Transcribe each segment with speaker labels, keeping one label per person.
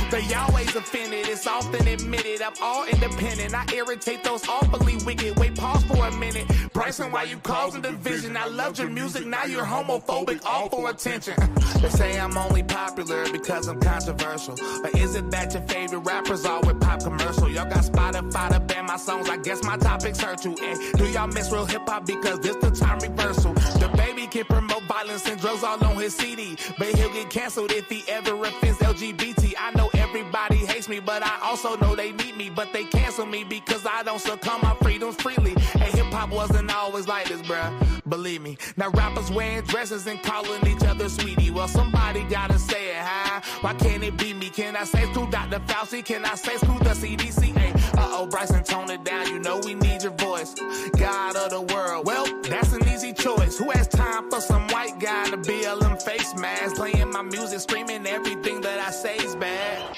Speaker 1: They always offended, it's often admitted. I'm all independent, I irritate those awfully wicked. Wait, pause for a minute. Bryson, why you causing division? I loved your music, now you're homophobic, all for attention. They say I'm only popular because I'm controversial. Or is it that your favorite rappers all with pop commercial? Y'all got Spotify to ban my songs, I guess my topics hurt you. And do y'all miss real hip-hop because this the time reversal? The baby can promote violence and drugs all on his CD, but he'll get canceled if he ever offends LGBT. I know everybody hates me, but I also know they need me. But they cancel me because I don't succumb my freedoms freely. And hip-hop wasn't always like this, bruh, believe me. Now rappers wearing dresses and calling each other sweetie. Well, somebody gotta say it, huh? Why can't it be me? Can I say screw Dr. Fauci? Can I say screw the CDC? Hey, uh-oh, Bryson, tone it down. You know we need your voice. God of the world. Well, that's an easy choice. Who has time for some white guy in a BLM face mask? Playing my music, screaming everything that I say is bad.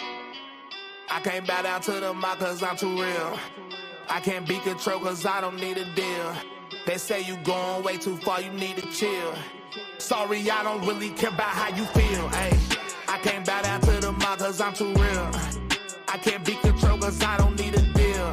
Speaker 1: I can't bow down to the mob cause I'm too real. I can't be controlled cause I don't need a deal. They say you going way too far, you need to chill. Sorry, I don't really care about how you feel. Ay, I can't bow down to the mob cause I'm too real. I can't be controlled cause I don't need a deal.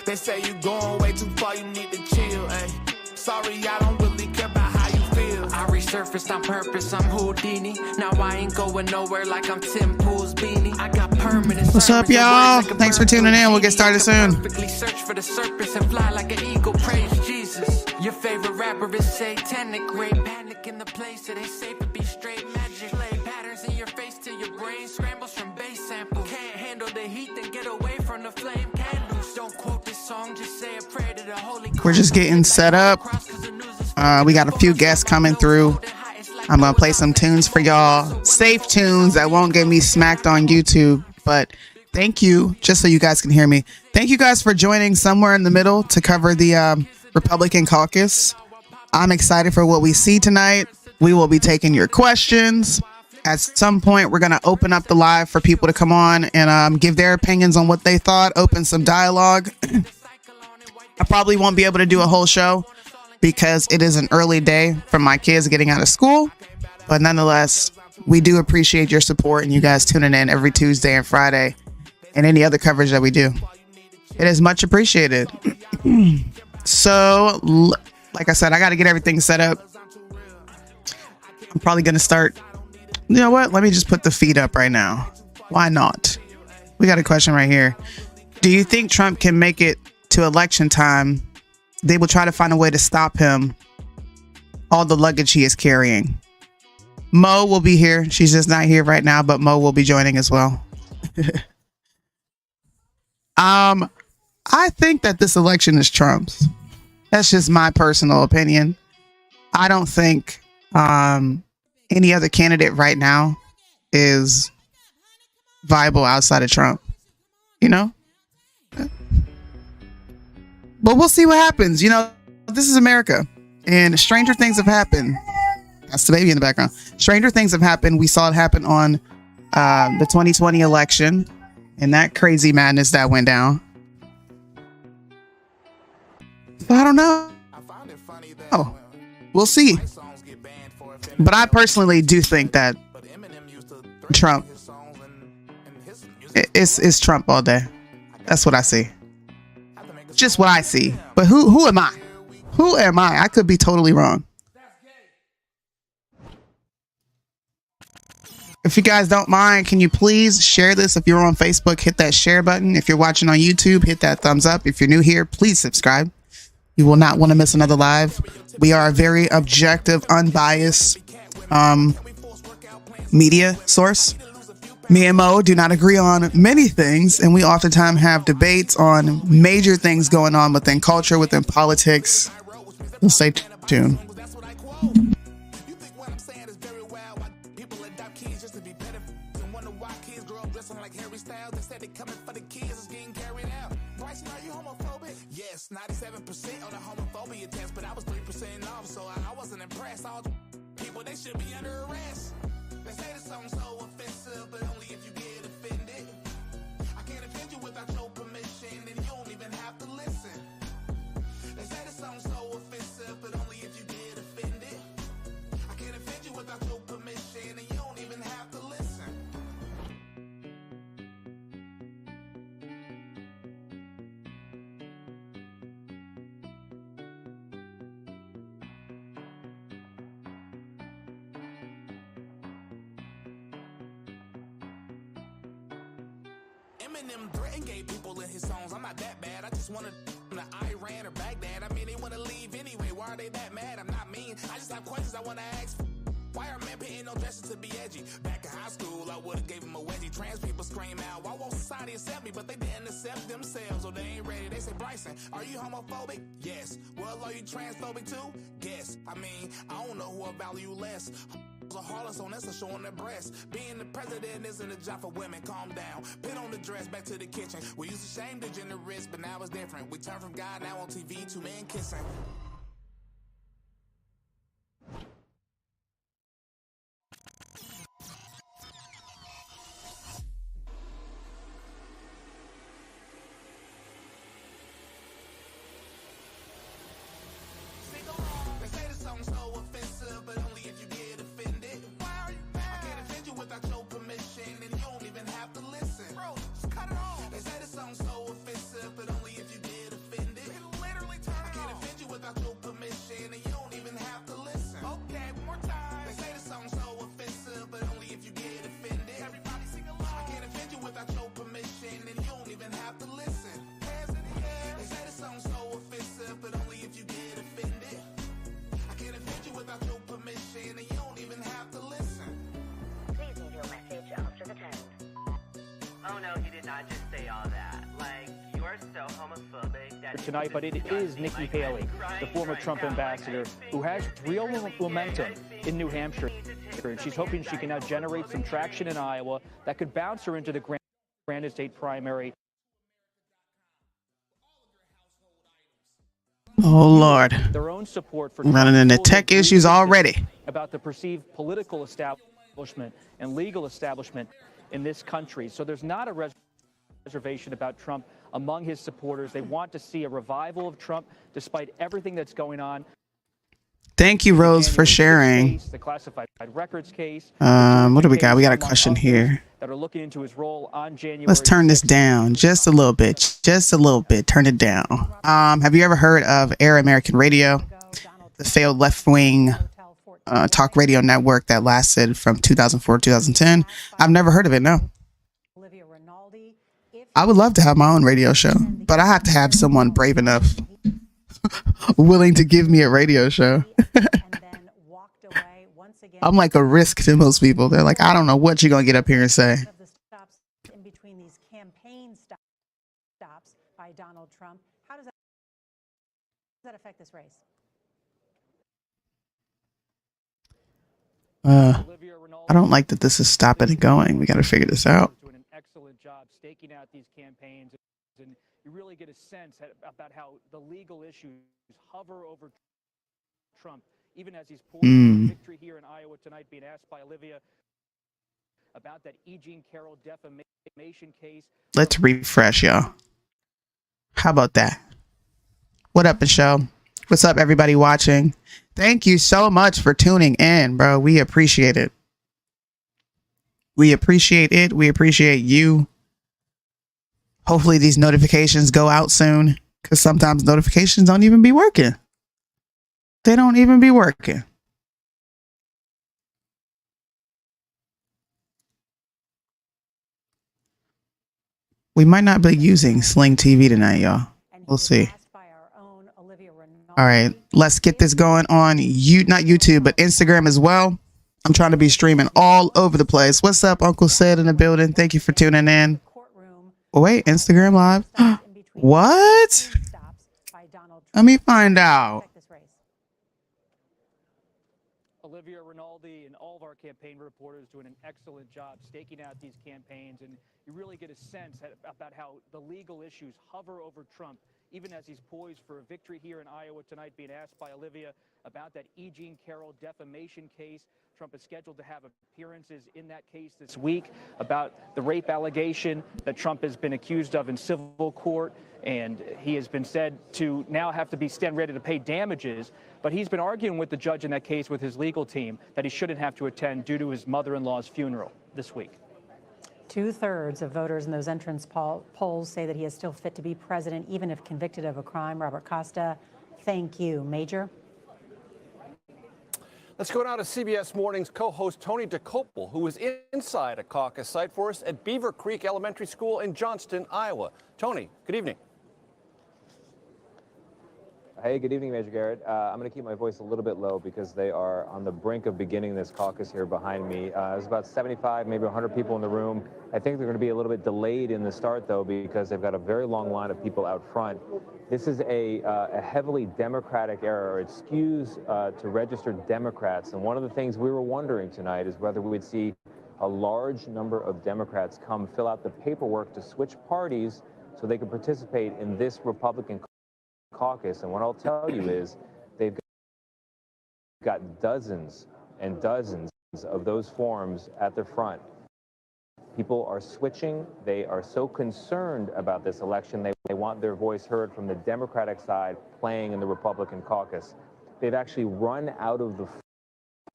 Speaker 1: They say you going way too far, you need to chill. Ay, sorry, I don't really care about how you feel.
Speaker 2: I resurfaced on purpose, I'm Houdini. Now I ain't going nowhere like I'm Tim Pool's beanie. I got permanent.
Speaker 3: What's up, y'all? Thanks for tuning in. We'll get started soon.
Speaker 2: Perfectly search for the surface and fly like an eagle. Praise Jesus. Your favorite rapper is satanic. Great panic in the place. It ain't safe to be straight magic. Play patterns in your face till your brain scrambles from bass sample. Can't handle the heat, then get away from the flame candles. Don't quote this song, just say a prayer to the Holy.
Speaker 3: We're just getting set up. We got a few guests coming through. I'm gonna play some tunes for y'all, safe tunes that won't get me smacked on YouTube. But thank you, just so you guys can hear me. Thank you guys for joining somewhere in the middle to cover the Republican caucus. I'm excited for what we see tonight. We will be taking your questions. At some point, we're gonna open up the live for people to come on and give their opinions on what they thought. Open some dialogue. I probably won't be able to do a whole show because it is an early day for my kids getting out of school. But nonetheless, we do appreciate your support and you guys tuning in every Tuesday and Friday and any other coverage that we do. It is much appreciated. So, like I said, I got to get everything set up. I'm probably going to start. You know what? Let me just put the feed up right now. Why not? We got a question right here. Do you think Trump can make it to election time? They will try to find a way to stop him. All the luggage he is carrying. Mo will be here. She's just not here right now, but Mo will be joining as well. I think that this election is Trump's. That's just my personal opinion. I don't think any other candidate right now is viable outside of Trump. You know? But we'll see what happens. You know, this is America. And stranger things have happened. That's the baby in the background. Stranger things have happened. We saw it happen on the 2020 election. And that crazy madness that went down. So I don't know. Oh, we'll see. But I personally do think that Trump is Trump all day. That's what I see. Just what I see. But who am I? Who am I? I could be totally wrong. If you guys don't mind, can you please share this? If you're on Facebook, hit that share button. If you're watching on YouTube, hit that thumbs up. If you're new here, please subscribe. You will not want to miss another live. We are a very objective, unbiased media source. Me and Mo do not agree on many things, and we oftentimes have debates on major things going on within culture, within politics. We'll stay tuned. Yes, 97% of the homophobia test, but I was 3% off, so I wasn't impressed. All people, they should be under arrest. They say the song's so offensive, but only if you get offended. I can't offend you without your permission, and you don't even have to listen. They say the song's so offensive, but only if you get offended. I can't offend you without your permission, and you don't even have to listen.
Speaker 1: Eminem threatened gay people in his songs. I'm not that bad. I just wanted to Iran or Baghdad. I mean, they want to leave anyway. Why are they that mad? I'm not mean. I just have questions I want to ask. Why are men paying no dresses to be edgy? Back in high school, I would've gave them a wedgie. Trans people scream out, why won't society accept me? But they didn't accept themselves, or they ain't ready. They say, Bryson, are you homophobic? Yes. Well, are you transphobic too? Yes. I mean, I don't know who I value less. A harlots on us are showing their breasts. Being the president isn't a job for women. Calm down. Put on the dress, back to the kitchen. We used to shame the generous, but now it's different. We turn from God, now on TV, two men kissing.
Speaker 4: Tonight, but it is Nikki Haley, the former Trump ambassador, who has real momentum in New Hampshire. And she's hoping she can now generate some traction in Iowa that could bounce her into the Granite State primary.
Speaker 3: Oh, Lord.
Speaker 4: Their own support for
Speaker 3: running into tech issues already.
Speaker 4: About the perceived political establishment and legal establishment in this country. So there's not a reservation about Trump among his supporters. They want to see a revival of Trump despite everything that's going on.
Speaker 3: Thank you, Rose, for sharing.
Speaker 4: The classified records case.
Speaker 3: What do we got? We got a question here.
Speaker 4: That are looking into his role on January.
Speaker 3: Let's turn this down just a little bit. Just a little bit. Turn it down. Have you ever heard of Air American Radio, the failed left-wing talk radio network that lasted from 2004 to 2010? I've never heard of it, no. I would love to have my own radio show, but I have to have someone brave enough, willing to give me a radio show. I'm like a risk to most people. They're like, I don't know what you're going to get up here and say.
Speaker 5: In between these campaign stops by Donald Trump, how does that affect this race?
Speaker 3: I don't like that this is stopping and going. We got to figure this out.
Speaker 4: Doing an excellent job staking out these campaigns, and you really get a sense about how the legal issues hover over Trump, even as he's pulling victory here in Iowa tonight, being asked by Olivia about that E. Jean Carroll defamation case.
Speaker 3: Let's refresh, y'all. How about that? What up, Michelle? What's up, everybody watching? Thank you so much for tuning in, bro. We appreciate it. We appreciate it. We appreciate you. Hopefully these notifications go out soon, because sometimes notifications don't even be working. They don't even be working. We might not be using Sling TV tonight, y'all. We'll see. All right, let's get this going on not YouTube, but Instagram as well. I'm trying to be streaming all over the place. What's up, Uncle Sid in the building? Thank you for tuning in. Oh, wait, Instagram Live. What? Let me find out.
Speaker 4: Olivia Rinaldi and all of our campaign reporters doing an excellent job staking out these campaigns, and you really get a sense about how the legal issues hover over Trump, even as he's poised for a victory here in Iowa tonight, being asked by Olivia about that E. Jean Carroll defamation case. Trump is scheduled to have appearances in that case this week about the rape allegation that Trump has been accused of in civil court, and he has been said to now have to stand ready to pay damages. But he's been arguing with the judge in that case with his legal team that he shouldn't have to attend due to his mother-in-law's funeral this week.
Speaker 5: 2/3 of voters in those entrance polls say that he is still fit to be president, even if convicted of a crime. Robert Costa, thank you. Major?
Speaker 6: Let's go now to CBS Mornings co-host Tony DeCopel, who is inside a caucus site for us at Beaver Creek Elementary School in Johnston, Iowa. Tony, good evening.
Speaker 7: Hey, good evening, Major Garrett. I'm going to keep my voice a little bit low because they are on the brink of beginning this caucus here behind me. There's about 75, maybe 100 people in the room. I think they're going to be a little bit delayed in the start, though, because they've got a very long line of people out front. This is a heavily Democratic era. It skews to registered Democrats. And one of the things we were wondering tonight is whether we would see a large number of Democrats come fill out the paperwork to switch parties so they could participate in this Republican caucus. And what I'll tell you is they've got dozens and dozens of those forms at the front. People are switching. They are so concerned about this election. They want their voice heard from the Democratic side playing in the Republican caucus. They've actually run out of the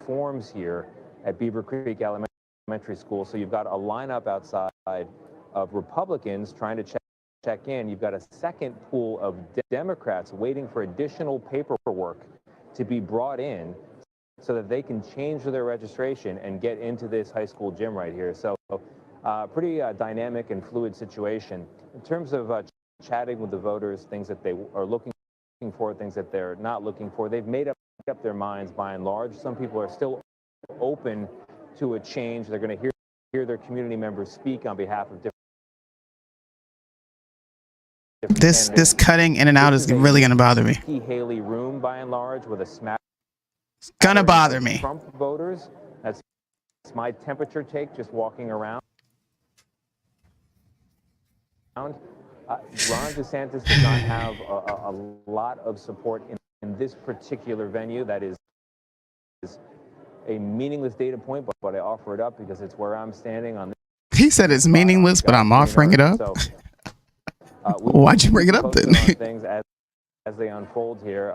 Speaker 7: forms here at Beaver Creek Elementary School. So you've got a lineup outside of Republicans trying to check in. You've got a second pool of Democrats waiting for additional paperwork to be brought in so that they can change their registration and get into this high school gym right here. So pretty dynamic and fluid situation. In terms of chatting with the voters, things that they are looking for, things that they're not looking for, they've made up their minds by and large. Some people are still open to a change. They're going to hear their community members speak on behalf of different
Speaker 3: This cutting in and out is really gonna bother me.
Speaker 7: Haley room by and large with a smack.
Speaker 3: It's gonna bother me.
Speaker 7: Trump voters. That's my temperature take just walking around. Ron DeSantis does not have a lot of support in this particular venue. That is a meaningless data point, but I offer it up because it's where I'm standing on this.
Speaker 3: He said it's meaningless, but I'm offering it up.
Speaker 7: So,
Speaker 3: why'd you bring it up then?
Speaker 7: Things as they unfold here.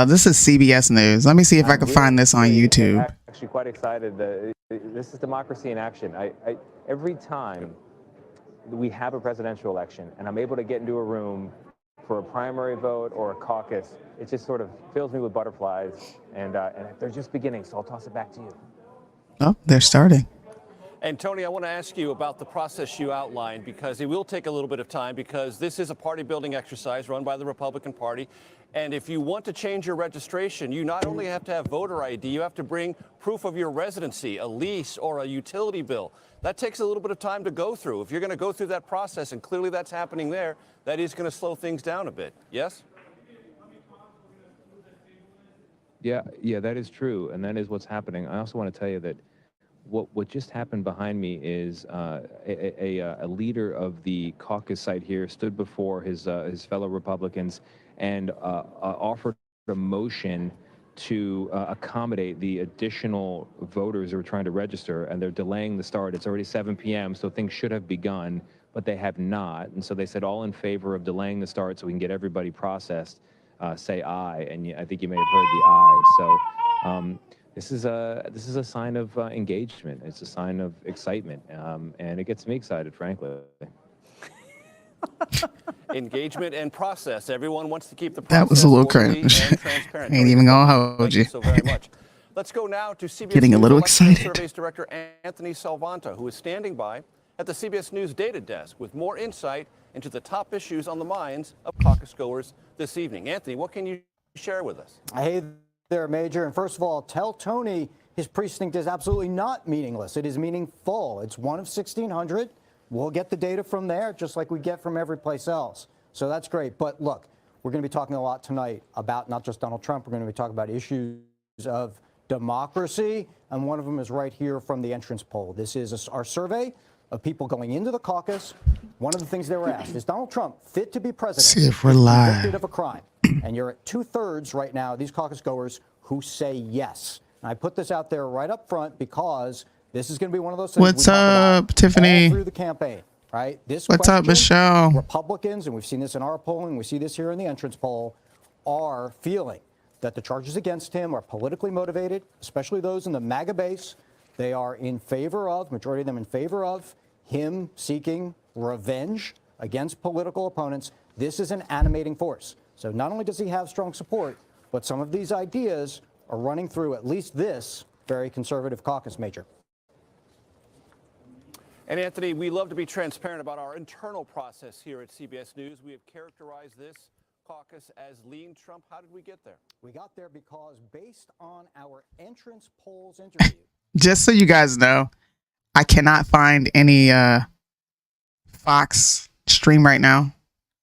Speaker 3: This is CBS News. Let me see if I can find this on YouTube.
Speaker 7: Actually, quite excited. This is democracy in action. Every time we have a presidential election and I'm able to get into a room for a primary vote or a caucus, it just sort of fills me with butterflies. And they're just beginning, so I'll toss it back to you.
Speaker 3: Oh, they're starting.
Speaker 6: And Tony, I want to ask you about the process you outlined, because it will take a little bit of time, because this is a party building exercise run by the Republican Party. And if you want to change your registration, you not only have to have voter ID, you have to bring proof of your residency, a lease or a utility bill. That takes a little bit of time to go through. If you're going to go through that process, and clearly that's happening there, that is going to slow things down a bit. Yes?
Speaker 7: Yeah, that is true. And that is what's happening. I also want to tell you that what just happened behind me is a leader of the caucus site here stood before his fellow Republicans and offered a motion to accommodate the additional voters who are trying to register, and they're delaying the start. It's already 7 p.m., so things should have begun, but they have not. And so they said all in favor of delaying the start so we can get everybody processed, say aye. And I think you may have heard the aye. So this is a sign of engagement. It's a sign of excitement, and it gets me excited, frankly.
Speaker 6: Engagement and process. Everyone wants to keep the
Speaker 3: That
Speaker 6: process
Speaker 3: was a little
Speaker 6: orderly
Speaker 3: cringe.
Speaker 6: and transparent.
Speaker 3: Ain't even gonna hold
Speaker 6: Thank
Speaker 3: you.
Speaker 6: so very much. Let's go now to CBS
Speaker 3: Getting a
Speaker 6: News
Speaker 3: little
Speaker 6: Election
Speaker 3: excited.
Speaker 6: Surveys Director Anthony Salvanta, who is standing by at the CBS News Data Desk with more insight into the top issues on the minds of caucus goers this evening. Anthony, what can you share with us?
Speaker 8: Hey there, Major. And first of all, tell Tony his precinct is absolutely not meaningless. It is meaningful. It's one of 1,600. We'll get the data from there, just like we get from every place else. So that's great. But look, we're going to be talking a lot tonight about not just Donald Trump. We're going to be talking about issues of democracy. And one of them is right here from the entrance poll. This is our survey of people going into the caucus. One of the things they were asked, is Donald Trump fit to be president?
Speaker 3: See if we're live.
Speaker 8: Convicted of a crime. And you're at 2/3 right now, these caucus goers who say yes. And I put this out there right up front because this is going to be one of those things.
Speaker 3: What's up, Tiffany?
Speaker 8: All through the campaign, right? This
Speaker 3: What's up,
Speaker 8: question,
Speaker 3: Michelle?
Speaker 8: Republicans, and we've seen this in our polling, we see this here in the entrance poll, are feeling that the charges against him are politically motivated, especially those in the MAGA base. They are in favor of, majority of them in favor of, him seeking revenge against political opponents. This is an animating force. So not only does he have strong support, but some of these ideas are running through at least this very conservative caucus major.
Speaker 6: And Anthony, we love to be transparent about our internal process here at CBS News. We have characterized this caucus as lean Trump. How did we get there?
Speaker 8: We got there because based on our entrance polls interview.
Speaker 3: Just so you guys know, I cannot find any Fox stream right now.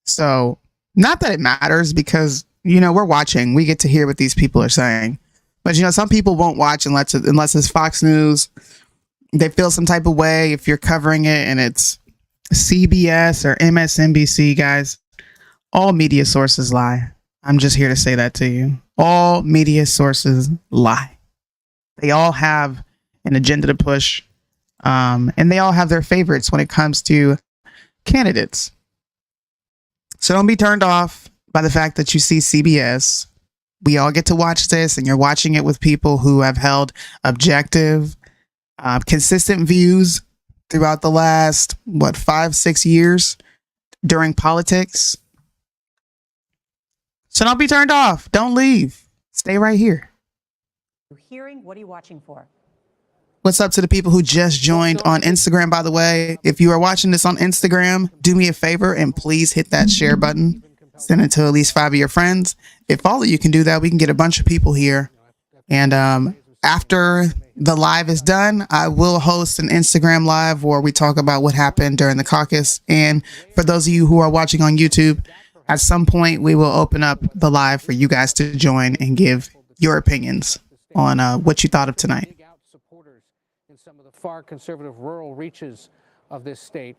Speaker 3: So not that it matters because, you know, we're watching. We get to hear what these people are saying. But, you know, some people won't watch unless it's Fox News. They feel some type of way if you're covering it and it's CBS or MSNBC, guys. All media sources lie. I'm just here to say that to you. All media sources lie. They all have an agenda to push, and they all have their favorites when it comes to candidates. So don't be turned off by the fact that you see CBS. We all get to watch this, and you're watching it with people who have held objective, consistent views throughout the last, 5-6 years during politics. So don't be turned off. Don't leave. Stay right here.
Speaker 5: Hearing, what are you watching for?
Speaker 3: What's up to the people who just joined on Instagram, by the way? If you are watching this on Instagram, do me a favor and please hit that share button. Send it to at least 5 of your friends. If all of you can do that, we can get a bunch of people here. And after the live is done, I will host an Instagram live where we talk about what happened during the caucus. And for those of you who are watching on YouTube, at some point we will open up the live for you guys to join and give your opinions on what you thought of tonight.
Speaker 9: In some of the far conservative rural reaches of this state.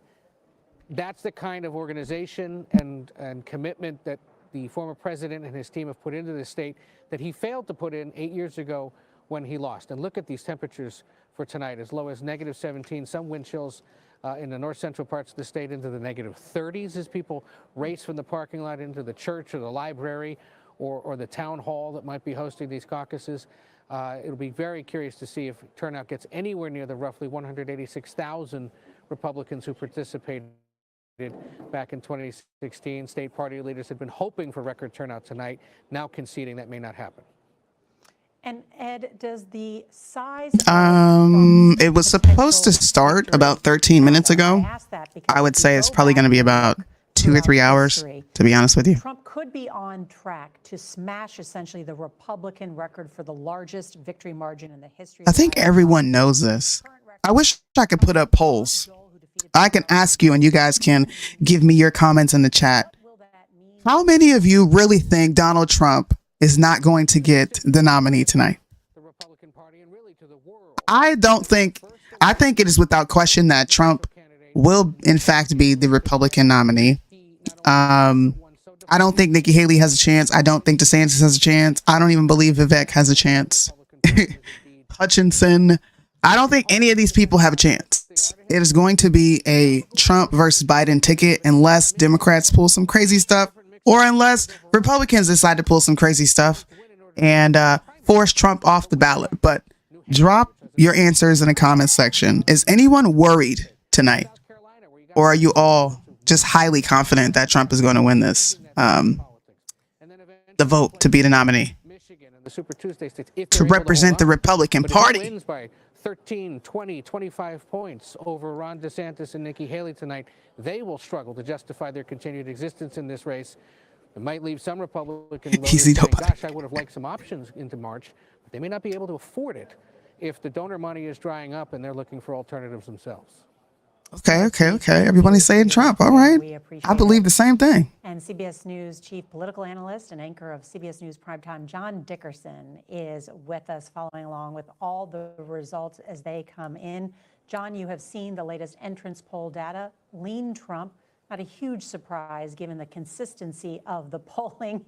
Speaker 9: That's the kind of organization and commitment that the former president and his team have put into this state that he failed to put in 8 years ago when he lost. And look at these temperatures for tonight, as low as -17, some wind chills in the north central parts of the state into the -30s as people race from the parking lot into the church or the library or the town hall that might be hosting these caucuses. It'll be very curious to see if turnout gets anywhere near the roughly 186,000 Republicans who participated back in 2016. State party leaders had been hoping for record turnout tonight, now conceding that may not happen.
Speaker 5: And Ed, does the size
Speaker 3: it was supposed to start about 13 minutes ago. I would say it's probably going to be about 2 or 3 hours, to be honest with you.
Speaker 5: Trump could be on track to smash essentially the Republican record for the largest victory margin in the history.
Speaker 3: I think everyone knows this. I wish I could put up polls. I can ask you and you guys can give me your comments in the chat. How many of you really think Donald Trump is not going to get the nominee tonight? I think it is without question that Trump will in fact be the Republican nominee. I don't think Nikki Haley has a chance. I don't think DeSantis has a chance. I don't even believe Vivek has a chance. Hutchinson. I don't think any of these people have a chance. It is going to be a Trump versus Biden ticket unless Democrats pull some crazy stuff or unless Republicans decide to pull some crazy stuff and force Trump off the ballot. But drop your answers in the comments section. Is anyone worried tonight? Or are you all just highly confident that Trump is going to win this? The vote to be the nominee. To represent the Republican Party.
Speaker 9: 13, 20, 25 points over Ron DeSantis and Nikki Haley tonight. They will struggle to justify their continued existence in this race. It might leave some Republican voters saying, gosh, I would have liked some options into March, but they may not be able to afford it if the donor money is drying up and they're looking for alternatives themselves.
Speaker 3: Okay. Everybody's saying Trump. All right. I believe the same thing.
Speaker 5: And CBS News chief political analyst and anchor of CBS News Primetime, John Dickerson, is with us following along with all the results as they come in. John, you have seen the latest entrance poll data. Lean Trump, not a huge surprise given the consistency of the polling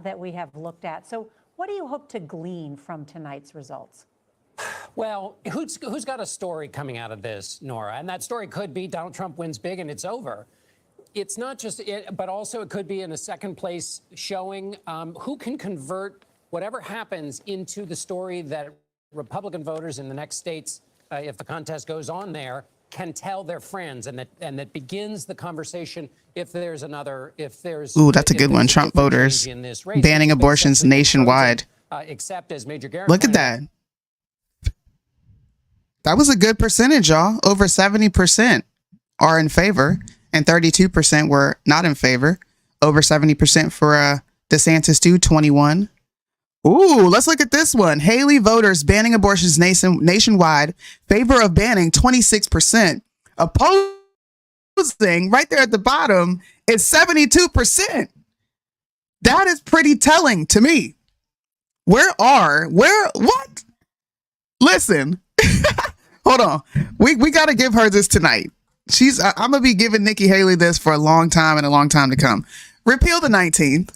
Speaker 5: that we have looked at. So what do you hope to glean from tonight's results?
Speaker 10: Well, who's got a story coming out of this, Nora? And that story could be Donald Trump wins big and it's over. It's not just it, but also it could be in a second place showing who can convert whatever happens into the story that Republican voters in the next states, if the contest goes on there, can tell their friends, and that begins the conversation if there's another, if there's...
Speaker 3: Ooh, that's a good one. Trump voters banning abortions nationwide.
Speaker 10: except as Major Garrett.
Speaker 3: Look at that. That was a good percentage, y'all. Over 70% are in favor and 32% were not in favor. Over 70% for DeSantis too, 21. Ooh, let's look at this one. Haley voters banning abortions nationwide. Favor of banning, 26%. Opposing, right there at the bottom, is 72%. That is pretty telling to me. What? Listen. Hold on. We got to give her this tonight. I'm going to be giving Nikki Haley this for a long time and a long time to come. Repeal the 19th.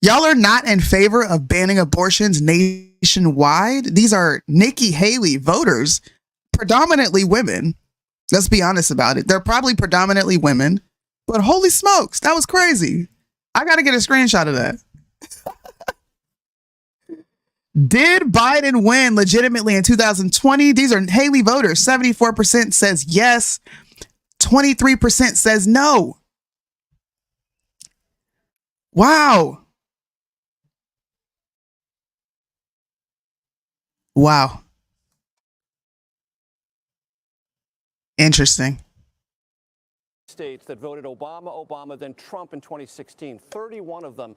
Speaker 3: Y'all are not in favor of banning abortions nationwide. These are Nikki Haley voters, predominantly women. Let's be honest about it. They're probably predominantly women, but holy smokes, that was crazy. I got to get a screenshot of that. Did Biden win legitimately in 2020? These are Haley voters. 74% says yes. 23% says no. Wow. Wow. Interesting.
Speaker 6: States that voted Obama, then Trump in 2016. 31 of them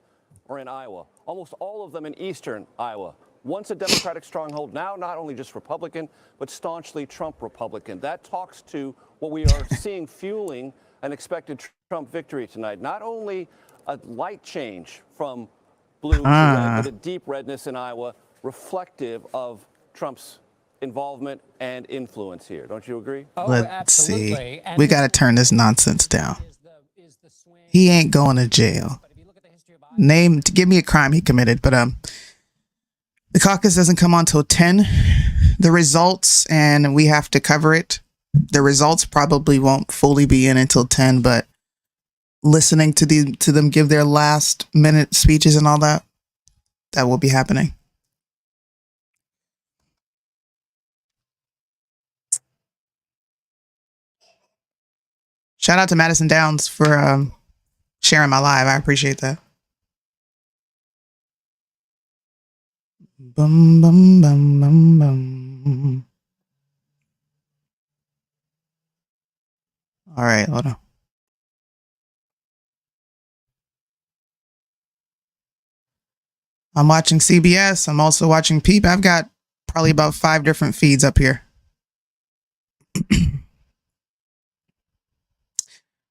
Speaker 6: are in Iowa. Almost all of them in eastern Iowa. Once a Democratic stronghold, now not only just Republican, but staunchly Trump Republican. That talks to what we are seeing fueling an expected Trump victory tonight. Not only a light change from blue to red, but a deep redness in Iowa, reflective of Trump's involvement and influence here. Don't you agree?
Speaker 10: Oh,
Speaker 3: Let's
Speaker 10: absolutely.
Speaker 3: see.
Speaker 10: And
Speaker 3: We got to turn this nonsense down. He ain't going to jail. Give me a crime he committed, but the caucus doesn't come on till 10. The results, and we have to cover it. The results probably won't fully be in until 10, but listening to them give their last minute speeches and all that will be happening. Shout out to Madison Downs for sharing my live. I appreciate that. Bum, bum, bum, bum, bum. All right, hold on. I'm watching CBS. I'm also watching Peep. I've got probably about 5 different feeds up here.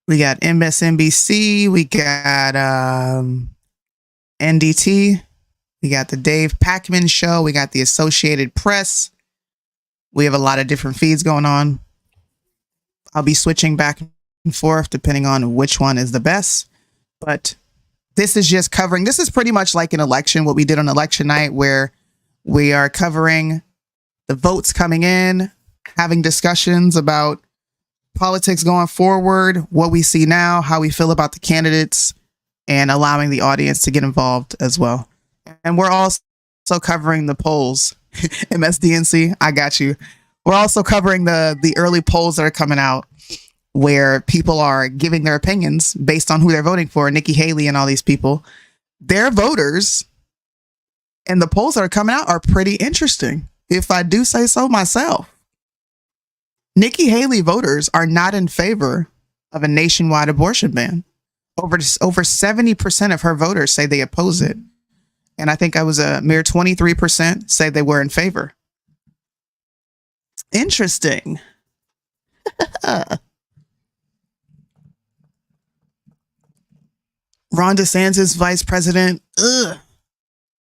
Speaker 3: We got MSNBC. We got NDT. We got the Dave Pakman Show. We got the Associated Press. We have a lot of different feeds going on. I'll be switching back and forth depending on which one is the best. But this is just covering. This is pretty much like an election, what we did on election night, where we are covering the votes coming in, having discussions about politics going forward, what we see now, how we feel about the candidates, and allowing the audience to get involved as well. And we're also covering the polls. MSDNC, I got you. We're also covering the early polls that are coming out where people are giving their opinions based on who they're voting for. Nikki Haley and all these people, their voters, and the polls that are coming out are pretty interesting, if I do say so myself. Nikki Haley voters are not in favor of a nationwide abortion ban. Over 70% of her voters say they oppose it. And I think I was a mere 23% say they were in favor. Interesting. Ron DeSantis, vice president. Ugh.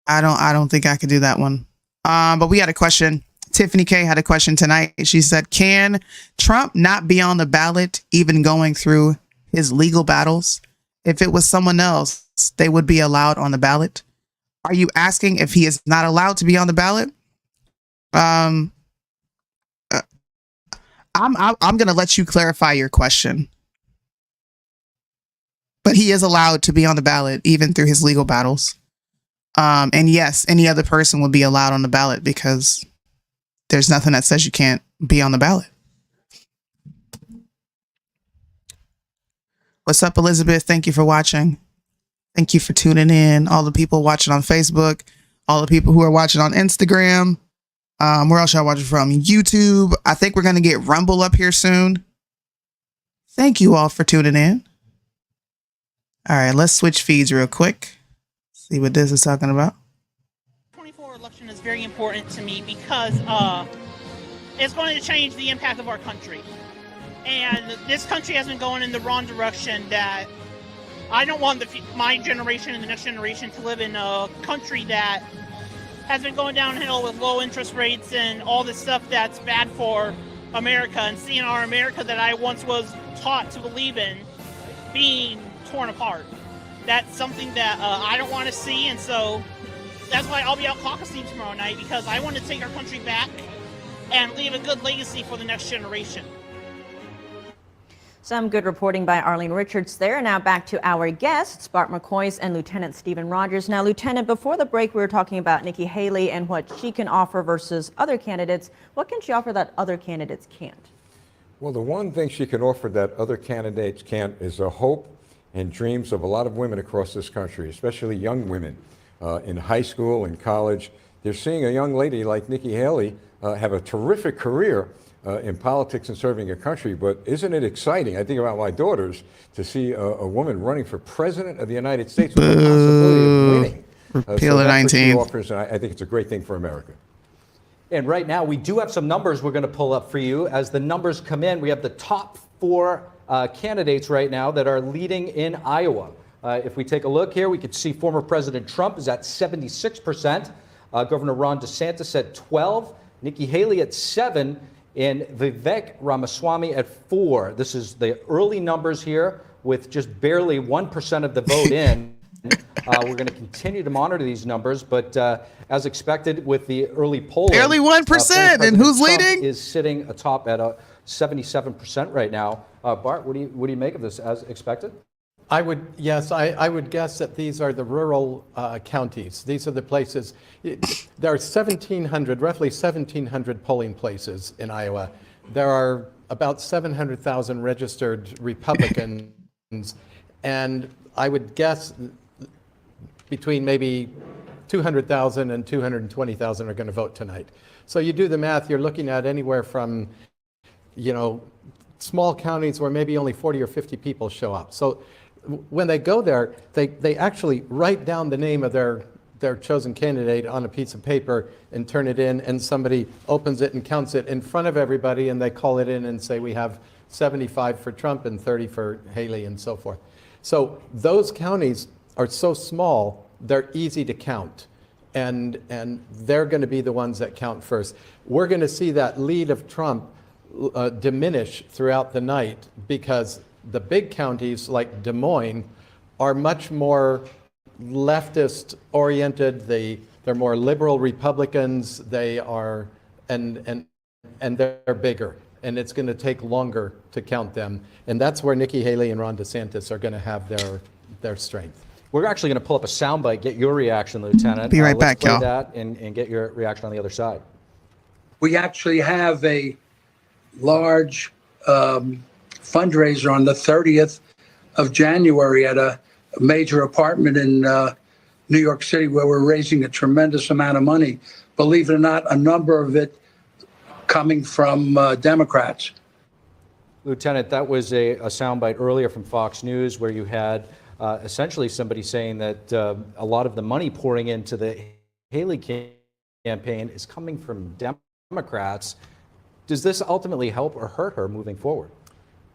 Speaker 3: I don't think I could do that one. But we had a question. Tiffany K had a question tonight. She said, can Trump not be on the ballot even going through his legal battles? If it was someone else, they would be allowed on the ballot. Are you asking if he is not allowed to be on the ballot? I'm going to let you clarify your question. But he is allowed to be on the ballot even through his legal battles. And yes, any other person would be allowed on the ballot because there's nothing that says you can't be on the ballot. What's up, Elizabeth? Thank you for watching. Thank you for tuning in. All the people watching on Facebook, all the people who are watching on Instagram. Where else y'all watching from? YouTube. I think we're going to get Rumble up here soon. Thank you all for tuning in. All right, let's switch feeds real quick. See what this is talking about.
Speaker 11: 24 election is very important to me because it's going to change the impact of our country. And this country has been going in the wrong direction that I don't want my generation and the next generation to live in a country that has been going downhill with low interest rates and all this stuff that's bad for America, and seeing our America that I once was taught to believe in being torn apart. That's something that I don't want to see, and so that's why I'll be out caucusing tomorrow night, because I want to take our country back and leave a good legacy for the next generation.
Speaker 12: Some good reporting by Arlene Richards there. Now back to our guests, Bart McCoys and Lieutenant Stephen Rogers. Now, Lieutenant, before the break, we were talking about Nikki Haley and what she can offer versus other candidates. What can she offer that other candidates can't?
Speaker 13: Well, the one thing she can offer that other candidates can't is a hope and dreams of a lot of women across this country, especially young women in high school and college. They're seeing a young lady like Nikki Haley have a terrific career in politics and serving a country, but isn't it exciting? I think about my daughters to see a woman running for president of the United States with the possibility of winning.
Speaker 3: Repeal the 19th.
Speaker 13: Offers, and I think it's a great thing for America.
Speaker 14: And right now, we do have some numbers we're going to pull up for you. As the numbers come in, we have the top 4 candidates right now that are leading in Iowa. If we take a look here, we could see former President Trump is at 76%, Governor Ron DeSantis at 12%, Nikki Haley at 7%, and Vivek Ramaswamy at 4%. This is the early numbers here with just barely 1% of the vote in. We're going to continue to monitor these numbers, but as expected with the early polling,
Speaker 3: barely 1%, and who's
Speaker 14: Trump
Speaker 3: leading?
Speaker 14: Is sitting atop at 77% right now. Bart, what do you make of this as expected?
Speaker 15: I would guess that these are the rural counties. These are the places. There are roughly 1,700 polling places in Iowa. There are about 700,000 registered Republicans, and I would guess between maybe 200,000 and 220,000 are going to vote tonight. So you do the math, you're looking at anywhere from, small counties where maybe only 40 or 50 people show up. So when they go there, they actually write down the name of their chosen candidate on a piece of paper and turn it in, and somebody opens it and counts it in front of everybody, and they call it in and say we have 75 for Trump and 30 for Haley and so forth. So those counties are so small, they're easy to count, and they're going to be the ones that count first. We're going to see that lead of Trump diminish throughout the night because the big counties like Des Moines are much more leftist oriented. They're more liberal Republicans. They are, and they're bigger, and it's going to take longer to count them. And that's where Nikki Haley and Ron DeSantis are going to have their strength.
Speaker 14: We're actually going to pull up a soundbite, get your reaction, Lieutenant.
Speaker 3: Be right back, y'all.
Speaker 14: That and get your reaction on the other side.
Speaker 16: We actually have a large fundraiser on the 30th of January at a major apartment in New York City where we're raising a tremendous amount of money. Believe it or not, a number of it coming from Democrats.
Speaker 14: Lieutenant, that was a soundbite earlier from Fox News where you had essentially somebody saying that a lot of the money pouring into the Haley campaign is coming from Democrats. Does this ultimately help or hurt her moving forward?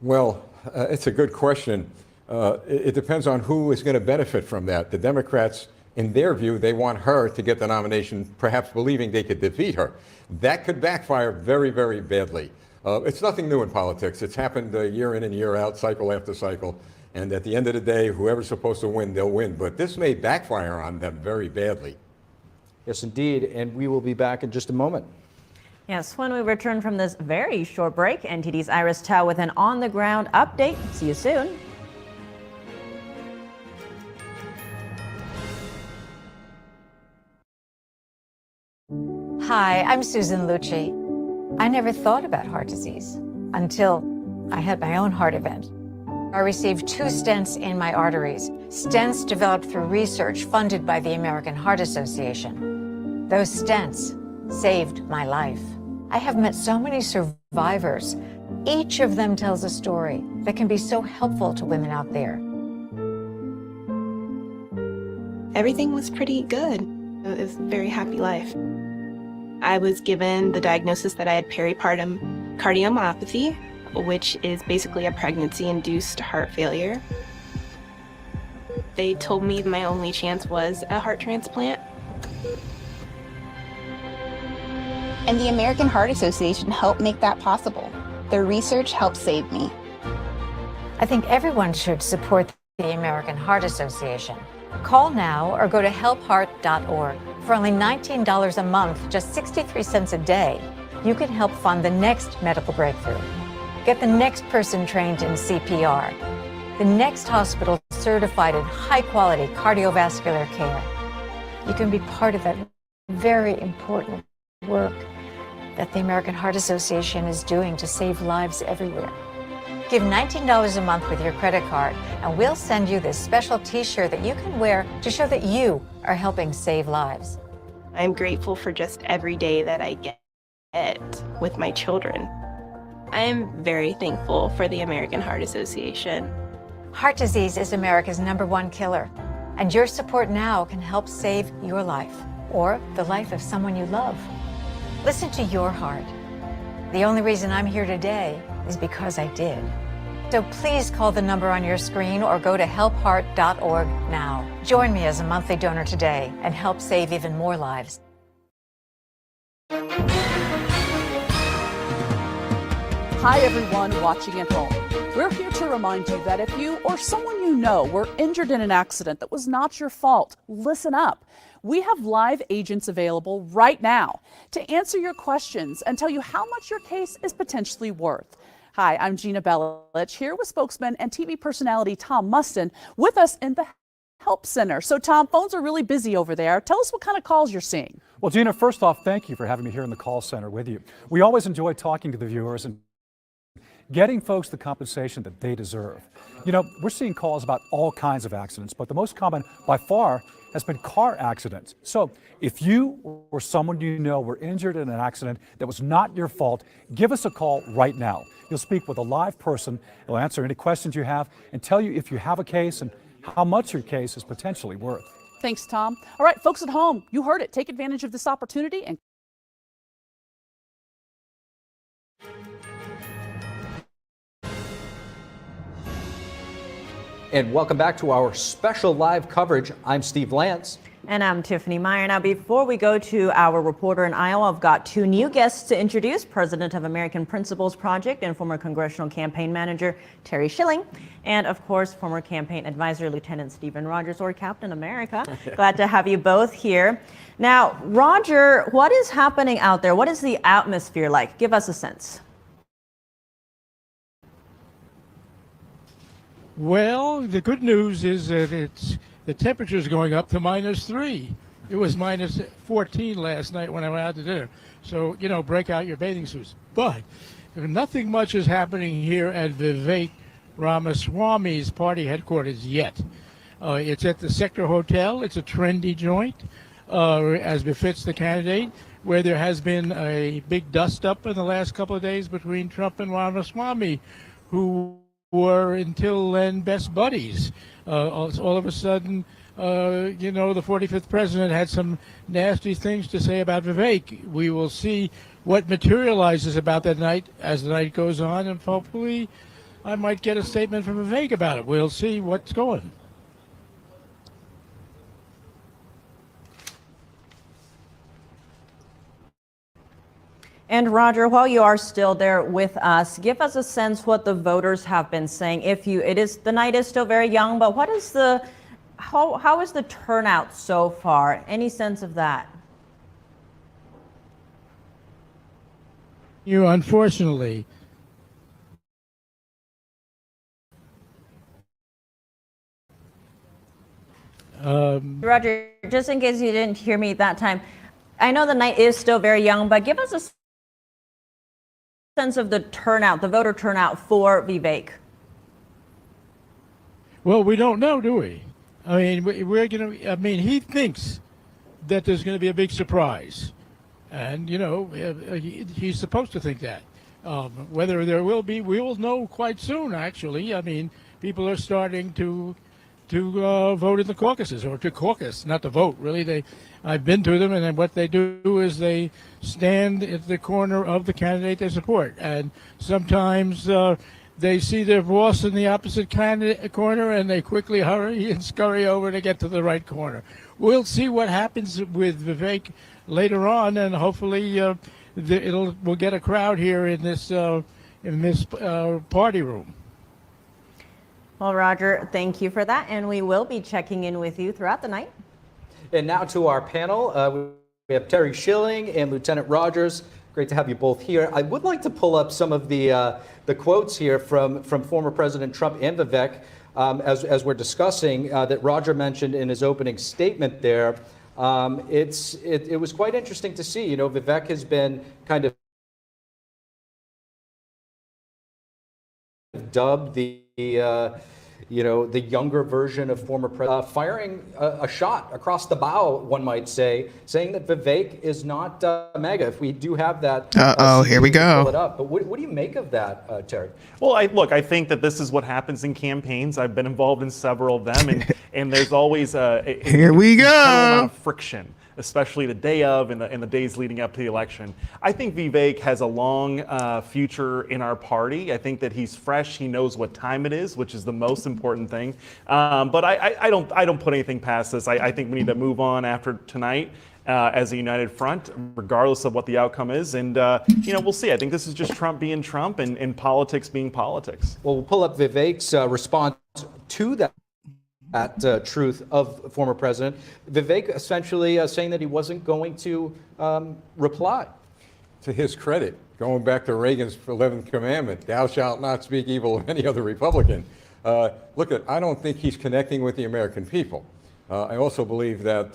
Speaker 13: Well, it's a good question. It depends on who is going to benefit from that. The Democrats, in their view, they want her to get the nomination, perhaps believing they could defeat her. That could backfire very, very badly. It's nothing new in politics. It's happened year in and year out, cycle after cycle. And at the end of the day, whoever's supposed to win, they'll win. But this may backfire on them very badly.
Speaker 14: Yes, indeed. And we will be back in just a moment.
Speaker 12: Yes, when we return from this very short break, NTD's Iris Tao with an on-the-ground update. See you soon.
Speaker 17: Hi, I'm Susan Lucci. I never thought about heart disease until I had my own heart event. I received 2 stents in my arteries, stents developed through research funded by the American Heart Association. Those stents saved my life. I have met so many survivors. Each of them tells a story that can be so helpful to women out there.
Speaker 18: Everything was pretty good. It was a very happy life. I was given the diagnosis that I had peripartum cardiomyopathy, which is basically a pregnancy-induced heart failure. They told me my only chance was a heart transplant.
Speaker 19: And the American Heart Association helped make that possible. Their research helped save me.
Speaker 17: I think everyone should support the American Heart Association. Call now or go to helpheart.org. For only $19 a month, just 63 cents a day, you can help fund the next medical breakthrough. Get the next person trained in CPR, the next hospital certified in high-quality cardiovascular care. You can be part of that very important work that the American Heart Association is doing to save lives everywhere. Give $19 a month with your credit card, and we'll send you this special t-shirt that you can wear to show that you are helping save lives.
Speaker 18: I'm grateful for just every day that I get with my children. I am very thankful for the American Heart Association.
Speaker 17: Heart disease is America's #1 killer, and your support now can help save your life or the life of someone you love. Listen to your heart. The only reason I'm here today is because I did. So please call the number on your screen or go to helpheart.org now. Join me as a monthly donor today and help save even more lives.
Speaker 20: Hi everyone watching at home. We're here to remind you that if you or someone you know were injured in an accident that was not your fault, listen up. We have live agents available right now to answer your questions and tell you how much your case is potentially worth. Hi, I'm Gina Belich, here with spokesman and TV personality Tom Mustin with us in the Help Center. So Tom, phones are really busy over there. Tell us what kind of calls you're seeing.
Speaker 21: Well, Gina, first off, thank you for having me here in the call center with you. We always enjoy talking to the viewers and getting folks the compensation that they deserve. You know, we're seeing calls about all kinds of accidents, but the most common by far has been car accidents. So if you or someone you know were injured in an accident that was not your fault, give us a call right now. You'll speak with a live person. They'll answer any questions you have and tell you if you have a case and how much your case is potentially worth.
Speaker 20: Thanks, Tom. All right, folks at home, you heard it. Take advantage of this opportunity and
Speaker 14: And welcome back to our special live coverage. I'm Steve Lance.
Speaker 12: And I'm Tiffany Meyer. Now, before we go to our reporter in Iowa, I've got two new guests to introduce. President of American Principles Project and former congressional campaign manager Terry Schilling. And of course, former campaign advisor Lieutenant Stephen Rogers, or Captain America. Glad to have you both here. Now, Roger, what is happening out there? What is the atmosphere like? Give us a sense.
Speaker 22: Well, the good news is that the temperature is going up to -3. It was -14 last night when I went out to dinner. So, you know, break out your bathing suits. But nothing much is happening here at Vivek Ramaswamy's party headquarters yet. It's at the Sector Hotel. It's a trendy joint, as befits the candidate, where there has been a big dust-up in the last couple of days between Trump and Ramaswamy, who were until then best buddies. All of a sudden, you know, the 45th president had some nasty things to say about Vivek. We will see what materializes about that night as the night goes on, and hopefully I might get a statement from Vivek about it. We'll see what's going.
Speaker 12: And Roger, while you are still there with us, give us a sense what the voters have been saying. The night is still very young, but what is how is the turnout so far? Any sense of that?
Speaker 22: Unfortunately,
Speaker 12: Roger, just in case you didn't hear me that time, I know the night is still very young, but give us a sense of the turnout, the voter turnout for Vivek.
Speaker 22: Well, we don't know, do we? I mean, he thinks that there's going to be a big surprise. And, he's supposed to think that. Whether there will be, we will know quite soon, actually. I mean, people are starting to vote in the caucuses, or to caucus, not to vote, really. I've been to them, and then what they do is they stand at the corner of the candidate they support. And sometimes they see their boss in the opposite corner, and they quickly hurry and scurry over to get to the right corner. We'll see what happens with Vivek later on, and hopefully we'll get a crowd here in this party room.
Speaker 12: Well, Roger, thank you for that, and we will be checking in with you throughout the night.
Speaker 14: And now to our panel. We have Terry Schilling and Lieutenant Rogers. Great to have you both here. I would like to pull up some of the quotes here from former President Trump and Vivek as we're discussing that Roger mentioned in his opening statement there. It was quite interesting to see. Vivek has been kind of dubbed the younger version of former president, firing a shot across the bow, one might say, saying that Vivek is not MAGA. If we do have that,
Speaker 3: here we go.
Speaker 14: Pull it up. But what do you make of that, Terry?
Speaker 1: Well, I think that this is what happens in campaigns. I've been involved in several of them, and there's always
Speaker 3: here we go.
Speaker 1: Amount of friction, especially the day of and the days leading up to the election. I think Vivek has a long future in our party. I think that he's fresh. He knows what time it is, which is the most important thing. But I don't put anything past this. I think we need to move on after tonight as a united front, regardless of what the outcome is. And we'll see. I think this is just Trump being Trump and politics being politics.
Speaker 14: Well, we'll pull up Vivek's response to that. Truth of former president. Vivek essentially saying that he wasn't going to reply.
Speaker 13: To his credit, going back to Reagan's 11th commandment, thou shalt not speak evil of any other Republican. I don't think he's connecting with the American people. I also believe that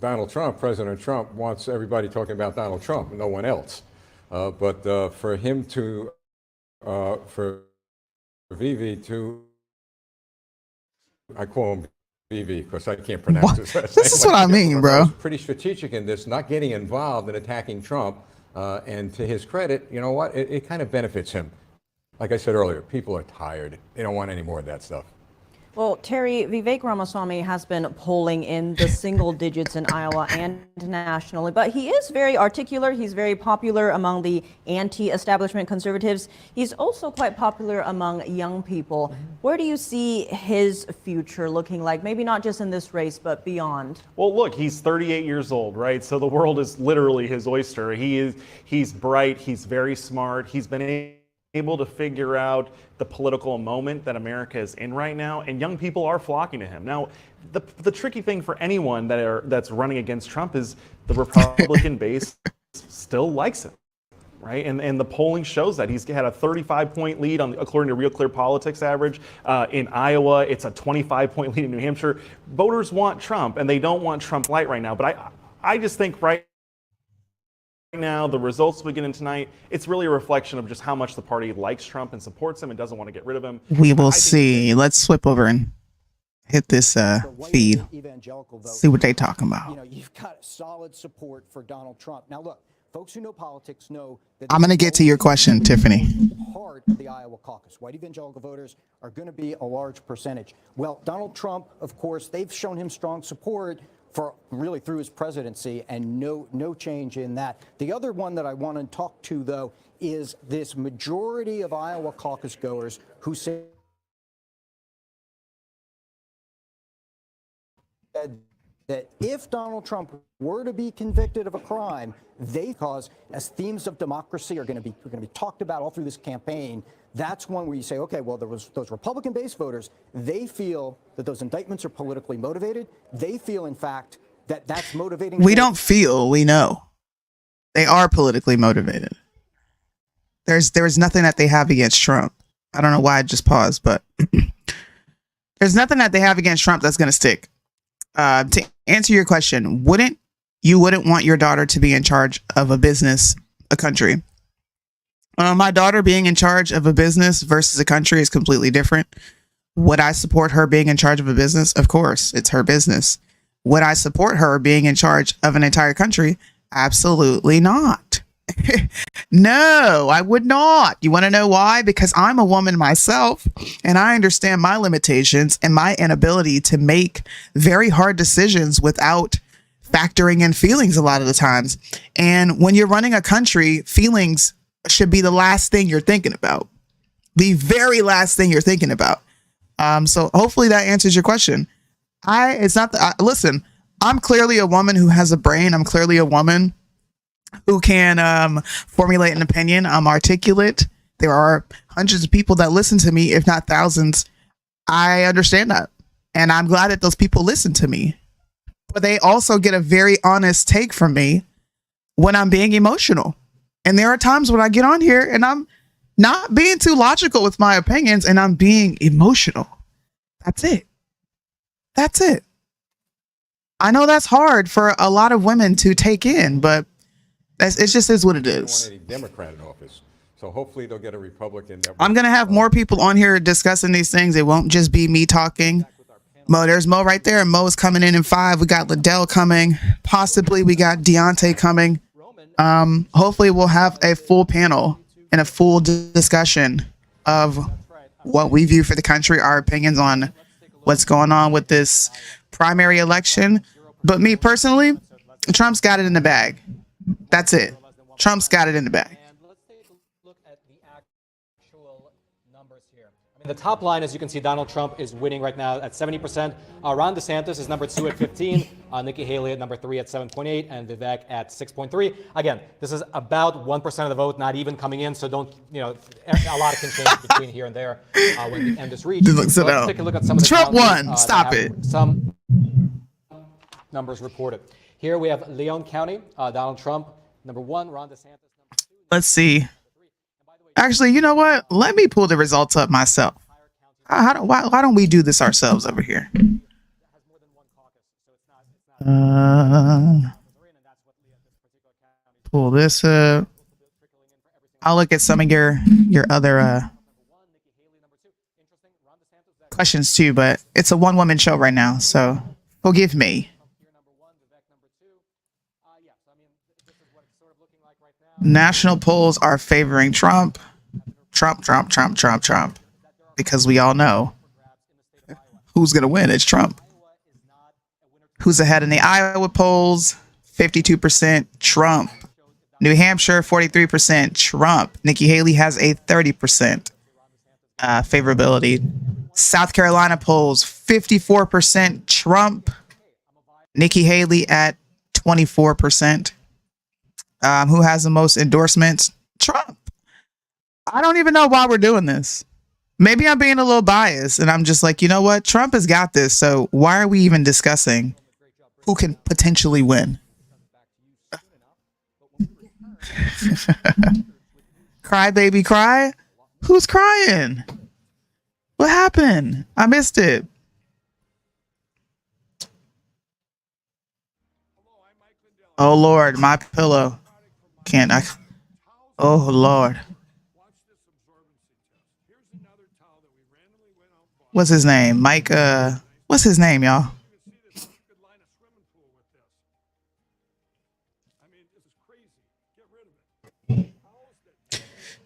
Speaker 13: Donald Trump, President Trump, wants everybody talking about Donald Trump, no one else. But for him to, for Vivi to, I call him BV because I can't pronounce his last name.
Speaker 3: This is what I mean, bro.
Speaker 13: Pretty strategic in this, not getting involved in attacking Trump. And to his credit, you know what? It kind of benefits him. Like I said earlier, people are tired. They don't want any more of that stuff.
Speaker 12: Well, Terry, Vivek Ramaswamy has been polling in the single digits in Iowa and nationally, but he is very articulate. He's very popular among the anti-establishment conservatives. He's also quite popular among young people. Where do you see his future looking like? Maybe not just in this race, but beyond.
Speaker 1: Well, look, he's 38 years old, right? So the world is literally his oyster. He's bright. He's very smart. He's been able to figure out the political moment that America is in right now, and young people are flocking to him. Now, the tricky thing for anyone that's running against Trump is the Republican base still likes him, right? And the polling shows that he's had a 35-point lead according to Real Clear Politics average. In Iowa, it's a 25-point lead in New Hampshire. Voters want Trump, and they don't want Trump light right now. But I just think right now, the results we get in tonight, it's really a reflection of just how much the party likes Trump and supports him and doesn't want to get rid of him.
Speaker 3: We will see. Let's flip over and hit this feed. See what they talking about.
Speaker 8: You've got solid support for Donald Trump. Now, look, folks who know politics know that
Speaker 3: I'm going to get to your question, Tiffany.
Speaker 8: Part of the Iowa caucus. White evangelical voters are going to be a large percentage. Well, Donald Trump, of course, they've shown him strong support for really through his presidency, and no change in that. The other one that I want to talk to, though, is this majority of Iowa caucus goers who said that if Donald Trump were to be convicted of a crime, as themes of democracy are going to be talked about all through this campaign. That's one where you say, okay, well, there was those Republican-based voters. They feel that those indictments are politically motivated. They feel, in fact, that that's motivating.
Speaker 3: We don't feel, we know. They are politically motivated. There's nothing that they have against Trump. I don't know why I just paused, but there's nothing that they have against Trump that's going to stick. To answer your question, you wouldn't want your daughter to be in charge of a business, a country. My daughter being in charge of a business versus a country is completely different. Would I support her being in charge of a business? Of course, it's her business. Would I support her being in charge of an entire country? Absolutely not. No, I would not. You want to know why? Because I'm a woman myself and I understand my limitations and my inability to make very hard decisions without factoring in feelings a lot of the times. And when you're running a country, feelings should be the last thing you're thinking about. The very last thing you're thinking about. So hopefully that answers your question. Listen, I'm clearly a woman who has a brain. I'm clearly a woman who can formulate an opinion. I'm articulate. There are hundreds of people that listen to me, if not thousands. I understand that. And I'm glad that those people listen to me. But they also get a very honest take from me when I'm being emotional. And there are times when I get on here and I'm not being too logical with my opinions and I'm being emotional. That's it. That's it. I know that's hard for a lot of women to take in, but it just is what it is.
Speaker 13: They don't want any Democrat in office. So hopefully they'll get a Republican.
Speaker 3: I'm going to have more people on here discussing these things. It won't just be me talking. Mo, there's Mo right there. And Mo's coming in 5. We got Liddell coming. Possibly we got Deontay coming. Hopefully we'll have a full panel and a full discussion of what we view for the country, our opinions on what's going on with this primary election. But me personally, Trump's got it in the bag. That's it. Trump's got it in the bag.
Speaker 14: The top line, as you can see, Donald Trump is winning right now at 70%. Ron DeSantis is number 2 at 15. Nikki Haley at number 3 at 7.8, and Vivek at 6.3. Again, this is about 1% of the vote, not even coming in. So don't, a lot can change between here and there when the end is reached.
Speaker 3: Let's
Speaker 14: take a look at some of the
Speaker 3: Trump
Speaker 14: counties,
Speaker 3: won. Stop it.
Speaker 14: Some numbers reported. Here we have Leon County, Donald Trump, number 1, Ron DeSantis.
Speaker 3: Let's see. Actually, you know what? Let me pull the results up myself. Why don't we do this ourselves over here? Pull this up. I'll look at some of your other questions too, but it's a one-woman show right now, so forgive me. National polls are favoring Trump. Trump. Because we all know who's going to win. It's Trump. Who's ahead in the Iowa polls? 52% Trump. New Hampshire, 43% Trump. Nikki Haley has a 30% favorability. South Carolina polls, 54% Trump. Nikki Haley at 24%. Who has the most endorsements? Trump. I don't even know why we're doing this. Maybe I'm being a little biased and I'm just like, you know what? Trump has got this. So why are we even discussing who can potentially win? Cry, baby, cry. Who's crying? What happened? I missed it. Oh, Lord, my pillow. Can't I? Oh, Lord. What's his name? Mike, what's his name, y'all?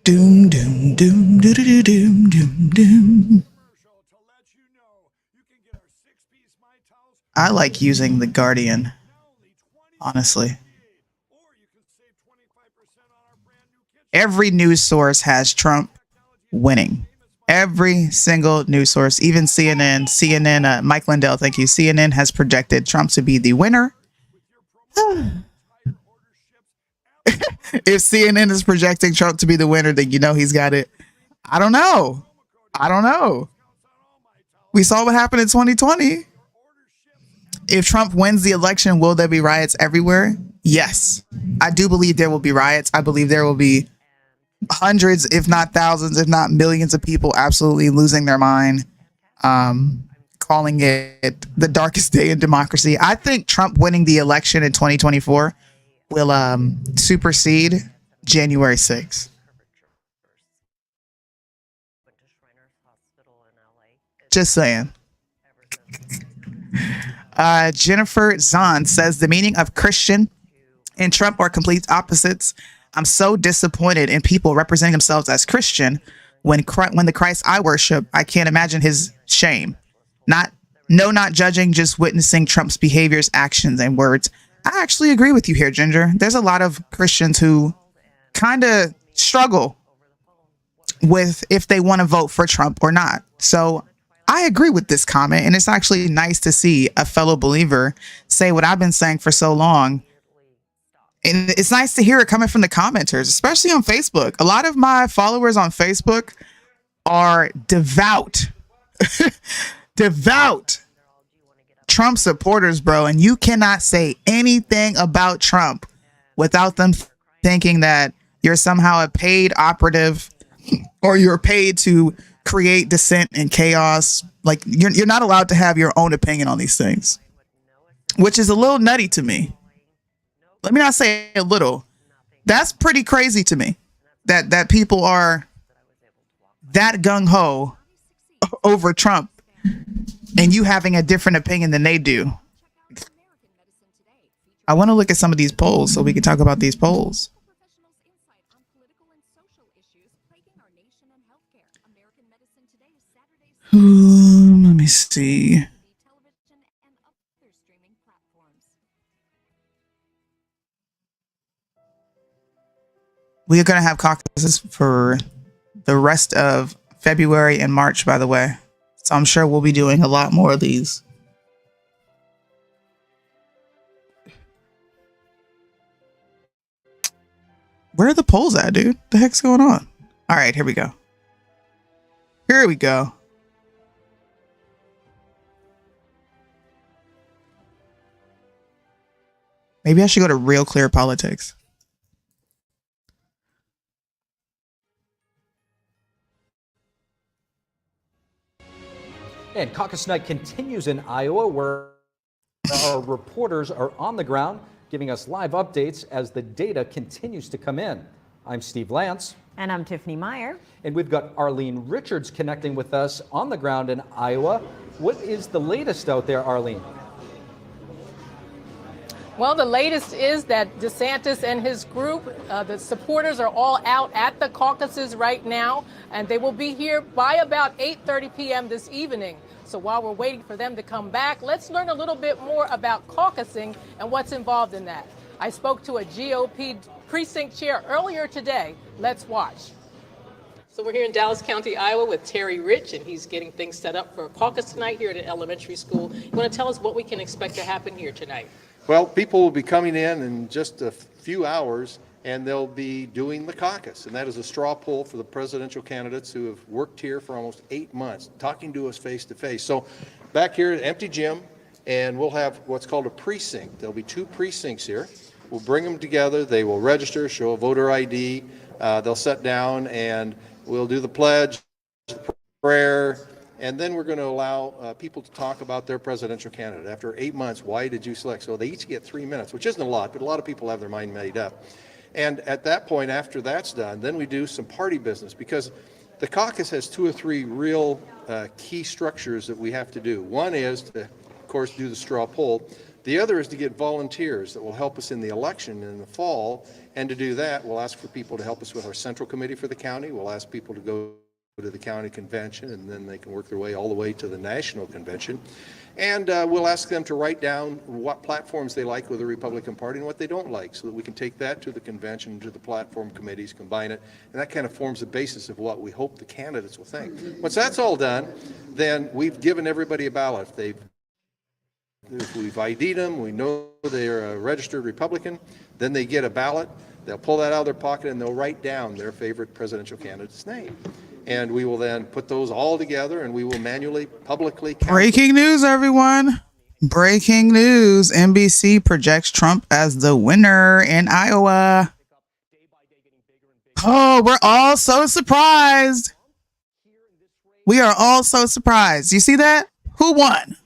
Speaker 3: Doom, doom, doom, doo, doo, doo, doom, doom, doom. I like using The Guardian, honestly. Every news source has Trump winning. Every single news source, even CNN, Mike Lindell, thank you. CNN has projected Trump to be the winner. If CNN is projecting Trump to be the winner, then you know he's got it. I don't know. We saw what happened in 2020. If Trump wins the election, will there be riots everywhere? Yes. I do believe there will be riots. I believe there will be hundreds, if not thousands, if not millions of people absolutely losing their mind, calling it the darkest day in democracy. I think Trump winning the election in 2024 will supersede January 6th. Just saying. Jennifer Zahn says the meaning of Christian and Trump are complete opposites. I'm so disappointed in people representing themselves as Christian when the Christ I worship, I can't imagine his shame. Not judging, just witnessing Trump's behaviors, actions, and words. I actually agree with you here, Ginger. There's a lot of Christians who kind of struggle with if they want to vote for Trump or not. So I agree with this comment, and it's actually nice to see a fellow believer say what I've been saying for so long. And it's nice to hear it coming from the commenters, especially on Facebook. A lot of my followers on Facebook are devout Trump supporters, bro. And you cannot say anything about Trump without them thinking that you're somehow a paid operative or you're paid to create dissent and chaos. Like you're not allowed to have your own opinion on these things, which is a little nutty to me. Let me not say a little. That's pretty crazy to me that people are that gung-ho over Trump and you having a different opinion than they do. I want to look at some of these polls so we can talk about these polls. Let me see. We are going to have caucuses for the rest of February and March, by the way. So I'm sure we'll be doing a lot more of these. Where are the polls at, dude? The heck's going on? All right, here we go. Here we go. Maybe I should go to Real Clear Politics.
Speaker 14: And caucus night continues in Iowa, where our reporters are on the ground giving us live updates as the data continues to come in. I'm Steve Lance.
Speaker 12: And I'm Tiffany Meyer.
Speaker 14: And we've got Arlene Richards connecting with us on the ground in Iowa. What is the latest out there, Arlene?
Speaker 2: Well, the latest is that DeSantis and his group, the supporters, are all out at the caucuses right now, and they will be here by about 8:30 p.m. this evening. So while we're waiting for them to come back, let's learn a little bit more about caucusing and what's involved in that. I spoke to a GOP precinct chair earlier today. Let's watch. So we're here in Dallas County, Iowa with Terry Rich, and he's getting things set up for a caucus tonight here at an elementary school. You want to tell us what we can expect to happen here tonight?
Speaker 4: Well, people will be coming in just a few hours, and they'll be doing the caucus. And that is a straw poll for the presidential candidates who have worked here for almost 8 months, talking to us face to face. So back here, empty gym, and we'll have what's called a precinct. There'll be 2 precincts here. We'll bring them together. They will register, show a voter ID. They'll sit down, and we'll do the pledge, the prayer, and then we're going to allow people to talk about their presidential candidate. After 8 months, why did you select? So they each get 3 minutes, which isn't a lot, but a lot of people have their mind made up. And at that point, after that's done, then we do some party business, because the caucus has 2 or 3 real key structures that we have to do. One is to, of course, do the straw poll. The other is to get volunteers that will help us in the election in the fall. And to do that, we'll ask for people to help us with our central committee for the county. We'll ask people to go to the county convention, and then they can work their way all the way to the national convention. And we'll ask them to write down what platforms they like with the Republican Party and what they don't like, so that we can take that to the convention, to the platform committees, combine it, and that kind of forms the basis of what we hope the candidates will think. Once that's all done, then we've given everybody a ballot. If we've ID'd them, we know they're a registered Republican, then they get a ballot. They'll pull that out of their pocket and they'll write down their favorite presidential candidate's name. And we will then put those all together, and we will manually, publicly count.
Speaker 3: Breaking news, everyone. Breaking news. NBC projects Trump as the winner in Iowa. Oh, we're all so surprised. We are all so surprised. You see that? Who won?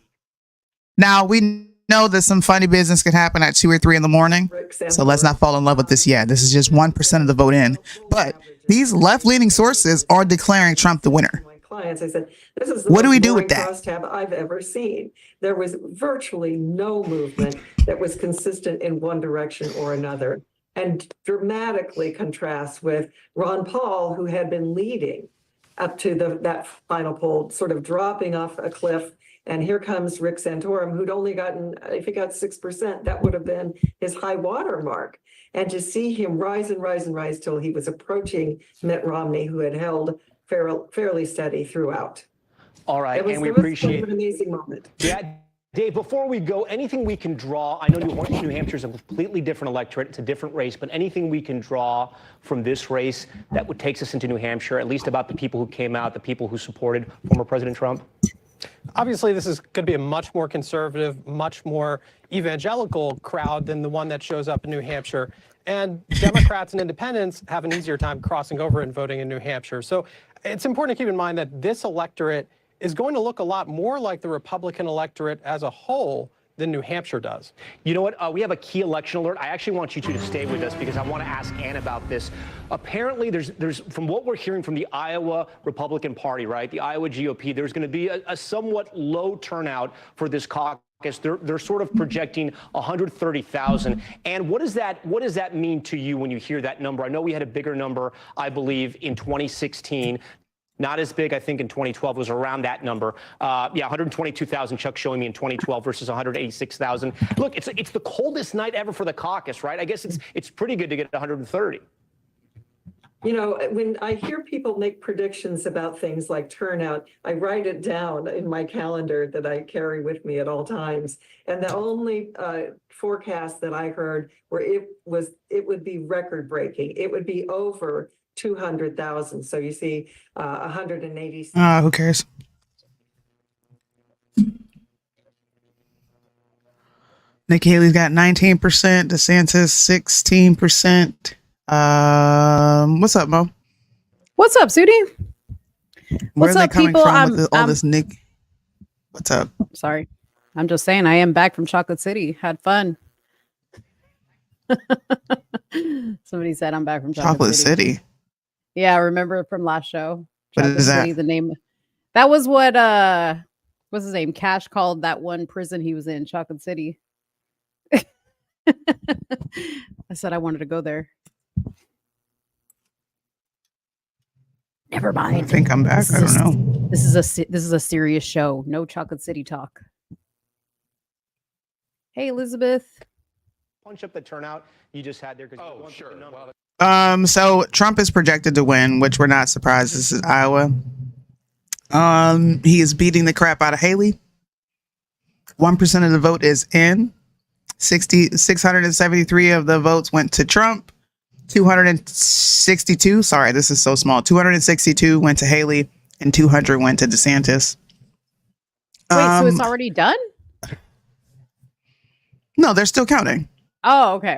Speaker 3: Now, we know that some funny business could happen at 2 or 3 in the morning. So let's not fall in love with this yet. This is just 1% of the vote in. But these left-leaning sources are declaring Trump the winner.
Speaker 7: clients, I said, this is the
Speaker 3: What do
Speaker 7: most
Speaker 3: we do with
Speaker 7: boring
Speaker 3: that?
Speaker 7: crosstab I've ever seen. There was virtually no movement that was consistent in one direction or another, and dramatically contrasts with Ron Paul, who had been leading up to that final poll, sort of dropping off a cliff. And here comes Rick Santorum, who'd only gotten, if he got 6%, that would have been his high water mark. And to see him rise and rise and rise till he was approaching Mitt Romney, who had held fairly steady throughout.
Speaker 9: All right,
Speaker 7: It was an amazing moment.
Speaker 9: Yeah, Dave, before we go, anything we can draw, I know New Hampshire is a completely different electorate, it's a different race, but anything we can draw from this race that would take us into New Hampshire, at least about the people who came out, the people who supported former President Trump?
Speaker 23: Obviously, this is going to be a much more conservative, much more evangelical crowd than the one that shows up in New Hampshire. And Democrats and independents have an easier time crossing over and voting in New Hampshire. So it's important to keep in mind that this electorate is going to look a lot more like the Republican electorate as a whole than New Hampshire does.
Speaker 9: You know what? We have a key election alert. I actually want you two to stay with us because I want to ask Ann about this. Apparently, there's from what we're hearing from the Iowa Republican Party, right, the Iowa GOP, there's going to be a somewhat low turnout for this caucus. They're sort of projecting 130,000. And what does that mean to you when you hear that number? I know we had a bigger number, I believe, in 2016. Not as big, I think, in 2012. It was around that number. 122,000, Chuck showing me in 2012 versus 186,000. Look, it's the coldest night ever for the caucus, right? I guess it's pretty good to get 130.
Speaker 7: You know, when I hear people make predictions about things like turnout, I write it down in my calendar that I carry with me at all times. And the only forecast that I heard where it would be record breaking. It would be over 200,000. So you see 180.
Speaker 3: Who cares? Nikki Haley's got 19%, DeSantis 16%. What's up, Mo?
Speaker 24: What's up, Sudie?
Speaker 3: Where
Speaker 24: What's
Speaker 3: are they
Speaker 24: up,
Speaker 3: coming
Speaker 24: people?
Speaker 3: from with all this Nick? What's up?
Speaker 24: Sorry. I'm just saying I am back from Chocolate City. Had fun. Somebody said I'm back from
Speaker 3: Chocolate City.
Speaker 24: Yeah, I remember from last show.
Speaker 3: What
Speaker 24: Chocolate
Speaker 3: is that?
Speaker 24: City, the name. That was what what's his name? Cash called that one prison he was in, Chocolate City. I said I wanted to go there. Never mind.
Speaker 3: I think I'm back. I don't know.
Speaker 24: This is a serious show. No Chocolate City talk. Hey, Elizabeth.
Speaker 9: Punch up the turnout you just had there. Oh, sure.
Speaker 3: So Trump is projected to win, which we're not surprised. This is Iowa. He is beating the crap out of Haley. 1% of the vote is in. 673 of the votes went to Trump. 262. Sorry, this is so small. 262 went to Haley, and 200 went to DeSantis.
Speaker 24: Wait, so it's already done?
Speaker 3: No, they're still counting.
Speaker 24: Oh, okay.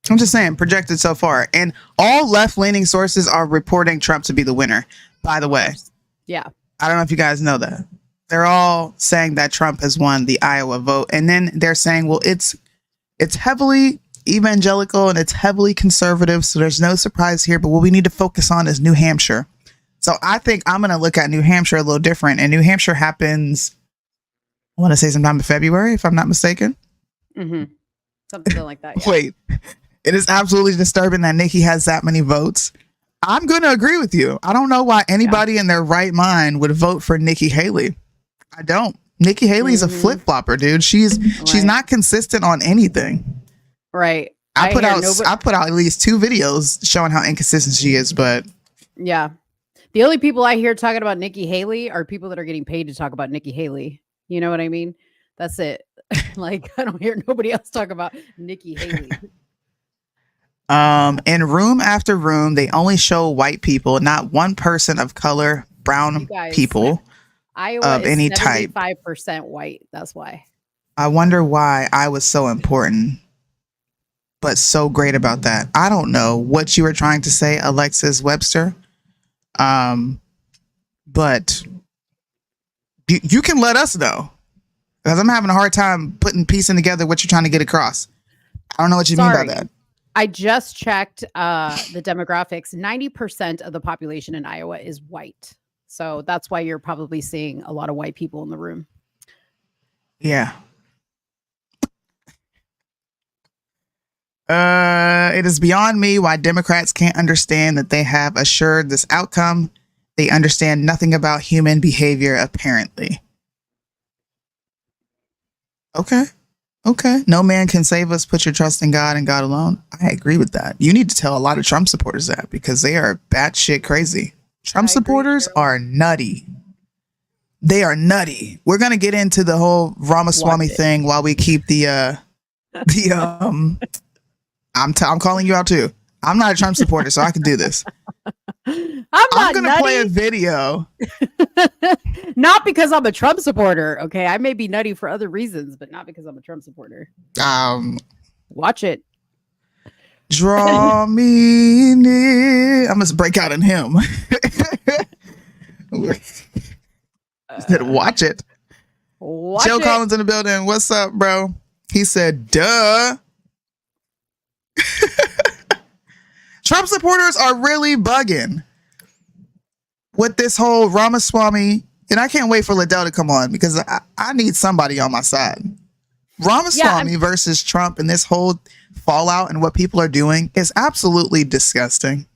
Speaker 3: I'm just saying, projected so far. And all left-leaning sources are reporting Trump to be the winner, by the way.
Speaker 24: Yeah.
Speaker 3: I don't know if you guys know that. They're all saying that Trump has won the Iowa vote. And then they're saying, well, it's heavily evangelical and it's heavily conservative, so there's no surprise here. But what we need to focus on is New Hampshire. So I think I'm going to look at New Hampshire a little different. And New Hampshire happens, I want to say sometime in February, if I'm not mistaken.
Speaker 24: Mm-hmm. Something like that. Yeah.
Speaker 3: Wait, it is absolutely disturbing that Nikki has that many votes. I'm going to agree with you. I don't know why anybody in their right mind would vote for Nikki Haley. I don't. Nikki Haley's a flip-flopper, dude. She's not consistent on anything.
Speaker 24: Right.
Speaker 3: I put out at least 2 videos showing how inconsistent she is, but
Speaker 24: Yeah. The only people I hear talking about Nikki Haley are people that are getting paid to talk about Nikki Haley. You know what I mean? That's it. Like, I don't hear nobody else talk about Nikki Haley.
Speaker 3: in room after room, they only show white people, not one person of color, brown people
Speaker 24: Iowa
Speaker 3: of
Speaker 24: is
Speaker 3: any type.
Speaker 24: 75% white. That's why.
Speaker 3: I wonder why I was so important, but so great about that. I don't know what you were trying to say, Alexis Webster. But you can let us know, because I'm having a hard time piecing together what you're trying to get across. I don't know what you mean by that.
Speaker 24: I just checked the demographics. 90% of the population in Iowa is white. So that's why you're probably seeing a lot of white people in the room.
Speaker 3: Yeah. It is beyond me why Democrats can't understand that they have assured this outcome. They understand nothing about human behavior, apparently. Okay. Okay. No man can save us. Put your trust in God and God alone. I agree with that. You need to tell a lot of Trump supporters that because they are batshit crazy. Trump supporters are nutty. They are nutty. We're going to get into the whole Ramaswamy thing while we keep I'm calling you out too. I'm not a Trump supporter, so I can do this. I'm going to play a video.
Speaker 24: Not because I'm a Trump supporter. Okay. I may be nutty for other reasons, but not because I'm a Trump supporter. Watch it.
Speaker 3: Draw me near. I must break out in him. Said, watch it. Joe Collins in the building. What's up, bro? He said, duh. Trump supporters are really bugging with this whole Ramaswamy, and I can't wait for Liddell to come on because I need somebody on my side. Ramaswamy versus Trump and this whole fallout and what people are doing is absolutely disgusting.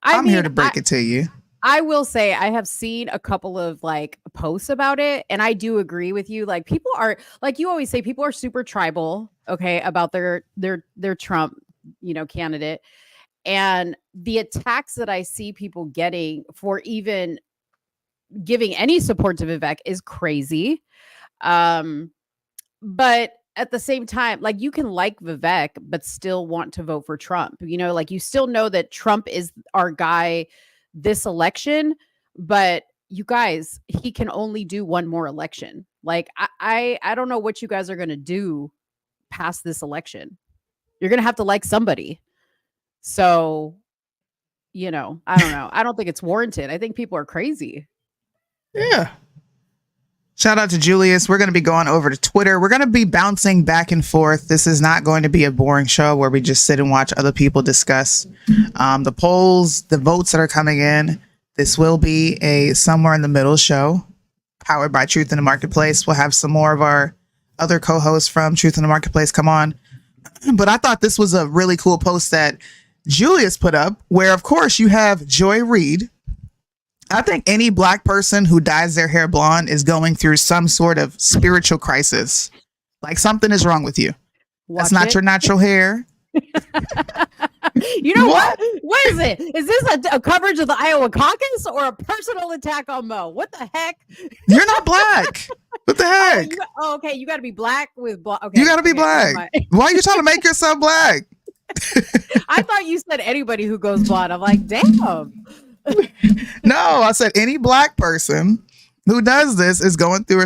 Speaker 3: I'm here to break it to you.
Speaker 24: I will say I have seen a couple of like posts about it, and I do agree with you. Like people are, like you always say, people are super tribal, okay, about their Trump, candidate. And the attacks that I see people getting for even giving any support to Vivek is crazy. But at the same time, like you can like Vivek, but still want to vote for Trump. Like you still know that Trump is our guy this election, but you guys, he can only do one more election. Like I don't know what you guys are going to do past this election. You're going to have to like somebody. So, I don't know. I don't think it's warranted. I think people are crazy.
Speaker 3: Yeah. Shout out to Julius. We're going to be going over to Twitter. We're going to be bouncing back and forth. This is not going to be a boring show where we just sit and watch other people discuss the polls, the votes that are coming in. This will be a somewhere in the middle show powered by Truth in the Marketplace. We'll have some more of our other co-hosts from Truth in the Marketplace come on. But I thought this was a really cool post that Julius put up where, of course, you have Joy Reid. I think any black person who dyes their hair blonde is going through some sort of spiritual crisis. Like something is wrong with you. That's not your natural hair.
Speaker 24: You know what? What is it? Is this a coverage of the Iowa caucus or a personal attack on Mo? What the heck?
Speaker 3: You're not black. What the heck?
Speaker 24: Okay. You got to be black with blonde. Okay,
Speaker 3: you got to be black. Why are you trying to make yourself black?
Speaker 24: I thought you said anybody who goes blonde. I'm like, damn.
Speaker 3: No, I said any black person who does this is going through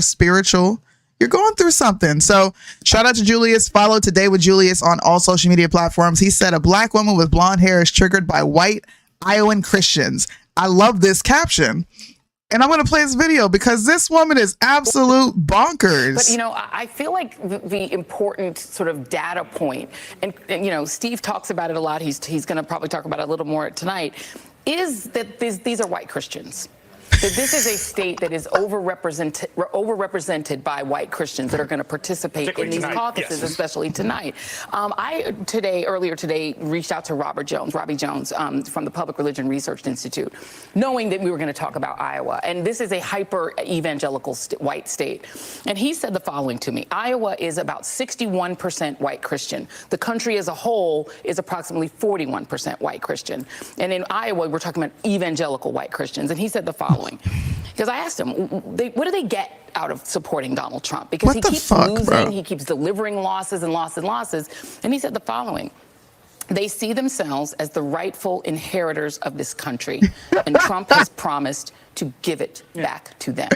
Speaker 3: you're going through something. So shout out to Julius. Follow Today with Julius on all social media platforms. He said a black woman with blonde hair is triggered by white Iowan Christians. I love this caption. And I'm going to play this video because this woman is absolute bonkers.
Speaker 5: But, I feel like the important sort of data point, and Steve talks about it a lot. He's going to probably talk about it a little more tonight, is that these are white Christians. That this is a state that is overrepresented by white Christians that are going to participate in these caucuses, especially tonight. Earlier today, reached out to Robbie Jones, from the Public Religion Research Institute, knowing that we were going to talk about Iowa. And this is a hyper evangelical white state. And he said the following to me: Iowa is about 61% white Christian. The country as a whole is approximately 41% white Christian. And in Iowa, we're talking about evangelical white Christians. And he said the following. Because I asked him, what do they get out of supporting Donald Trump? Because he keeps losing, he keeps delivering losses and losses and losses. And he said the following: they see themselves as the rightful inheritors of this country, and Trump has promised to give it back to them.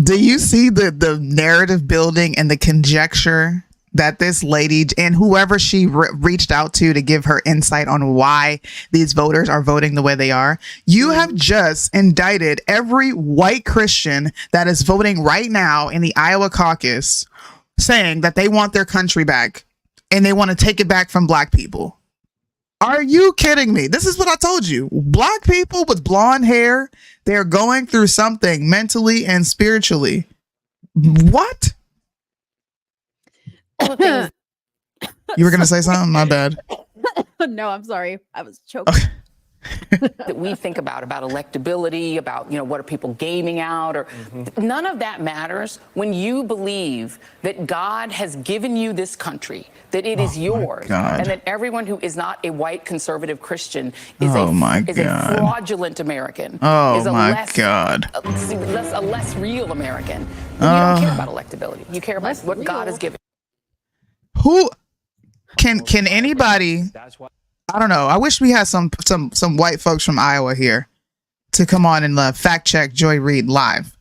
Speaker 3: Do you see the narrative building and the conjecture that this lady and whoever she reached out to give her insight on why these voters are voting the way they are? You have just indicted every white Christian that is voting right now in the Iowa caucus, saying that they want their country back. and they want to take it back from black people. Are you kidding me? This is what I told you. Black people with blonde hair, they're going through something mentally and spiritually. What? You were going to say something? My bad.
Speaker 24: No, I'm sorry. I was choking.
Speaker 5: That we think about electability, about, what are people gaming out, or none of that matters when you believe that God has given you this country, that it is yours, and that everyone who is not a white conservative Christian is a fraudulent American. Is a less real American. And you don't care about electability. You care about what God has given.
Speaker 3: Who can anybody? I don't know. I wish we had some white folks from Iowa to come on and fact check Joy Reid live.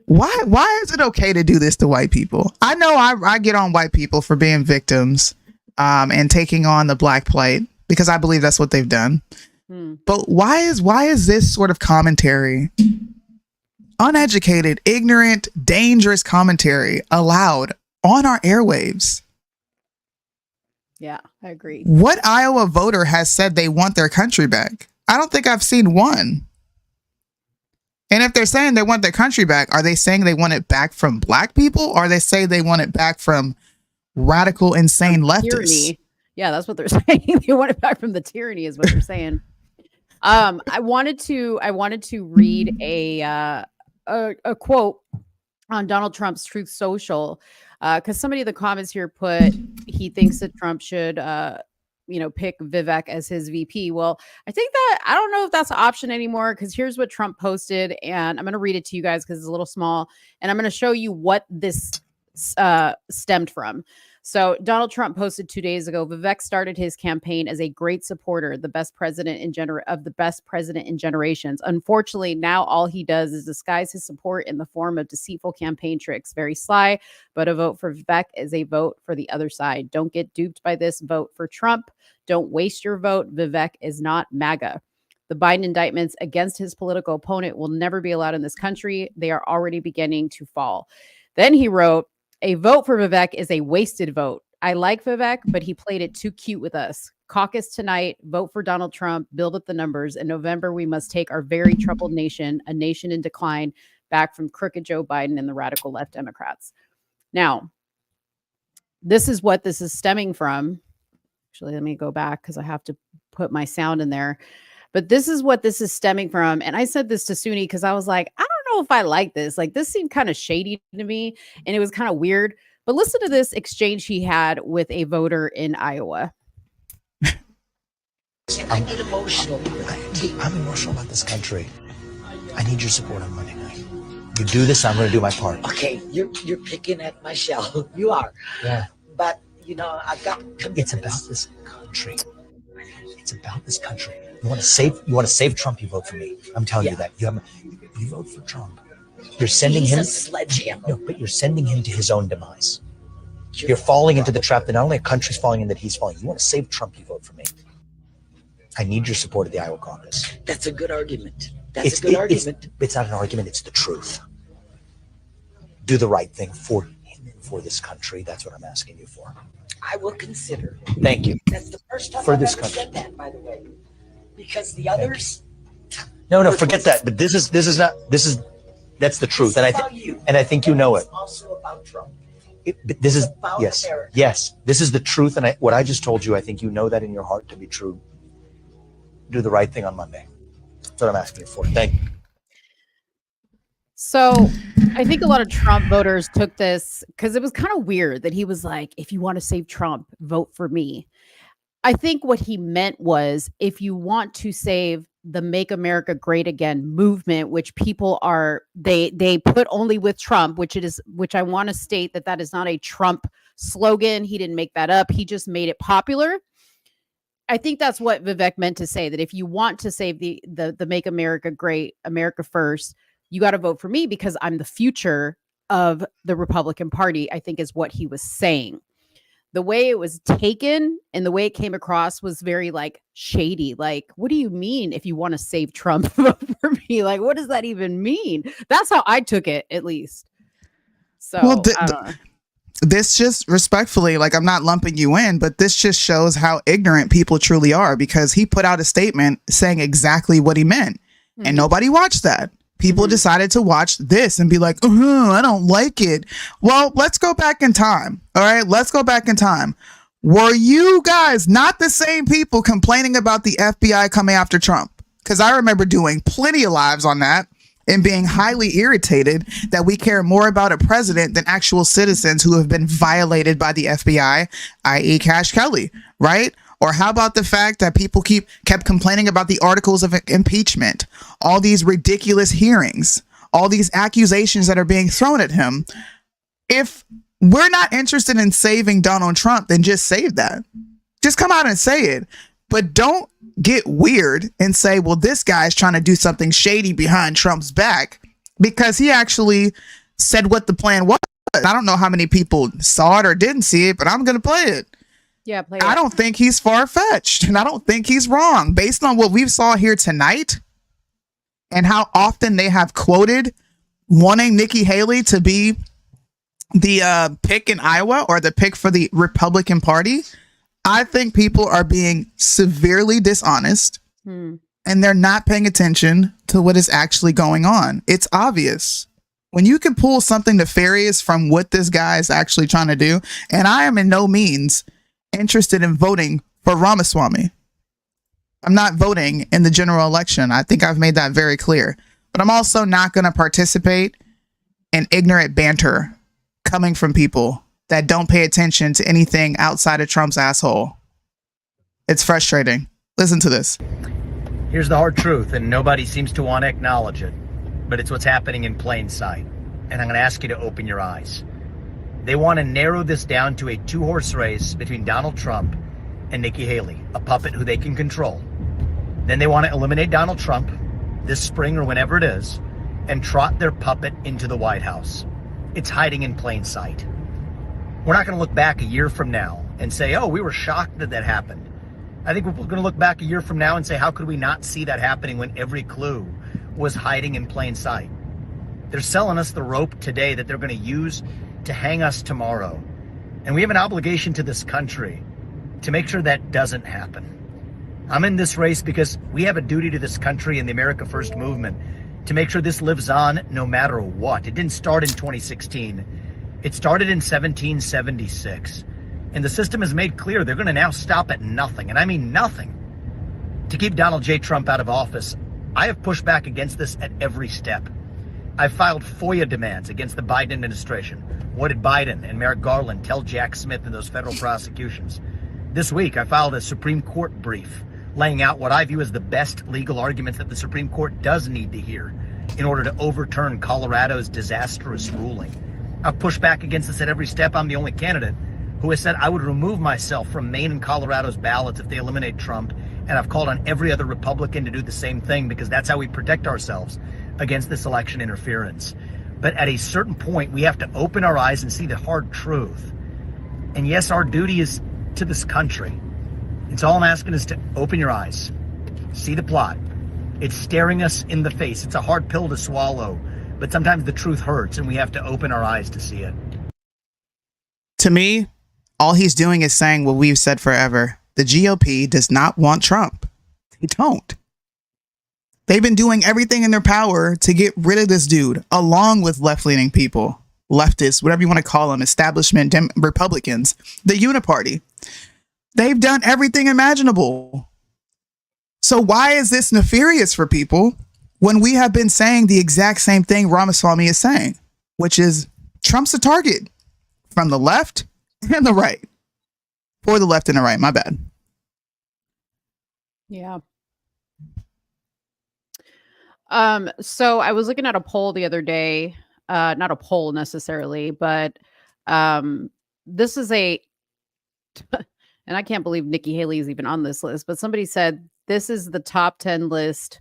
Speaker 3: Why is it okay to do this to white people? I know I get on white people for being victims and taking on the black plight because I believe that's what they've done. But why is this sort of commentary, uneducated, ignorant, dangerous commentary allowed on our airwaves?
Speaker 24: Yeah, I agree.
Speaker 3: What Iowa voter has said they want their country back? I don't think I've seen one. And if they're saying they want their country back, are they saying they want it back from black people? Or are they say they want it back from radical, insane leftists?
Speaker 24: Tyranny. Yeah, that's what they're saying. They want it back from the tyranny is what they're saying. I wanted to read a quote on Donald Trump's Truth Social, because somebody in the comments here put he thinks that Trump should pick Vivek as his VP. Well, I think that I don't know if that's an option anymore, because here's what Trump posted, and I'm going to read it to you guys because it's a little small, and I'm going to show you what this stemmed from. So Donald Trump posted 2 days ago, Vivek started his campaign as a great supporter, the best president in generations. Unfortunately, now all he does is disguise his support in the form of deceitful campaign tricks. Very sly, but a vote for Vivek is a vote for the other side. Don't get duped by this. Vote for Trump. Don't waste your vote. Vivek is not MAGA. The Biden indictments against his political opponent will never be allowed in this country. They are already beginning to fall. Then he wrote, a vote for Vivek is a wasted vote. I like Vivek, but he played it too cute with us. Caucus tonight, vote for Donald Trump, build up the numbers. In November, we must take our very troubled nation, a nation in decline, back from crooked Joe Biden and the radical left Democrats. Now, this is what this is stemming from. Actually, let me go back because I have to put my sound in there. But this is what this is stemming from. And I said this to Suni because I was like, I don't know if I like this. Like, this seemed kind of shady to me and it was kind of weird. But listen to this exchange he had with a voter in Iowa.
Speaker 6: I get emotional. I'm emotional about this country. I need your support on Monday night. You do this, I'm going to do my part.
Speaker 10: Okay, you're picking at my shell. You are.
Speaker 6: Yeah.
Speaker 10: But, I've got commitments.
Speaker 6: It's about this country. It's about this country. You want to save Trump, you vote for me. I'm telling you that. You vote for Trump. You're sending him
Speaker 10: a sledgehammer.
Speaker 6: No, but you're sending him to his own demise. You're falling into the trap that not only a country's falling in, that he's falling. You want to save Trump, you vote for me. I need your support at the Iowa caucus.
Speaker 10: That's a good argument. That's a good argument.
Speaker 6: It's not an argument, it's the truth. Do the right thing for him and for this country. That's what I'm asking you for.
Speaker 10: I will consider.
Speaker 6: Thank you.
Speaker 10: That's the first time
Speaker 6: For
Speaker 10: I've
Speaker 6: this
Speaker 10: ever
Speaker 6: country.
Speaker 10: said that, by the way. Because the others.
Speaker 6: No, forget that. But that's the truth. And I think you know it.
Speaker 10: It's also about Trump.
Speaker 6: But this is
Speaker 10: About
Speaker 6: yes,
Speaker 10: America.
Speaker 6: yes. This is the truth, and what I just told you, I think you know that in your heart to be true. Do the right thing on Monday. That's what I'm asking you for. Thank you.
Speaker 24: So I think a lot of Trump voters took this because it was kind of weird that he was like, if you want to save Trump, vote for me. I think what he meant was, if you want to save the Make America Great Again movement, which people are, they put only with Trump, which I want to state that is not a Trump slogan. He didn't make that up. He just made it popular. I think that's what Vivek meant to say, that if you want to save the Make America Great, America First, you got to vote for me because I'm the future of the Republican Party, I think is what he was saying. The way it was taken and the way it came across was very shady. Like, what do you mean if you want to save Trump, vote for me? Like, what does that even mean? That's how I took it, at least. So,
Speaker 3: Well,
Speaker 24: I don't know.
Speaker 3: this just respectfully, like I'm not lumping you in, but this just shows how ignorant people truly are, because he put out a statement saying exactly what he meant and nobody watched that. People decided to watch this and be like, I don't like it. Well, let's go back in time. All right, let's go back in time. Were you guys not the same people complaining about the FBI coming after Trump? Because I remember doing plenty of lives on that and being highly irritated that we care more about a president than actual citizens who have been violated by the FBI, i.e. Cash Kelly, right? Or how about the fact that people kept complaining about the articles of impeachment, all these ridiculous hearings, all these accusations that are being thrown at him? If we're not interested in saving Donald Trump, then just save that. Just come out and say it. But don't get weird and say, well, this guy's trying to do something shady behind Trump's back, because he actually said what the plan was. I don't know how many people saw it or didn't see it, but I'm going to play it.
Speaker 24: Yeah, play
Speaker 3: I don't think he's far-fetched, and I don't think he's wrong. Based on what we saw here tonight and how often they have quoted wanting Nikki Haley to be the pick in Iowa or the pick for the Republican Party, I think people are being severely dishonest and they're not paying attention to what is actually going on. It's obvious. When you can pull something nefarious from what this guy is actually trying to do, and I am in no means interested in voting for Ramaswamy. I'm not voting in the general election. I think I've made that very clear. But I'm also not going to participate in ignorant banter coming from people that don't pay attention to anything outside of Trump's asshole. It's frustrating. Listen to this.
Speaker 6: Here's the hard truth, and nobody seems to want to acknowledge it, but it's what's happening in plain sight. And I'm going to ask you to open your eyes. They want to narrow this down to a two-horse race between Donald Trump and Nikki Haley, a puppet who they can control. Then they want to eliminate Donald Trump this spring or whenever it is and trot their puppet into the White House. It's hiding in plain sight. We're not going to look back a year from now and say, oh, we were shocked that that happened. I think we're going to look back a year from now and say, how could we not see that happening when every clue was hiding in plain sight? They're selling us the rope today that they're going to use to hang us tomorrow. And we have an obligation to this country to make sure that doesn't happen. I'm in this race because we have a duty to this country and the America First movement to make sure this lives on no matter what. It didn't start in 2016. It started in 1776. And the system has made clear they're going to now stop at nothing, and I mean nothing, to keep Donald J. Trump out of office. I have pushed back against this at every step. I've filed FOIA demands against the Biden administration. What did Biden and Merrick Garland tell Jack Smith in those federal prosecutions? This week, I filed a Supreme Court brief laying out what I view as the best legal arguments that the Supreme Court does need to hear in order to overturn Colorado's disastrous ruling. I've pushed back against this at every step. I'm the only candidate who has said I would remove myself from Maine and Colorado's ballots if they eliminate Trump. And I've called on every other Republican to do the same thing, because that's how we protect ourselves against this election interference. But at a certain point, we have to open our eyes and see the hard truth. And yes, our duty is to this country. It's all I'm asking is to open your eyes, see the plot. It's staring us in the face. It's a hard pill to swallow, but sometimes the truth hurts and we have to open our eyes to see it.
Speaker 3: To me, all he's doing is saying what we've said forever. The GOP does not want Trump. They don't. They've been doing everything in their power to get rid of this dude, along with left-leaning people, leftists, whatever you want to call them, establishment Republicans, the Uniparty. They've done everything imaginable. So why is this nefarious for people when we have been saying the exact same thing Ramaswamy is saying, which is Trump's a target from the left and the right. For the left and the right, my bad.
Speaker 24: Yeah. So I was looking at a poll the other day, not a poll necessarily, but this is a, and I can't believe Nikki Haley is even on this list, but somebody said this is the top 10 list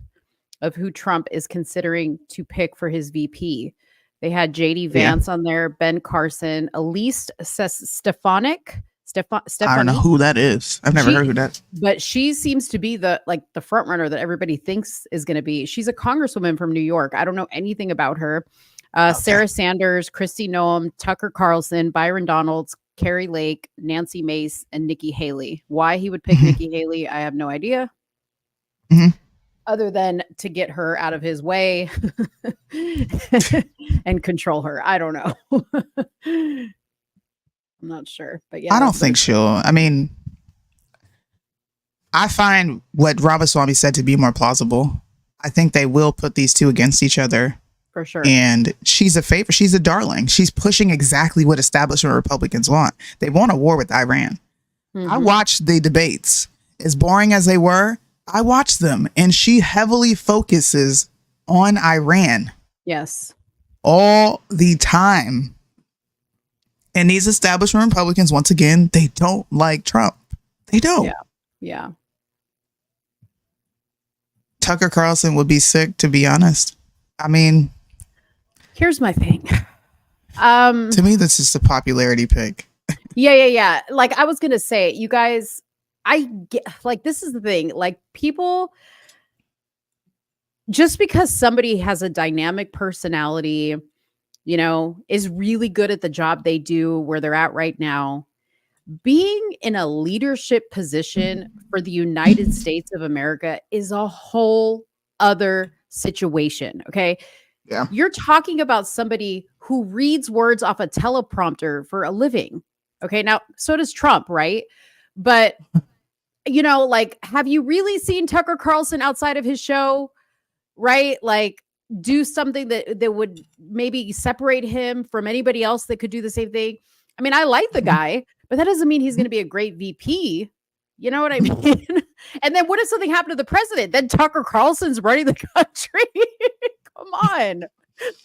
Speaker 24: of who Trump is considering to pick for his VP. They had JD Vance on there, Ben Carson, Elise Stefanik.
Speaker 3: I don't know who that is. I've never heard who that is.
Speaker 24: But she seems to be the front runner that everybody thinks is going to be. She's a congresswoman from New York. I don't know anything about her. Sarah Sanders, Kristi Noem, Tucker Carlson, Byron Donalds, Carrie Lake, Nancy Mace, and Nikki Haley. Why he would pick Nikki Haley, I have no idea. Other than to get her out of his way and control her. I don't know. I'm not sure. But yeah.
Speaker 3: I don't think she'll. I mean, I find what Ramaswamy said to be more plausible. I think they will put these two against each other.
Speaker 24: For sure.
Speaker 3: And she's a favorite. She's a darling. She's pushing exactly what establishment Republicans want. They want a war with Iran. I watched the debates. As boring as they were, I watched them. And she heavily focuses on Iran.
Speaker 24: Yes.
Speaker 3: All the time. And these establishment Republicans, once again, they don't like Trump. They don't.
Speaker 24: Yeah.
Speaker 3: Tucker Carlson would be sick, to be honest. I mean,
Speaker 24: here's my thing.
Speaker 3: To me, that's just a popularity pick.
Speaker 24: Yeah. Like I was gonna say, you guys, I get like this is the thing. Like people, just because somebody has a dynamic personality, you know, is really good at the job they do where they're at right now, being in a leadership position for the United States of America is a whole other situation. Okay.
Speaker 3: Yeah.
Speaker 24: You're talking about somebody who reads words off a teleprompter for a living. Okay. Now, so does Trump, right? But, you know, like, have you really seen Tucker Carlson outside of his show? Right? Like, do something that would maybe separate him from anybody else that could do the same thing. I mean, I like the guy, but that doesn't mean he's going to be a great VP. You know what I mean? And then what if something happened to the president? Then Tucker Carlson's running the country. Come on.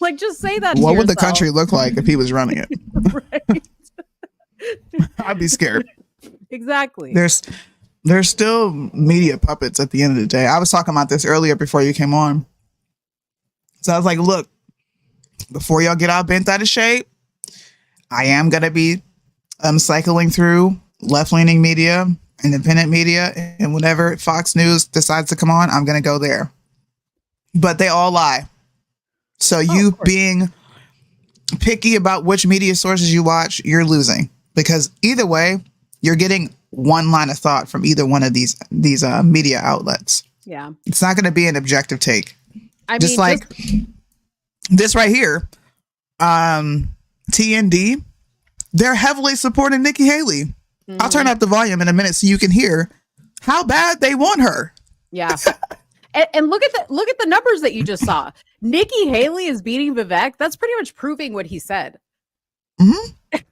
Speaker 24: Like, just say that.
Speaker 3: What would the country look like if he was running it?
Speaker 24: Right.
Speaker 3: I'd be scared.
Speaker 24: Exactly.
Speaker 3: There's still media puppets at the end of the day. I was talking about this earlier before you came on. So I was like, look, before y'all get all bent out of shape, I am going to be cycling through left-leaning media, independent media, and whenever Fox News decides to come on, I'm going to go there. But they all lie. So you being picky about which media sources you watch, you're losing. Because either way, you're getting one line of thought from either one of these media outlets.
Speaker 24: Yeah.
Speaker 3: It's not going to be an objective take.
Speaker 24: I
Speaker 3: Just
Speaker 24: mean,
Speaker 3: like this right here, TND, they're heavily supporting Nikki Haley. I'll turn up the volume in a minute so you can hear how bad they want her.
Speaker 24: Yeah. And look at the numbers that you just saw. Nikki Haley is beating Vivek. That's pretty much proving what he said.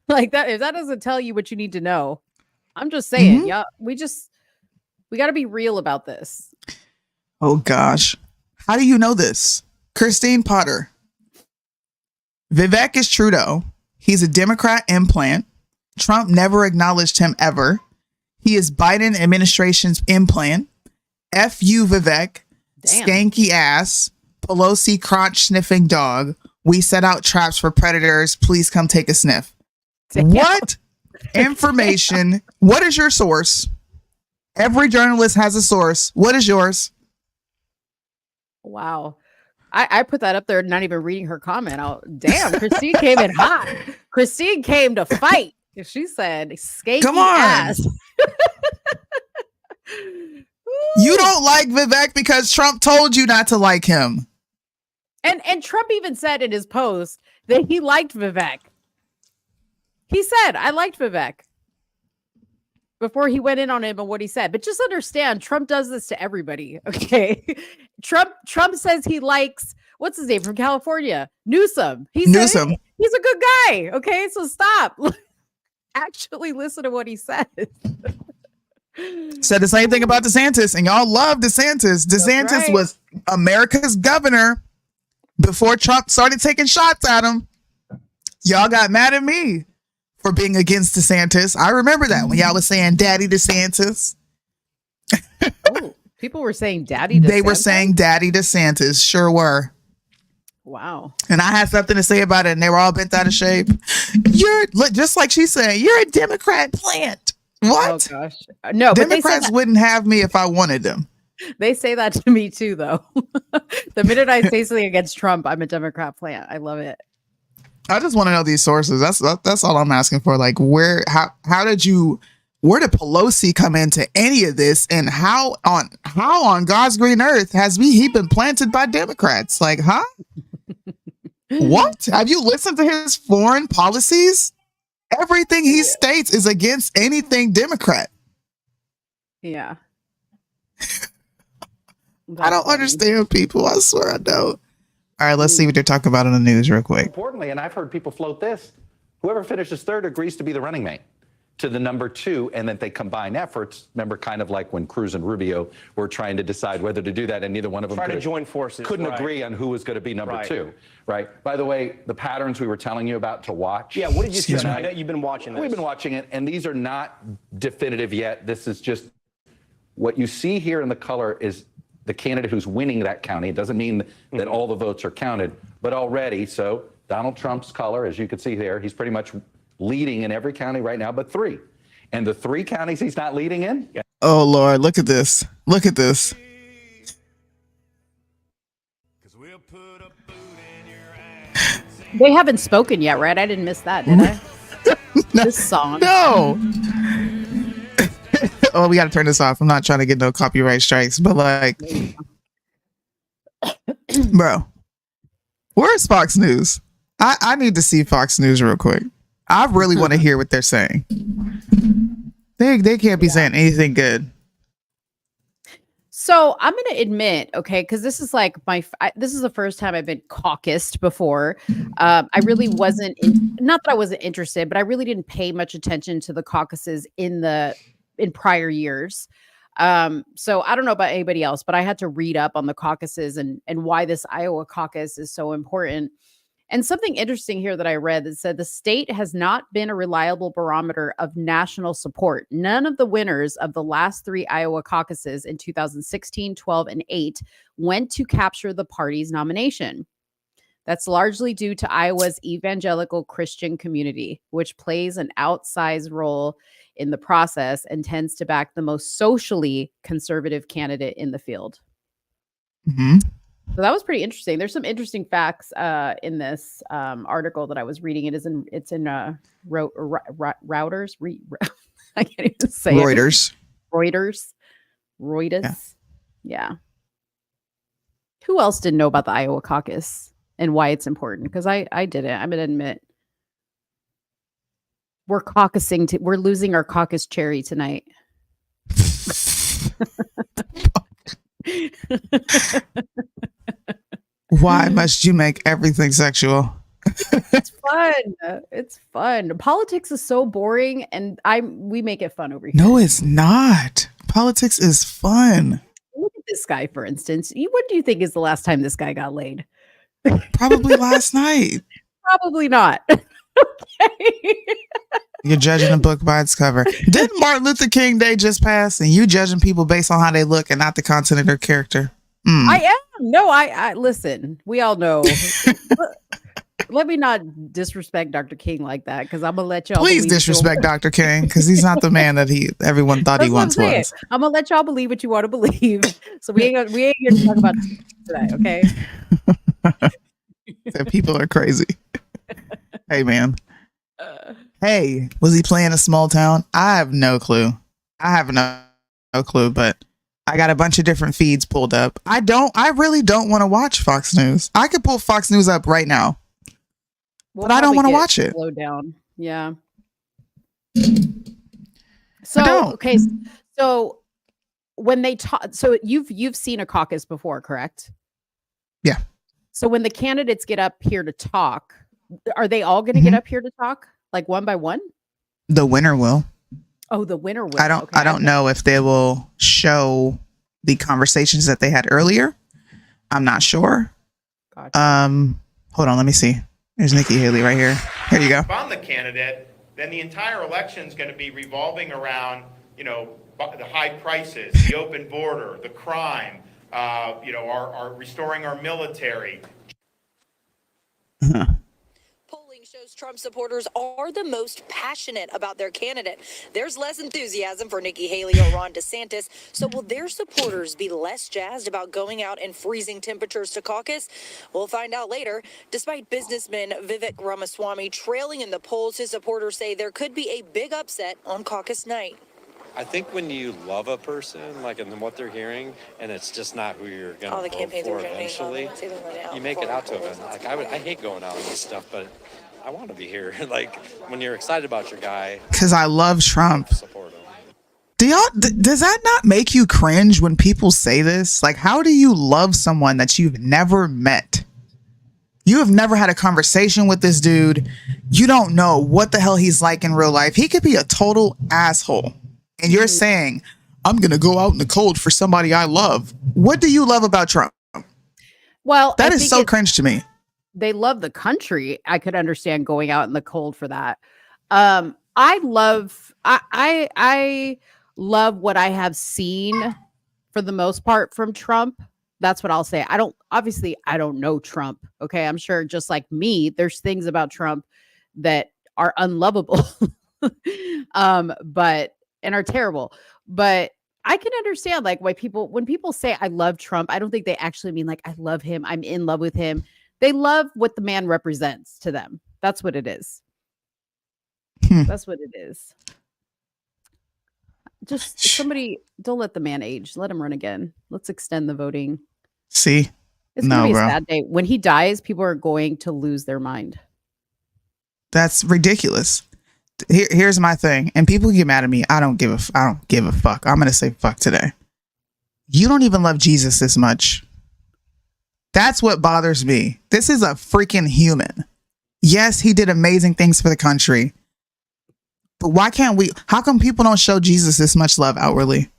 Speaker 24: Like that, if that doesn't tell you what you need to know, I'm just saying, yeah, we got to be real about this.
Speaker 3: Oh gosh. How do you know this? Christine Potter. Vivek is Trudeau. He's a Democrat implant. Trump never acknowledged him ever. He is Biden administration's implant. F you, Vivek.
Speaker 24: Damn.
Speaker 3: Skanky ass. Pelosi crotch sniffing dog. We set out traps for predators. Please come take a sniff.
Speaker 24: Damn.
Speaker 3: What information? What is your source? Every journalist has a source. What is yours?
Speaker 24: Wow. I put that up there, not even reading her comment. Damn, Christine came in hot. Christine came to fight. She said, "Skanky
Speaker 3: Come on.
Speaker 24: ass."
Speaker 3: You don't like Vivek because Trump told you not to like him.
Speaker 24: And Trump even said in his post that he liked Vivek. He said, "I liked Vivek," before he went in on him and what he said. But just understand, Trump does this to everybody. Okay. Trump says he likes, what's his name from California? Newsom.
Speaker 3: Newsom.
Speaker 24: He's a good guy. Okay. So stop. Actually listen to what he says.
Speaker 3: Said the same thing about DeSantis, and y'all love DeSantis. DeSantis
Speaker 24: right.
Speaker 3: was America's governor before Trump started taking shots at him. Y'all got mad at me for being against DeSantis. I remember that when y'all was saying Daddy DeSantis.
Speaker 24: Oh, people were saying Daddy DeSantis?
Speaker 3: They were saying Daddy DeSantis. Sure were.
Speaker 24: Wow.
Speaker 3: And I had something to say about it, and they were all bent out of shape. You're just like she's saying, you're a Democrat plant. What?
Speaker 24: Oh gosh. No,
Speaker 3: Democrats wouldn't have me if I wanted them.
Speaker 24: They say that to me too, though. The minute I say something against Trump, I'm a Democrat plant. I love it.
Speaker 3: I just want to know these sources. That's all I'm asking for. Like, where did Pelosi come into any of this, and how on God's green earth has he been planted by Democrats? Like, huh? What? Have you listened to his foreign policies? Everything he states is against anything Democrat.
Speaker 24: Yeah.
Speaker 3: I don't understand people. I swear I don't. All right, let's see what they're talking about in the news real quick.
Speaker 11: Importantly, and I've heard people float this, whoever finishes third agrees to be the running mate to the number two, and then they combine efforts. Remember, kind of like when Cruz and Rubio were trying to decide whether to do that, and neither one of them
Speaker 9: Try to join forces.
Speaker 11: couldn't
Speaker 9: right.
Speaker 11: agree on who was going to be number
Speaker 9: Right.
Speaker 11: two, right? By the way, the patterns we were telling you about to watch.
Speaker 9: Yeah, what did you see
Speaker 11: tonight?
Speaker 9: tonight? You've been watching this.
Speaker 11: We've been watching it, and these are not definitive yet. This is just what you see here in the color is the candidate who's winning that county. It doesn't mean that all the votes are counted, but already, so Donald Trump's color, as you can see there, he's pretty much leading in every county right now, but 3. And the 3 counties he's not leading in?
Speaker 3: Oh, Lord, look at this. Look at this.
Speaker 24: They haven't spoken yet, right? I didn't miss that, did I? This song.
Speaker 3: No. Oh, we got to turn this off. I'm not trying to get no copyright strikes, but like, bro, where's Fox News? I need to see Fox News real quick. I really want to hear what they're saying. They can't be saying anything good.
Speaker 24: So I'm going to admit, okay, because this is like this is the first time I've been caucused before. I really wasn't, not that I wasn't interested, but I really didn't pay much attention to the caucuses in prior years. So I don't know about anybody else, but I had to read up on the caucuses and why this Iowa caucus is so important. And something interesting here that I read that said the state has not been a reliable barometer of national support. None of the winners of the last 3 Iowa caucuses in 2016, 12, and 8 went to capture the party's nomination. That's largely due to Iowa's evangelical Christian community, which plays an outsized role in the process and tends to back the most socially conservative candidate in the field.
Speaker 3: Mm-hmm.
Speaker 24: So that was pretty interesting. There's some interesting facts in this article that I was reading. It's in Reuters. I can't even say
Speaker 3: Reuters.
Speaker 24: Reuters. Yeah. Who else didn't know about the Iowa caucus and why it's important? Because I didn't. I'm gonna admit we're caucusing. We're losing our caucus cherry tonight.
Speaker 3: Why must you make everything sexual?
Speaker 24: It's fun. It's fun. Politics is so boring, and we make it fun over here.
Speaker 3: No, it's not. Politics is fun.
Speaker 24: Look at this guy, for instance. What do you think is the last time this guy got laid?
Speaker 3: Probably last night.
Speaker 24: Probably not.
Speaker 3: You're judging a book by its cover. Didn't Martin Luther King Day just pass, and you judging people based on how they look and not the content of their character?
Speaker 24: I am. No, I listen. We all know. Let me not disrespect Dr. King like that, because I'm gonna let y'all.
Speaker 3: Please disrespect Dr. King, because he's not the man that everyone thought he once was.
Speaker 24: I'm gonna let y'all believe what you want to believe. So we ain't here to talk about today, okay?
Speaker 3: That people are crazy. Hey, man. Hey, was he playing a small town? I have no clue. I have no clue, but I got a bunch of different feeds pulled up. I really don't want to watch Fox News. I could pull Fox News up right now, but I don't want to watch it.
Speaker 24: Slow down. Yeah. So, okay. So when they talk, so you've seen a caucus before, correct?
Speaker 3: Yeah.
Speaker 24: So when the candidates get up here to talk, are they all going to get up here to talk, like one by one?
Speaker 3: The winner will.
Speaker 24: Oh, the winner will.
Speaker 3: I don't know if they will show the conversations that they had earlier. I'm not sure.
Speaker 24: Gotcha.
Speaker 3: Hold on, let me see. There's Nikki Haley right here. Here you go.
Speaker 15: If I'm the candidate, then the entire election is going to be revolving around, the high prices, the open border, the crime, our restoring our military.
Speaker 16: Shows Trump supporters are the most passionate about their candidate. There's less enthusiasm for Nikki Haley or Ron DeSantis. So will their supporters be less jazzed about going out in freezing temperatures to caucus? We'll find out later. Despite businessman Vivek Ramaswamy trailing in the polls, his supporters say there could be a big upset on caucus night.
Speaker 17: I think when you love a person, like in what they're hearing, and it's just not who you're going to vote for eventually, you make it out to them. Like I hate going out and this stuff, but I want to be here. Like when you're excited about your guy.
Speaker 3: Because I love Trump.
Speaker 17: Support him.
Speaker 3: Does that not make you cringe when people say this? Like, how do you love someone that you've never met? You have never had a conversation with this dude. You don't know what the hell he's like in real life. He could be a total asshole. And you're saying, I'm going to go out in the cold for somebody I love. What do you love about Trump?
Speaker 24: Well,
Speaker 3: that is so cringe to me.
Speaker 24: They love the country. I could understand going out in the cold for that. I love what I have seen for the most part from Trump. That's what I'll say. I don't know Trump. Okay. I'm sure just like me, there's things about Trump that are unlovable, and are terrible. But I can understand like why when people say I love Trump, I don't think they actually mean like I love him, I'm in love with him. They love what the man represents to them. That's what it is. That's what it is. Just somebody, don't let the man age. Let him run again. Let's extend the voting.
Speaker 3: See?
Speaker 24: It's going to be a sad day. When he dies, people are going to lose their mind.
Speaker 3: That's ridiculous. Here's my thing. And people get mad at me. I don't give a fuck. I'm going to say fuck today. You don't even love Jesus this much. That's what bothers me. This is a freaking human. Yes, he did amazing things for the country. But why can't we? How come people don't show Jesus this much love outwardly?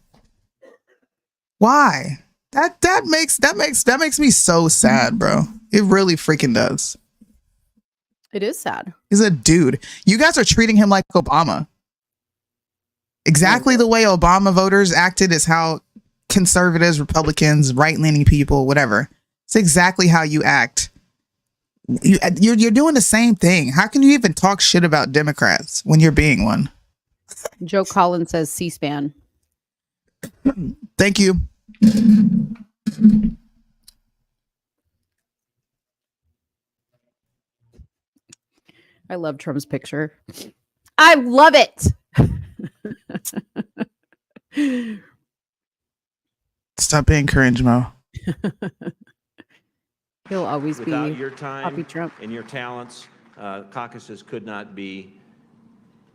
Speaker 3: Why? That makes me so sad, bro. It really freaking does.
Speaker 24: It is sad.
Speaker 3: He's a dude. You guys are treating him like Obama. Exactly the way Obama voters acted is how conservatives, Republicans, right-leaning people, whatever. It's exactly how you act. You're doing the same thing. How can you even talk shit about Democrats when you're being one?
Speaker 24: Joe Collins says C-SPAN.
Speaker 3: Thank you.
Speaker 24: I love Trump's picture. I love it.
Speaker 3: Stop being cringe, Mo.
Speaker 24: He'll always
Speaker 18: Without
Speaker 24: be
Speaker 18: your time
Speaker 24: Poppy Trump.
Speaker 18: and your talents, caucuses could not be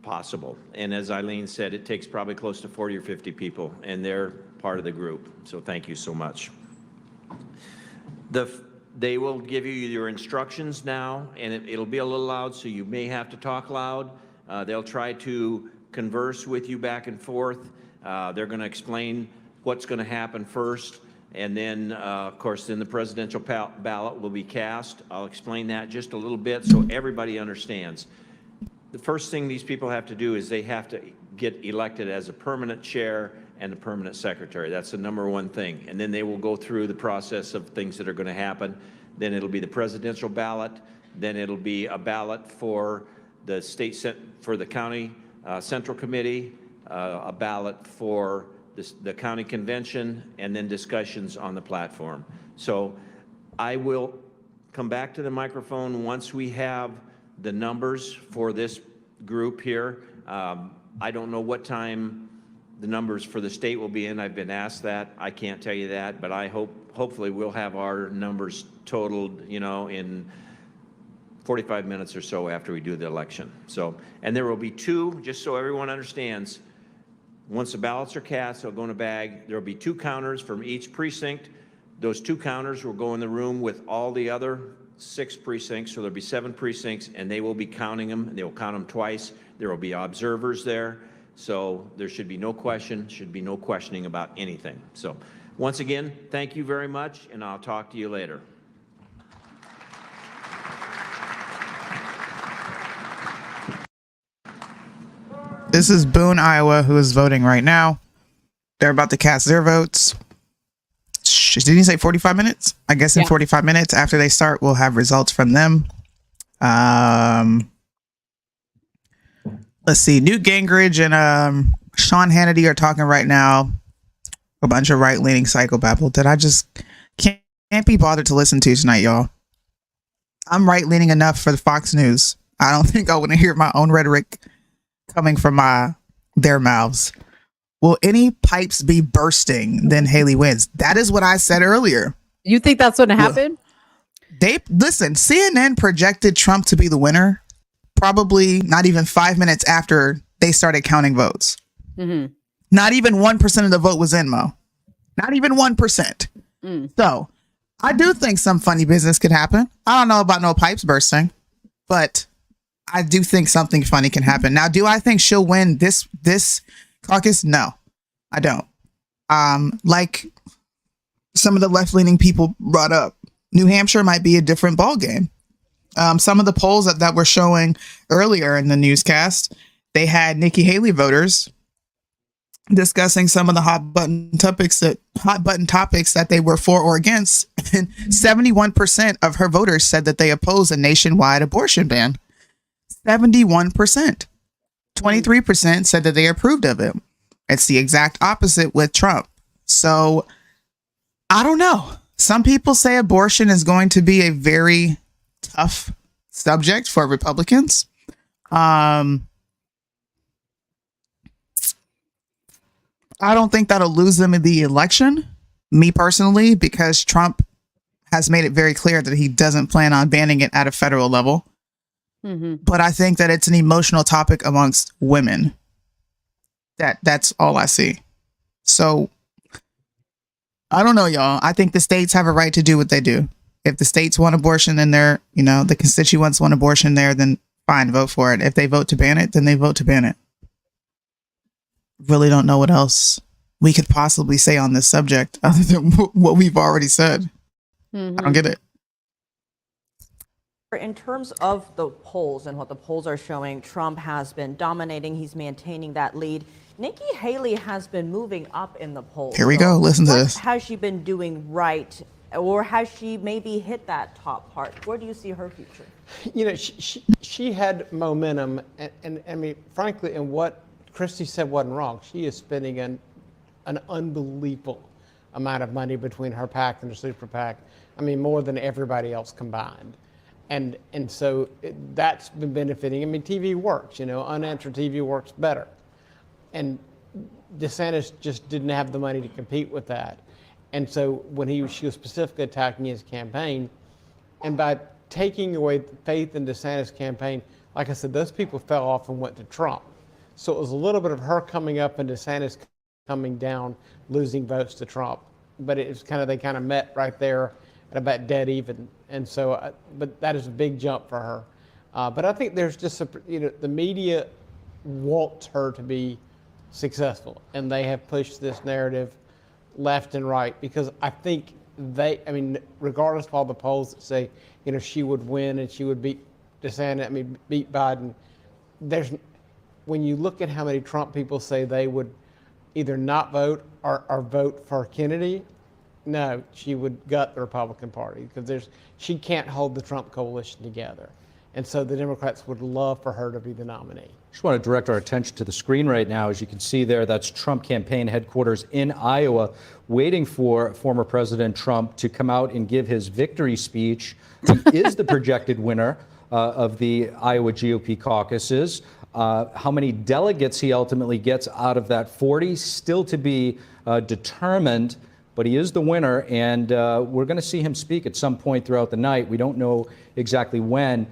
Speaker 18: possible. And as Eileen said, it takes probably close to 40 or 50 people, and they're part of the group. So thank you so much. They will give you your instructions now, and it'll be a little loud, so you may have to talk loud. They'll try to converse with you back and forth. They're going to explain what's going to happen first. And then, of course, then the presidential ballot will be cast. I'll explain that just a little bit so everybody understands. The first thing these people have to do is they have to get elected as a permanent chair and a permanent secretary. That's the number one thing. And then they will go through the process of things that are going to happen. Then it'll be the presidential ballot. Then it'll be a ballot for the for the county central committee, a ballot for the county convention, and then discussions on the platform. So I will come back to the microphone once we have the numbers for this group here. I don't know what time the numbers for the state will be in. I've been asked that. I can't tell you that, but I hopefully we'll have our numbers totaled, in 45 minutes or so after we do the election. So, and there will be two, just so everyone understands, once the ballots are cast, they'll go in a bag. There will be 2 counters from each precinct. Those 2 counters will go in the room with all the other 6 precincts, so there'll be 7 precincts, and they will be counting them. They will count them twice. There will be observers there, so there should be no questioning about anything. So once again, thank you very much, and I'll talk to you later.
Speaker 3: This is Boone, Iowa, who is voting right now. They're about to cast their votes. Did he say 45 minutes? I guess in 45 minutes after they start, we'll have results from them. Let's see. Newt Gingrich and Sean Hannity are talking right now. A bunch of right-leaning psychobabble that I just can't be bothered to listen to tonight, y'all. I'm right-leaning enough for the Fox News. I don't think I want to hear my own rhetoric coming from their mouths. Will any pipes be bursting? Then Haley wins. That is what I said earlier.
Speaker 24: You think that's going to happen?
Speaker 3: Listen, CNN projected Trump to be the winner probably not even 5 minutes after they started counting votes.
Speaker 24: Mm-hmm.
Speaker 3: Not even 1% of the vote was in, Mo. Not even 1%. So I do think some funny business could happen. I don't know about no pipes bursting, but I do think something funny can happen. Now, do I think she'll win this caucus? No, I don't. Like some of the left-leaning people brought up, New Hampshire might be a different ballgame. Some of the polls that were showing earlier in the newscast, they had Nikki Haley voters discussing some of the hot button topics that they were for or against, and 71% of her voters said that they oppose a nationwide abortion ban. 71%. 23% said that they approved of it. It's the exact opposite with Trump. So I don't know. Some people say abortion is going to be a very tough subject for Republicans. I don't think that'll lose them in the election, me personally, because Trump has made it very clear that he doesn't plan on banning it at a federal level.
Speaker 24: Mm-hmm.
Speaker 3: But I think that it's an emotional topic amongst women. That's all I see. So I don't know, y'all. I think the states have a right to do what they do. If the states want abortion and the constituents want abortion there, then fine, vote for it. If they vote to ban it, then they vote to ban it. Really don't know what else we could possibly say on this subject other than what we've already said.
Speaker 24: Mm-hmm.
Speaker 3: I don't get it.
Speaker 12: In terms of the polls and what the polls are showing, Trump has been dominating. He's maintaining that lead. Nikki Haley has been moving up in the polls.
Speaker 3: Here we go. Listen to this.
Speaker 12: What has she been doing right? Or has she maybe hit that top part? Where do you see her future?
Speaker 23: You know, she had momentum. And I mean, frankly, and what Christie said wasn't wrong. She is spending an unbelievable amount of money between her PAC and her super PAC. I mean, more than everybody else combined. And so that's been benefiting. I mean, TV works, unanswered TV works better. And DeSantis just didn't have the money to compete with that. And so when she was specifically attacking his campaign, and by taking away faith in DeSantis' campaign, like I said, those people fell off and went to Trump. So it was a little bit of her coming up and DeSantis coming down, losing votes to Trump. But it was they kind of met right there at about dead even. And so, but that is a big jump for her. But I think there's just, the media wants her to be successful, and they have pushed this narrative left and right because I think regardless of all the polls that say, she would win and she would beat DeSantis, beat Biden, when you look at how many Trump people say they would either not vote or vote for Kennedy, no, she would gut the Republican Party because she can't hold the Trump coalition together. And so the Democrats would love for her to be the nominee.
Speaker 14: Just want to direct our attention to the screen right now. As you can see there, that's Trump campaign headquarters in Iowa, waiting for former President Trump to come out and give his victory speech. He is the projected winner of the Iowa GOP caucuses. How many delegates he ultimately gets out of that 40 still to be determined. But he is the winner, and we're going to see him speak at some point throughout the night. We don't know exactly when.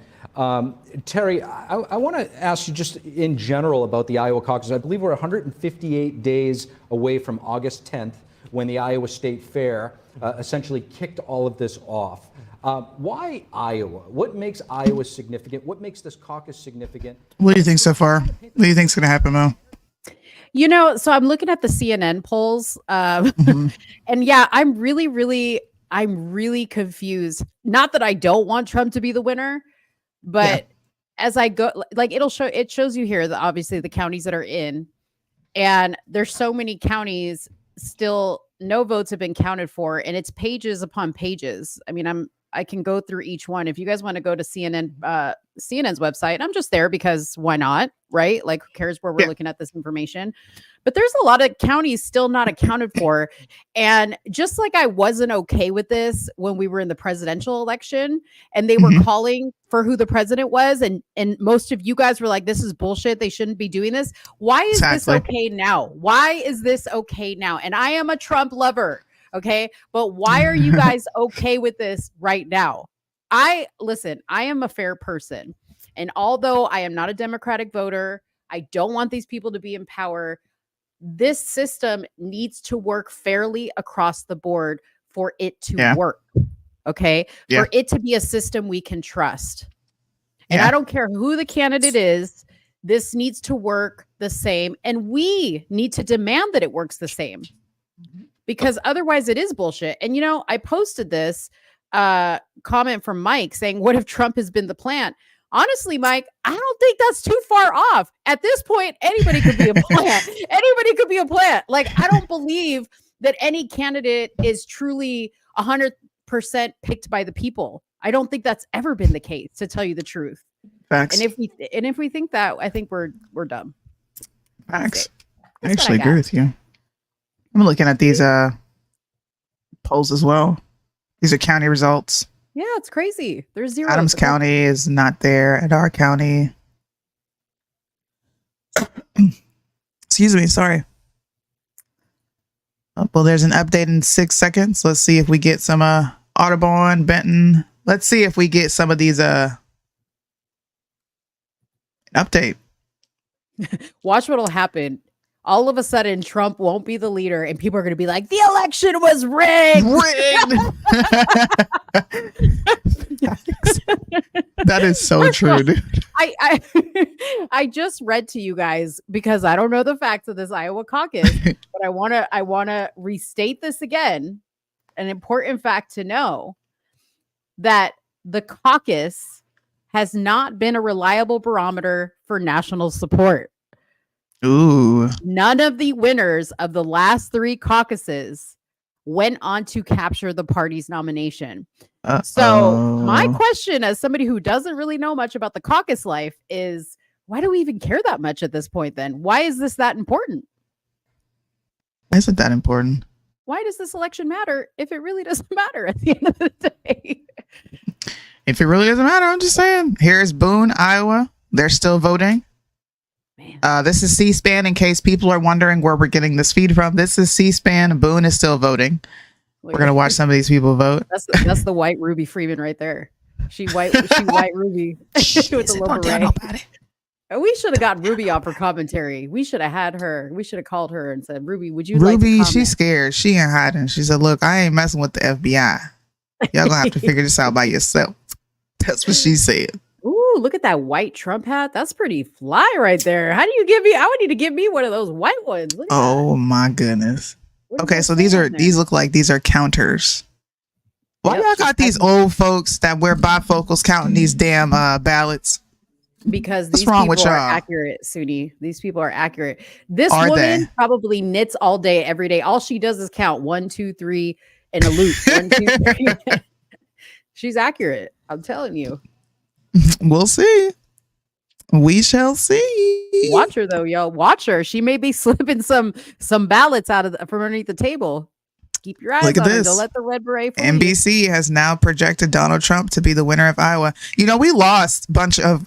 Speaker 14: Terry, I want to ask you just in general about the Iowa caucus. I believe we're 158 days away from August 10th, when the Iowa State Fair essentially kicked all of this off. Why Iowa? What makes Iowa significant? What makes this caucus significant?
Speaker 3: What do you think so far? What do you think's going to happen, Mo?
Speaker 24: So I'm looking at the CNN polls, and yeah, I'm really confused. Not that I don't want Trump to be the winner, but as I go, it shows you here obviously the counties that are in, and there's so many counties still no votes have been counted for, and it's pages upon pages. I mean, I can go through each one. If you guys want to go to CNN's website, I'm just there because why not, right? Like, who cares where we're looking at this information? But there's a lot of counties still not accounted for. And just like I wasn't okay with this when we were in the presidential election and they were calling for who the president was, and most of you guys were like, this is bullshit, they shouldn't be doing this. Why is this okay now? Why is this okay now? And I am a Trump lover, okay? But why are you guys okay with this right now? I am a fair person. And although I am not a Democratic voter, I don't want these people to be in power. This system needs to work fairly across the board for it to work. Okay. For it to be a system we can trust. And I don't care who the candidate is. This needs to work the same. And we need to demand that it works the same, because otherwise it is bullshit. And, I posted this comment from Mike saying, what if Trump has been the plant? Honestly, Mike, I don't think that's too far off. At this point, anybody could be a plant. Anybody could be a plant. Like, I don't believe that any candidate is truly 100% picked by the people. I don't think that's ever been the case, to tell you the truth.
Speaker 3: Facts.
Speaker 24: And if we think that, I think we're dumb.
Speaker 3: Facts. I actually agree with you. I'm looking at these polls as well. These are county results.
Speaker 24: Yeah, it's crazy. There's zero.
Speaker 3: Adams County is not there at our county. Excuse me, sorry. Oh, well, there's an update in 6 seconds. Let's see if we get some Audubon, Benton. Let's see if we get some of these update.
Speaker 24: Watch what'll happen. All of a sudden, Trump won't be the leader, and people are going to be like, the election was rigged.
Speaker 3: That is so true, dude.
Speaker 24: I just read to you guys, because I don't know the facts of this Iowa caucus, but I want to restate this again. An important fact to know, that the caucus has not been a reliable barometer for national support.
Speaker 3: Ooh.
Speaker 24: None of the winners of the last 3 caucuses went on to capture the party's nomination. So my question, as somebody who doesn't really know much about the caucus life, is why do we even care that much at this point then? Why is this that important?
Speaker 3: Why is it that important?
Speaker 24: Why does this election matter if it really doesn't matter at the end of the day?
Speaker 3: If it really doesn't matter, I'm just saying. Here's Boone, Iowa. They're still voting. This is C-SPAN, in case people are wondering where we're getting this feed from. This is C-SPAN. Boone is still voting. We're going to watch some of these people vote.
Speaker 24: That's the white Ruby Freeman right there. She white Ruby with the little beret. We should have got Ruby off for commentary. We should have had her. We should have called her and said, Ruby, would you like to comment?
Speaker 3: She's scared. She ain't hiding. She said, look, I ain't messing with the FBI. Y'all gonna have to figure this out by yourself. That's what she said.
Speaker 24: Ooh, look at that white Trump hat. That's pretty fly right there. How do you give me? I would need to give me one of those white ones. Look at
Speaker 3: that. My goodness. Okay, so these look like these are counters. Why y'all got these old folks that wear bifocals counting these damn ballots?
Speaker 24: Because these people are accurate, Suni. These people are accurate. This woman probably knits all day, every day. All she does is count 1, 2, 3 in a loop. 1, 2, 3. She's accurate. I'm telling you.
Speaker 3: We'll see. We shall see.
Speaker 24: Watch her though, y'all. Watch her. She may be slipping some ballots out of from underneath the table. Keep your eyes on her. Don't let the red beret fool
Speaker 3: NBC has now projected Donald Trump to be the winner of Iowa. You know, we lost a bunch of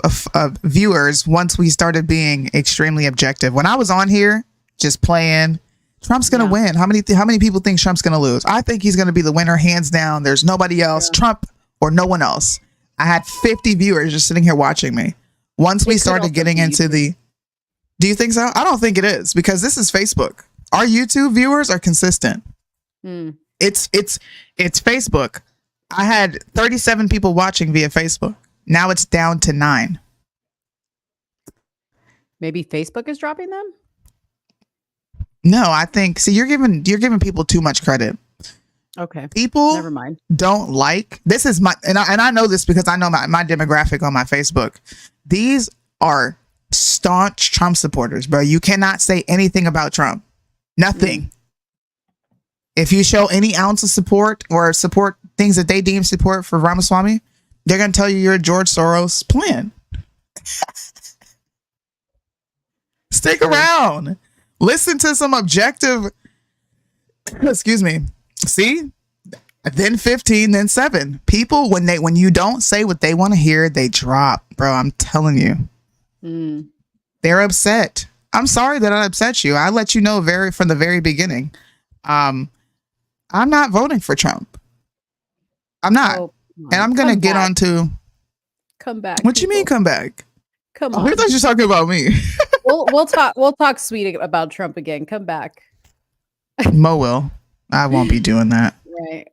Speaker 3: viewers once we started being extremely objective. When I was on here just playing, Trump's going to win. How many people think Trump's going to lose? I think he's going to be the winner, hands down. There's nobody else, Trump or no one else. I had 50 viewers just sitting here watching me. Once we started getting into the... Do you think so? I don't think it is, because this is Facebook. Our YouTube viewers are consistent. It's Facebook. I had 37 people watching via Facebook. Now it's down to 9.
Speaker 24: Maybe Facebook is dropping them?
Speaker 3: No, I think, see, you're giving people too much credit.
Speaker 24: Okay.
Speaker 3: People
Speaker 24: never mind.
Speaker 3: Don't like, this is my, and I know this because I know my demographic on my Facebook. These are staunch Trump supporters, bro. You cannot say anything about Trump. Nothing. If you show any ounce of support or support things that they deem support for Ramaswamy, they're going to tell you you're a George Soros plan. Stick around. Listen to some objective. Excuse me. See? Then 15, then 7. People, when you don't say what they want to hear, they drop, bro. I'm telling you. They're upset. I'm sorry that I upset you. I let you know from the very beginning. I'm not voting for Trump. I'm not. And I'm going to get on to.
Speaker 24: Come back.
Speaker 3: What you mean come back?
Speaker 24: Come
Speaker 3: Oh,
Speaker 24: on.
Speaker 3: I thought you were talking about me.
Speaker 24: We'll talk sweet about Trump again. Come back.
Speaker 3: Mo will. I won't be doing that.
Speaker 24: Right.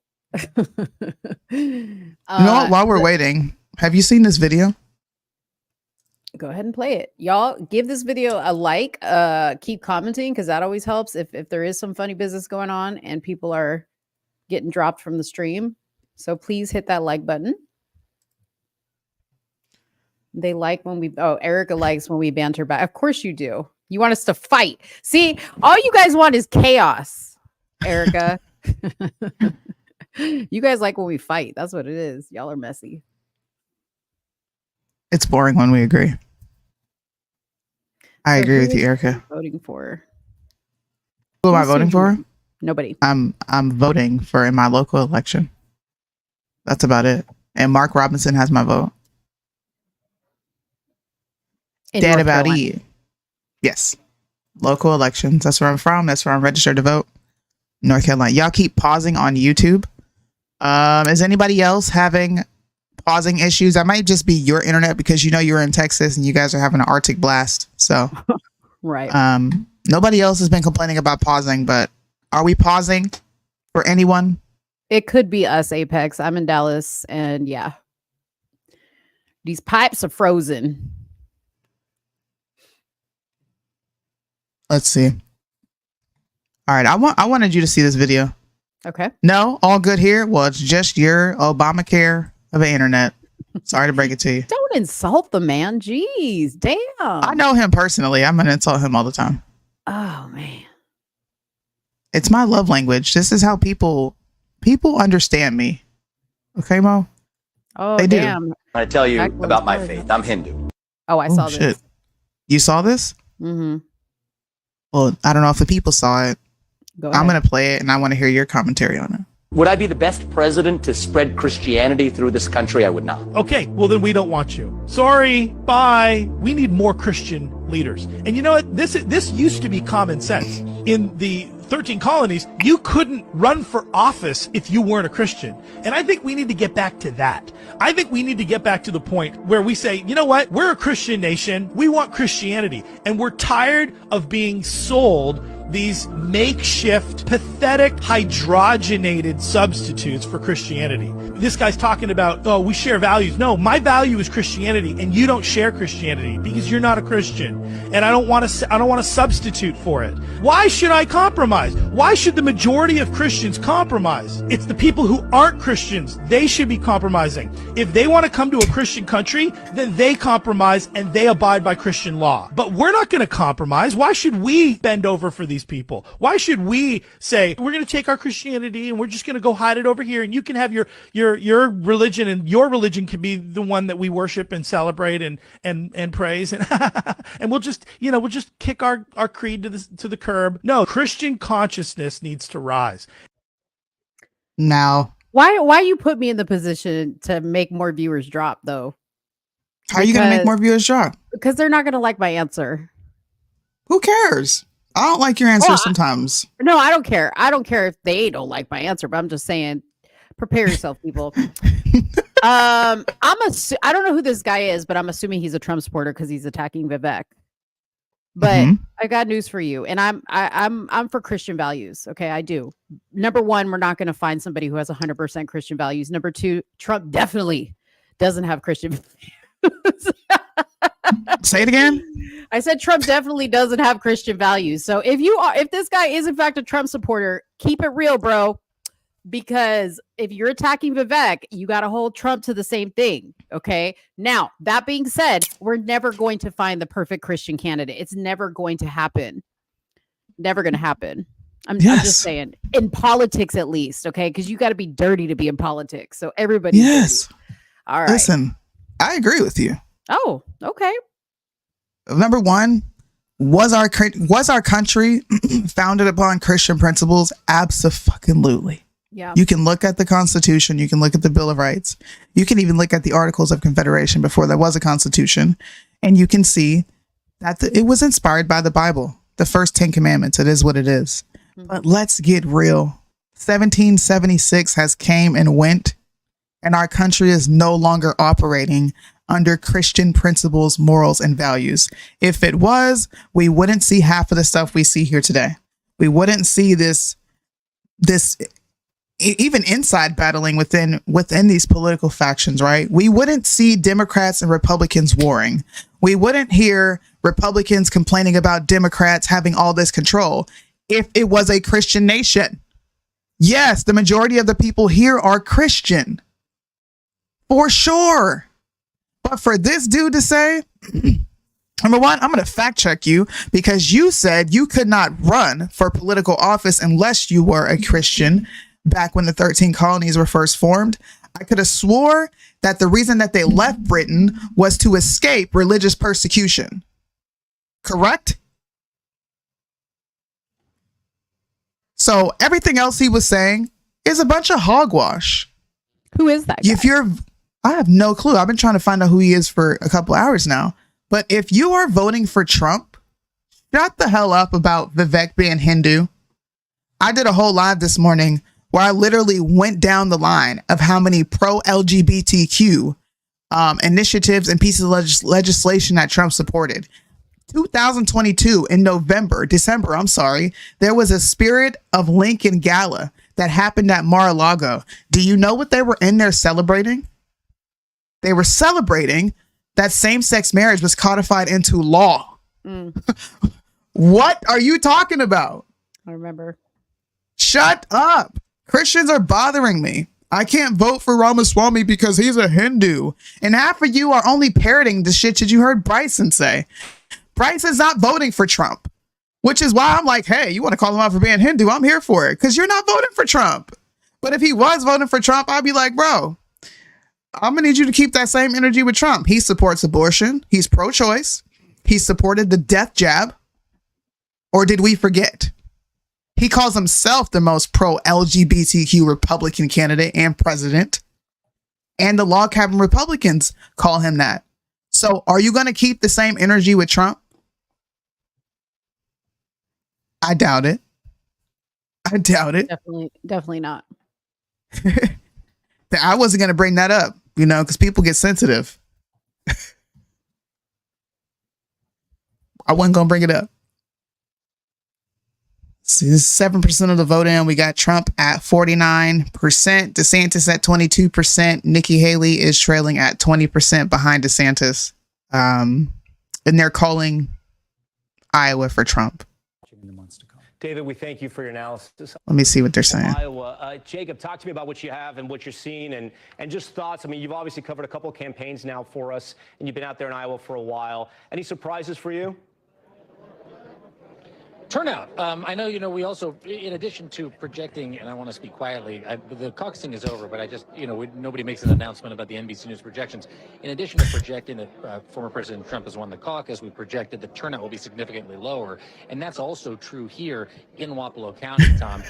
Speaker 3: You know what? While we're waiting, have you seen this video?
Speaker 24: Go ahead and play it. Y'all give this video a like. Keep commenting because that always helps if there is some funny business going on and people are getting dropped from the stream. So please hit that like button. They like when Erica likes when we banter back. Of course you do. You want us to fight. See, all you guys want is chaos, Erica. You guys like when we fight. That's what it is. Y'all are messy.
Speaker 3: It's boring when we agree. I agree with you, Erica.
Speaker 24: Voting for?
Speaker 3: Who am I voting for?
Speaker 24: Nobody.
Speaker 3: I'm voting for in my local election. That's about it. And Mark Robinson has my vote. Dead about it. Yes. Local elections. That's where I'm from. That's where I'm registered to vote. North Carolina. Y'all keep pausing on YouTube. Is anybody else having pausing issues? That might just be your internet because you're in Texas and you guys are having an Arctic blast. So
Speaker 24: right.
Speaker 3: Nobody else has been complaining about pausing, but are we pausing for anyone?
Speaker 24: It could be us, Apex. I'm in Dallas, and yeah. These pipes are frozen.
Speaker 3: Let's see. All right, I wanted you to see this video.
Speaker 24: Okay.
Speaker 3: No, all good here. Well, it's just your Obamacare of the internet. Sorry to break it to you.
Speaker 24: Don't insult the man. Jeez, damn.
Speaker 3: I know him personally. I'm gonna insult him all the time.
Speaker 24: Oh man.
Speaker 3: It's my love language. This is how people understand me. Okay, Mo?
Speaker 24: Oh,
Speaker 3: they
Speaker 24: damn.
Speaker 3: do.
Speaker 19: I tell you about my faith. I'm Hindu.
Speaker 24: Oh, I saw this.
Speaker 3: You saw this?
Speaker 24: Mm-hmm.
Speaker 3: Well, I don't know if the people saw it.
Speaker 24: Go ahead.
Speaker 3: I'm going to play it, and I want to hear your commentary on it.
Speaker 19: Would I be the best president to spread Christianity through this country? I would not.
Speaker 20: Okay, well then we don't want you. Sorry, bye. We need more Christian leaders. And you know what? This used to be common sense. In the 13 colonies, you couldn't run for office if you weren't a Christian. And I think we need to get back to that. I think we need to get back to the point where we say, you know what? We're a Christian nation. We want Christianity. And we're tired of being sold these makeshift, pathetic, hydrogenated substitutes for Christianity. This guy's talking about, oh, we share values. No, my value is Christianity, and you don't share Christianity because you're not a Christian, and I don't want to substitute for it. Why should I compromise? Why should the majority of Christians compromise? It's the people who aren't Christians. They should be compromising. If they want to come to a Christian country, then they compromise and they abide by Christian law. But we're not going to compromise. Why should we bend over for these people? Why should we say we're going to take our Christianity and we're just going to go hide it over here, and you can have your religion, and your religion can be the one that we worship and celebrate and praise, and and we'll just kick our creed to the curb. No, Christian consciousness needs to rise.
Speaker 3: Now,
Speaker 24: why you put me in the position to make more viewers drop though?
Speaker 3: How are you going to make more viewers drop?
Speaker 24: Because they're not going to like my answer.
Speaker 3: Who cares? I don't like your answer sometimes.
Speaker 24: No, I don't care. I don't care if they don't like my answer, but I'm just saying, prepare yourself, people. I don't know who this guy is, but I'm assuming he's a Trump supporter because he's attacking Vivek. But I got news for you, and I'm for Christian values. Okay, I do. Number one, we're not going to find somebody who has 100% Christian values. Number two, Trump definitely doesn't have Christian values.
Speaker 3: Say it again.
Speaker 24: I said Trump definitely doesn't have Christian values. So if this guy is in fact a Trump supporter, keep it real, bro. Because if you're attacking Vivek, you got to hold Trump to the same thing. Okay. Now, that being said, we're never going to find the perfect Christian candidate. It's never going to happen. Never going to happen. I'm just saying, in politics at least, okay? Because you got to be dirty to be in politics. So everybody's
Speaker 3: Yes.
Speaker 24: dirty. All right.
Speaker 3: Listen, I agree with you.
Speaker 24: Oh, okay.
Speaker 3: Number one, was our country founded upon Christian principles? Absolutely.
Speaker 24: Yeah.
Speaker 3: You can look at the Constitution. You can look at the Bill of Rights. You can even look at the Articles of Confederation before there was a Constitution. And you can see that it was inspired by the Bible. The first 10 commandments. It is what it is. But let's get real. 1776 has came and went, and our country is no longer operating under Christian principles, morals, and values. If it was, we wouldn't see half of the stuff we see here today. We wouldn't see this even inside battling within these political factions, right? We wouldn't see Democrats and Republicans warring. We wouldn't hear Republicans complaining about Democrats having all this control if it was a Christian nation. Yes, the majority of the people here are Christian, for sure. But for this dude to say, number one, I'm going to fact check you because you said you could not run for political office unless you were a Christian back when the 13 colonies were first formed. I could have swore that the reason that they left Britain was to escape religious persecution. Correct? So everything else he was saying is a bunch of hogwash.
Speaker 24: Who is that guy?
Speaker 3: I have no clue. I've been trying to find out who he is for a couple hours now. But if you are voting for Trump, shut the hell up about Vivek being Hindu. I did a whole live this morning where I literally went down the line of how many pro-LGBTQ initiatives and pieces of legislation that Trump supported. 2022 in December, there was a Spirit of Lincoln Gala that happened at Mar-a-Lago. Do you know what they were in there celebrating? They were celebrating that same-sex marriage was codified into law. What are you talking about?
Speaker 24: I remember.
Speaker 3: Shut up. Christians are bothering me. I can't vote for Ramaswamy because he's a Hindu. And half of you are only parroting the shit that you heard Bryson say. Bryson's not voting for Trump, which is why I'm like, hey, you want to call him out for being Hindu? I'm here for it because you're not voting for Trump. But if he was voting for Trump, I'd be like, bro, I'm going to need you to keep that same energy with Trump. He supports abortion. He's pro-choice. He supported the death jab. Or did we forget? He calls himself the most pro-LGBTQ Republican candidate and president. And the log cabin Republicans call him that. So are you going to keep the same energy with Trump? I doubt it. I doubt it.
Speaker 24: Definitely not.
Speaker 3: I wasn't going to bring that up, because people get sensitive. I wasn't going to bring it up. See, this is 7% of the vote in. We got Trump at 49%, DeSantis at 22%. Nikki Haley is trailing at 20% behind DeSantis. And they're calling Iowa for Trump.
Speaker 9: David, we thank you for your analysis.
Speaker 3: Let me see what they're saying.
Speaker 9: Iowa. Jacob, talk to me about what you have and what you're seeing and just thoughts. I mean, you've obviously covered a couple of campaigns now for us, and you've been out there in Iowa for a while. Any surprises for you?
Speaker 1: Turnout. I know, we also, in addition to projecting, and I want to speak quietly, the caucusing is over, but I just, nobody makes an announcement about the NBC News projections. In addition to projecting that former President Trump has won the caucus, we projected the turnout will be significantly lower. And that's also true here in Wapello County, Tom.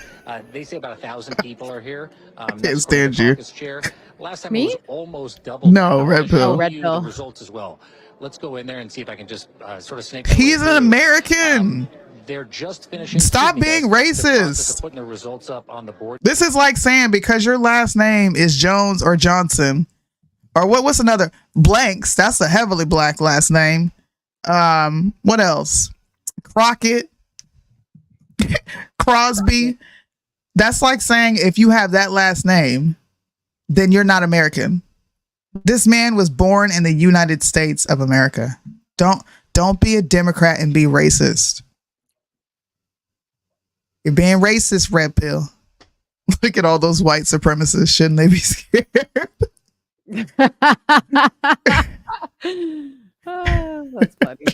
Speaker 1: They say about 1,000 people are here.
Speaker 3: I can't stand you.
Speaker 1: Chair. Last time
Speaker 24: Me?
Speaker 1: it was almost double.
Speaker 3: No, Red Pill.
Speaker 24: Red Pill.
Speaker 1: The results as well. Let's go in there and see if I can just sort of snake.
Speaker 3: He's an American.
Speaker 1: They're just finishing.
Speaker 3: Stop being racist.
Speaker 1: Putting the results up on the board.
Speaker 3: This is like saying because your last name is Jones or Johnson, or what's another Blanks? That's a heavily black last name. What else? Crockett, Crosby. That's like saying if you have that last name, then you're not American. This man was born in the United States of America. Don't be a Democrat and be racist. You're being racist, Red Pill. Look at all those white supremacists. Shouldn't they be scared?
Speaker 24: Oh, that's funny.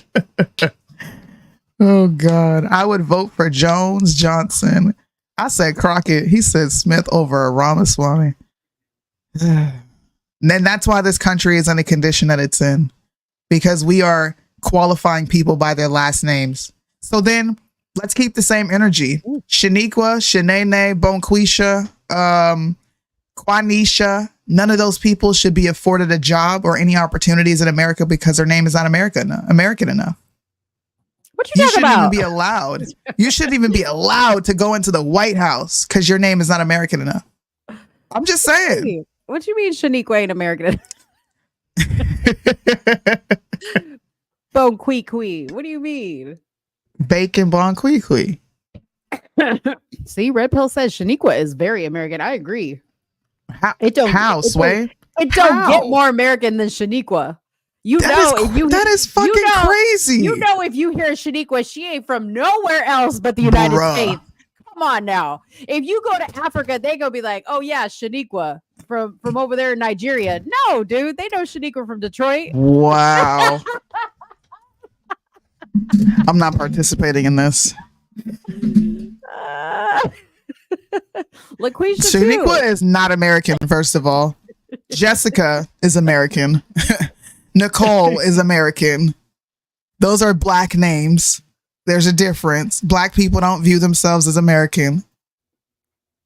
Speaker 3: Oh God, I would vote for Jones Johnson. I said Crockett. He said Smith over Ramaswamy. And that's why this country is in the condition that it's in, because we are qualifying people by their last names. So then let's keep the same energy. Shaniqua, Shanae, Bonquisha, Quanisha, none of those people should be afforded a job or any opportunities in America because their name is not American enough.
Speaker 24: What you talking
Speaker 3: shouldn't
Speaker 24: about?
Speaker 3: even be allowed. You shouldn't even be allowed to go into the White House because your name is not American enough. I'm just saying.
Speaker 24: What you mean Shaniqua ain't American? Bon Qui. What do you mean?
Speaker 3: Bacon Bon Qui.
Speaker 24: See, Red Pill says Shaniqua is very American. I agree.
Speaker 3: Sway?
Speaker 24: It don't get more American than Shaniqua.
Speaker 3: That is fucking crazy.
Speaker 24: You know, if you hear Shaniqua, she ain't from nowhere else but the United States. Come on now. If you go to Africa, they gonna be like, oh yeah, Shaniqua from over there in Nigeria. No, dude, they know Shaniqua from Detroit.
Speaker 3: Wow. I'm not participating in this.
Speaker 24: LaQuisha
Speaker 3: Shaniqua
Speaker 24: too.
Speaker 3: is not American, first of all. Jessica is American. Nicole is American. Those are black names. There's a difference. Black people don't view themselves as American.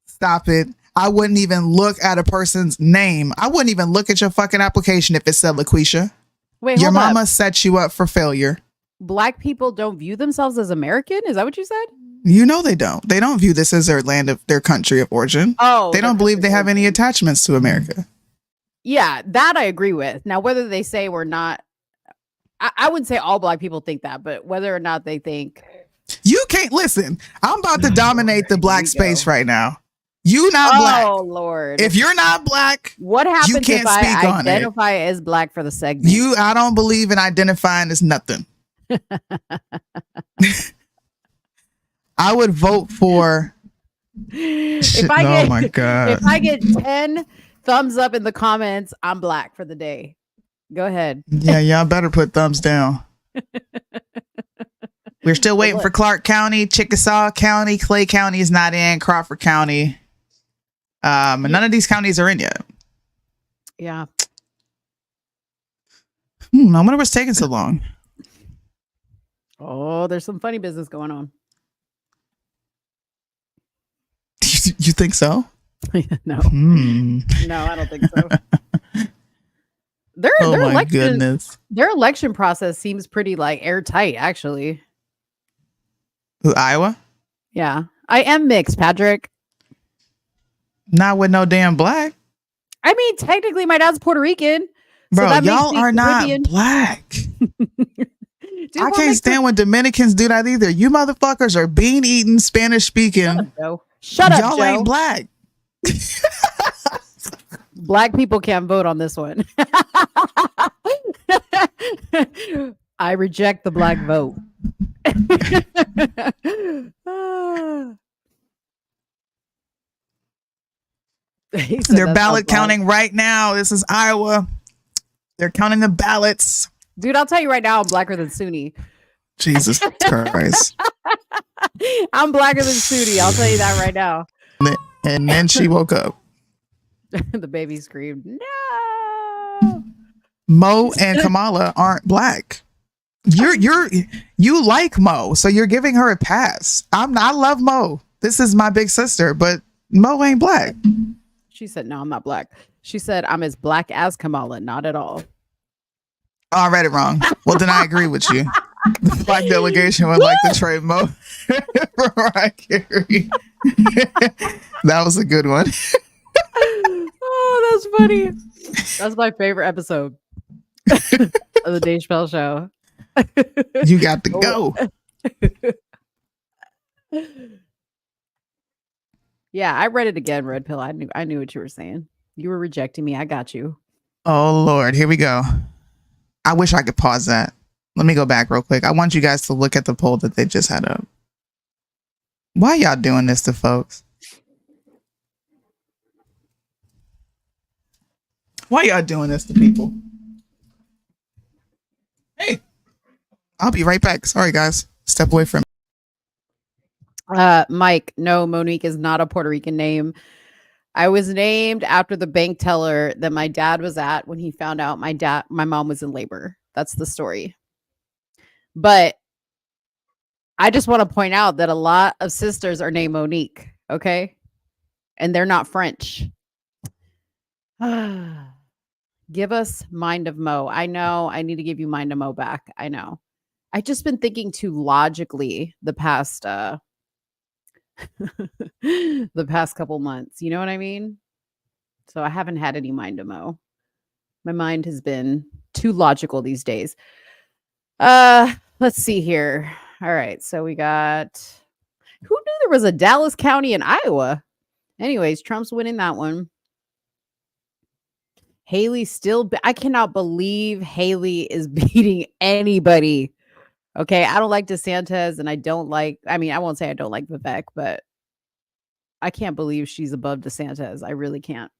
Speaker 3: Stop it. I wouldn't even look at a person's name. I wouldn't even look at your fucking application if it said LaQuisha.
Speaker 24: Wait,
Speaker 3: your
Speaker 24: hold
Speaker 3: mama
Speaker 24: up.
Speaker 3: set you up for failure.
Speaker 24: Black people don't view themselves as American? Is that what you said?
Speaker 3: You know they don't. They don't view this as their land of their country of origin.
Speaker 24: Oh,
Speaker 3: they don't believe they have any attachments to America.
Speaker 24: Yeah, that I agree with. Now, whether they say we're not, I wouldn't say all black people think that, but whether or not they think.
Speaker 3: You can't listen. I'm about to dominate the black space right now. You not black.
Speaker 24: Oh Lord!
Speaker 3: If you're not black,
Speaker 24: what happens
Speaker 3: you can't
Speaker 24: if I
Speaker 3: speak on it.
Speaker 24: identify as black for the segment?
Speaker 3: I don't believe in identifying as nothing. I would vote for.
Speaker 24: If
Speaker 3: Oh my God!
Speaker 24: If I get 10 thumbs up in the comments, I'm black for the day. Go ahead.
Speaker 3: Yeah, y'all better put thumbs down. We're still waiting for Clark County, Chickasaw County, Clay County is not in, Crawford County. None of these counties are in yet.
Speaker 24: Yeah.
Speaker 3: I wonder what's taking so long.
Speaker 24: Oh, there's some funny business going on.
Speaker 3: You think so?
Speaker 24: No.
Speaker 3: No,
Speaker 24: I don't think so. Their
Speaker 3: my
Speaker 24: election,
Speaker 3: goodness.
Speaker 24: Their election process seems pretty like airtight, actually.
Speaker 3: Iowa?
Speaker 24: Yeah. I am mixed, Patrick.
Speaker 3: Not with no damn black.
Speaker 24: I mean, technically my dad's Puerto Rican.
Speaker 3: Bro,
Speaker 24: that makes
Speaker 3: y'all
Speaker 24: me
Speaker 3: are
Speaker 24: Caribbean.
Speaker 3: not black.
Speaker 24: Dude,
Speaker 3: I can't stand when Dominicans do that either. You motherfuckers are bean eating, Spanish speaking.
Speaker 24: Shut up,
Speaker 3: y'all
Speaker 24: Joe.
Speaker 3: ain't black.
Speaker 24: Black people can't vote on this one. I reject the black vote.
Speaker 3: They're ballot counting right now. This is Iowa. They're counting the ballots.
Speaker 24: Dude, I'll tell you right now, I'm blacker than Sunni.
Speaker 3: Jesus Christ.
Speaker 24: I'm blacker than Sunni. I'll tell you that right now.
Speaker 3: And then she woke up.
Speaker 24: The baby screamed, no.
Speaker 3: Mo and Kamala aren't black. You like Mo, so you're giving her a pass. I love Mo. This is my big sister, but Mo ain't black.
Speaker 24: She said, no, I'm not black. She said, I'm as black as Kamala. Not at all.
Speaker 3: Oh, I read it wrong. Well, then I agree with you. The black delegation would like to trade Mo for Mariah Carey. That was a good one.
Speaker 24: Oh, that's funny. That's my favorite episode of the Dave Chappelle Show.
Speaker 3: You got to go.
Speaker 24: Yeah, I read it again, Red Pill. I knew what you were saying. You were rejecting me. I got you.
Speaker 3: Oh, Lord. Here we go. I wish I could pause that. Let me go back real quick. I want you guys to look at the poll that they just had up. Why y'all doing this to folks? Why y'all doing this to people? Hey, I'll be right back. Sorry, guys. Step away from.
Speaker 24: Mike, no, Monique is not a Puerto Rican name. I was named after the bank teller that my dad was at when he found out my mom was in labor. That's the story. But I just want to point out that a lot of sisters are named Monique, okay? And they're not French. Give us Mind of Mo. I know I need to give you Mind of Mo back. I know. I just been thinking too logically the past the past couple months. You know what I mean? So I haven't had any Mind of Mo. My mind has been too logical these days. Let's see here. All right, so we got who knew there was a Dallas County in Iowa? Anyways, Trump's winning that one. Haley still I cannot believe Haley is beating anybody. Okay, I don't like DeSantis and I won't say I don't like Vivek, but I can't believe she's above DeSantis. I really can't.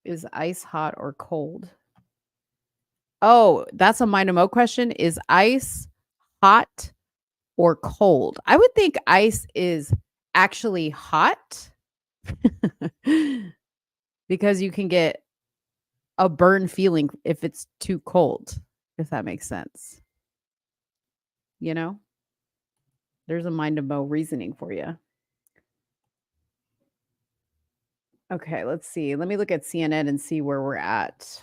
Speaker 24: Is ice hot or cold? Oh, that's a Mind of Mo question. Is ice hot or cold? I would think ice is actually hot because you can get a burn feeling if it's too cold, if that makes sense. You know? There's a Mind of Mo reasoning for you. Okay, let's see. Let me look at CNN and see where we're at.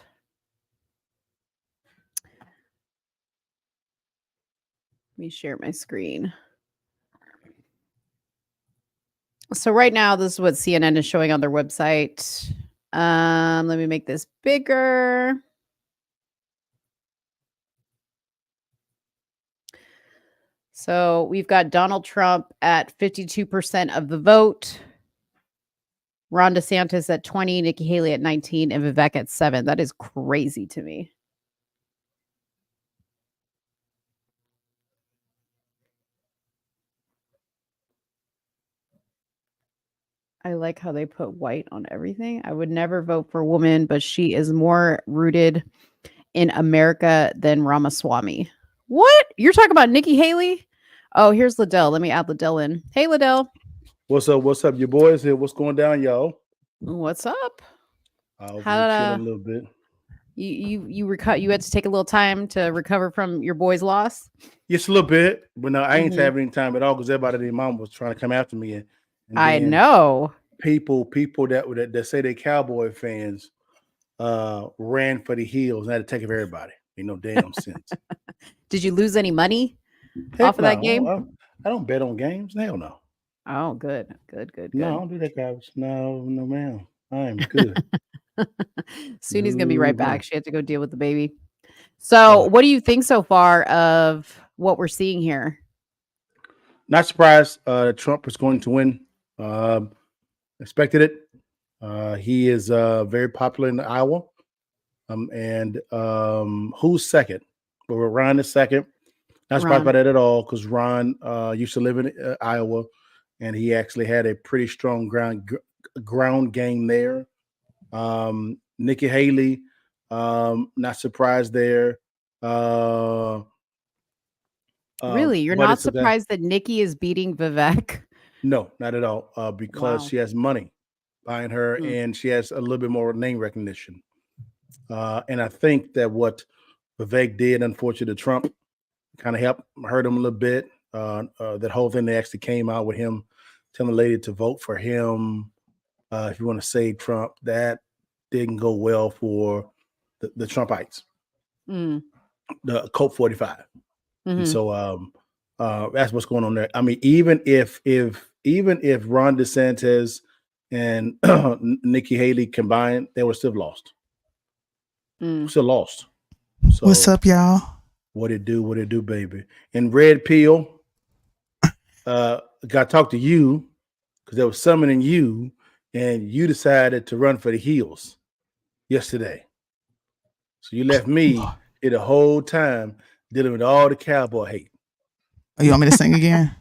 Speaker 24: Let me share my screen. So right now, this is what CNN is showing on their website. Let me make this bigger. So we've got Donald Trump at 52% of the vote. Ron DeSantis at 20, Nikki Haley at 19, and Vivek at 7. That is crazy to me. I like how they put white on everything. I would never vote for a woman, but she is more rooted in America than Ramaswamy. What? You're talking about Nikki Haley? Oh, here's Liddell. Let me add Liddell in. Hey, Liddell.
Speaker 8: What's up? What's up? Your boys here. What's going down, y'all?
Speaker 24: What's up?
Speaker 8: I'll
Speaker 24: How
Speaker 8: chill a little bit.
Speaker 24: You had to take a little time to recover from your boy's loss?
Speaker 8: Just a little bit, but no, I ain't having any time at all because everybody, their mom was trying to come after me, and
Speaker 24: I know
Speaker 8: people that say they're Cowboy fans ran for the hills and had to take of everybody. Ain't no damn sense.
Speaker 24: Did you lose any money
Speaker 8: Heck
Speaker 24: off of that game?
Speaker 8: I don't bet on games. Hell no.
Speaker 24: Oh, good.
Speaker 8: No, I don't do that, guys. No, ma'am. I am good.
Speaker 24: Suni's gonna be right back. She had to go deal with the baby. So, what do you think so far of what we're seeing here?
Speaker 8: Not surprised. Trump is going to win. Expected it. He is very popular in Iowa. And who's second? Well, Ron is second. Not surprised by that at all because Ron used to live in Iowa, and he actually had a pretty strong ground game there. Nikki Haley, not surprised there.
Speaker 24: Really? You're not surprised that Nikki is beating Vivek?
Speaker 8: No, not at all. Because she has money behind her and she has a little bit more name recognition. And I think that what Vivek did, unfortunately, to Trump kind of hurt him a little bit. That whole thing, they actually came out with him telling the lady to vote for him if you want to save Trump. That didn't go well for the Trumpites, the Colt 45. And so that's what's going on there. I mean, even if Ron DeSantis and Nikki Haley combined, they were still lost. Still lost. So,
Speaker 3: what's up, y'all?
Speaker 8: What it do, baby? And Red Pill, got to talk to you because they were summoning you, and you decided to run for the hills yesterday. So you left me here the whole time dealing with all the cowboy hate.
Speaker 3: Oh, you want me to sing again?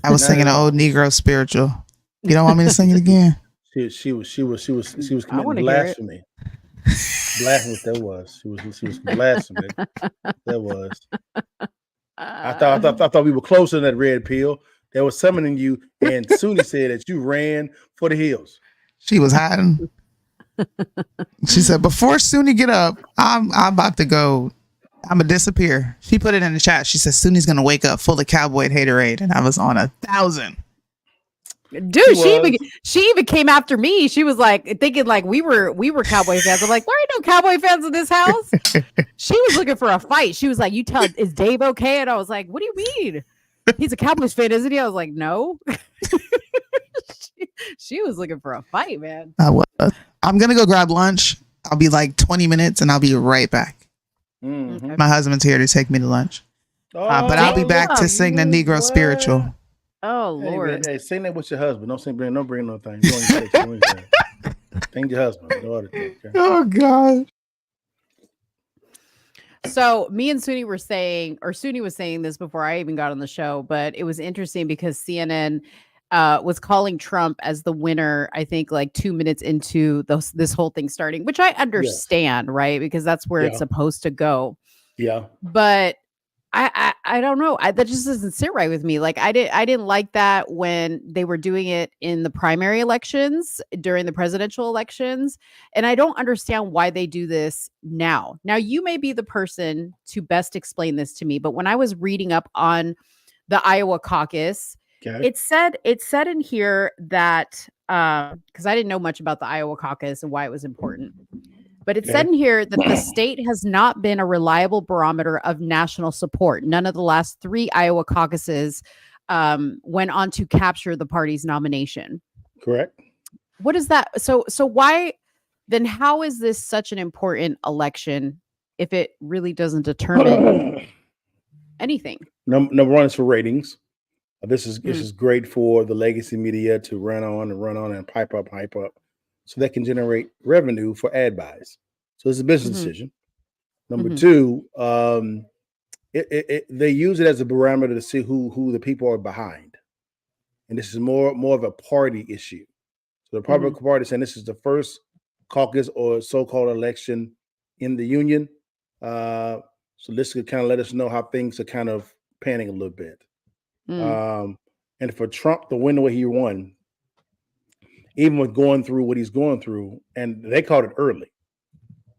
Speaker 3: I was singing an old Negro spiritual. You don't want me to sing it again?
Speaker 8: She was committing blasphemy. Blasphemous that was. She was blasphemous. That was. I thought we were closer than that red pill. They were summoning you, and Suni said that you ran for the hills.
Speaker 3: She was hiding. She said, before Suni get up, I'm about to go. I'm gonna disappear. She put it in the chat. She said Suni's gonna wake up full of cowboy haterade, and I was on 1,000.
Speaker 24: Dude, she even came after me. She was like thinking like we were Cowboy fans. I'm like, there ain't no Cowboy fans in this house. She was looking for a fight. She was like, you tell, is Dave okay? And I was like, what do you mean? He's a Cowboys fan, isn't he? I was like, no. she was looking for a fight, man.
Speaker 3: I'm gonna go grab lunch. I'll be like 20 minutes, and I'll be right back.
Speaker 8: Mm-hmm.
Speaker 3: My husband's here to take me to lunch, but I'll be back to sing the Negro spiritual.
Speaker 24: Oh Lord!
Speaker 8: Hey, sing that with your husband. Don't bring no thing. Sing your husband. Okay?
Speaker 3: Oh God.
Speaker 24: So me and Suni were saying, or Suni was saying this before I even got on the show, but it was interesting because CNN was calling Trump as the winner, I think like 2 minutes into this whole thing starting, which I understand, right? Because that's where it's supposed to go.
Speaker 8: Yeah.
Speaker 24: But I don't know. That just doesn't sit right with me. Like I didn't like that when they were doing it in the primary elections during the presidential elections. And I don't understand why they do this now. Now you may be the person to best explain this to me, but when I was reading up on the Iowa caucus, it said in here that because I didn't know much about the Iowa caucus and why it was important. But it said in here that the state has not been a reliable barometer of national support. None of the last 3 Iowa caucuses went on to capture the party's nomination.
Speaker 8: Correct.
Speaker 24: What is that? So why then? How is this such an important election if it really doesn't determine anything?
Speaker 8: Number one is for ratings. This is great for the legacy media to run on and pipe up, so they can generate revenue for ad buys. So it's a business decision. Number two, they use it as a barometer to see who the people are behind, and this is more of a party issue. So the Republican Party is saying this is the first caucus or so-called election in the union. So this could kind of let us know how things are kind of panning a little bit. And for Trump to win the way he won, even with going through what he's going through, and they called it early.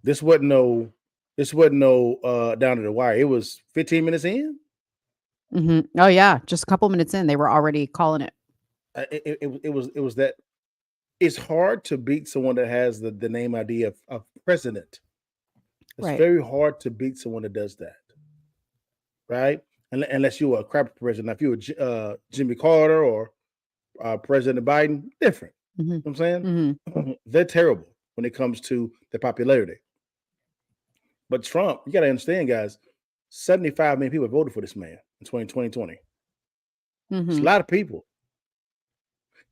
Speaker 8: This wasn't no down to the wire. It was 15 minutes in.
Speaker 24: Oh yeah, just a couple minutes in, they were already calling it.
Speaker 8: It was that. It's hard to beat someone that has the name idea of president. It's very hard to beat someone that does that, right? Unless you were a crap president. Now, if you were Jimmy Carter or President Biden, different. You know what I'm saying? They're terrible when it comes to their popularity. But Trump, you got to understand, guys, 75 million people voted for this man in 2020. It's a lot of people.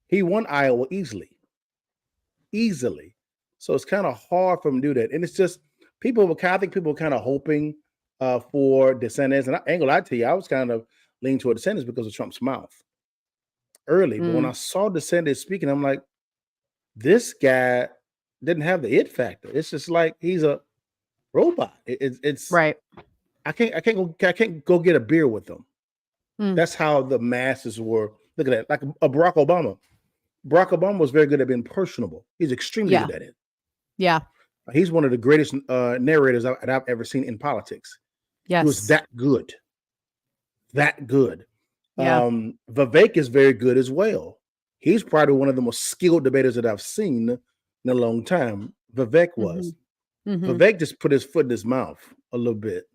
Speaker 8: He won Iowa easily. So it's kind of hard for him to do that. And it's just, I think people were kind of hoping for DeSantis. And I ain't gonna lie to you, I was kind of leaning toward DeSantis because of Trump's mouth early. But when I saw DeSantis speaking, I'm like, this guy didn't have the it factor. It's just like he's a robot. It's
Speaker 24: right.
Speaker 8: I can't go get a beer with them. That's how the masses were. Look at that, like a Barack Obama. Barack Obama was very good at being personable. He's extremely good at it.
Speaker 24: Yeah.
Speaker 8: He's one of the greatest narrators I've ever seen in politics.
Speaker 24: Yes.
Speaker 8: He was that good.
Speaker 24: Yeah.
Speaker 8: Vivek is very good as well. He's probably one of the most skilled debaters that I've seen in a long time. Vivek was. Vivek just put his foot in his mouth a little bit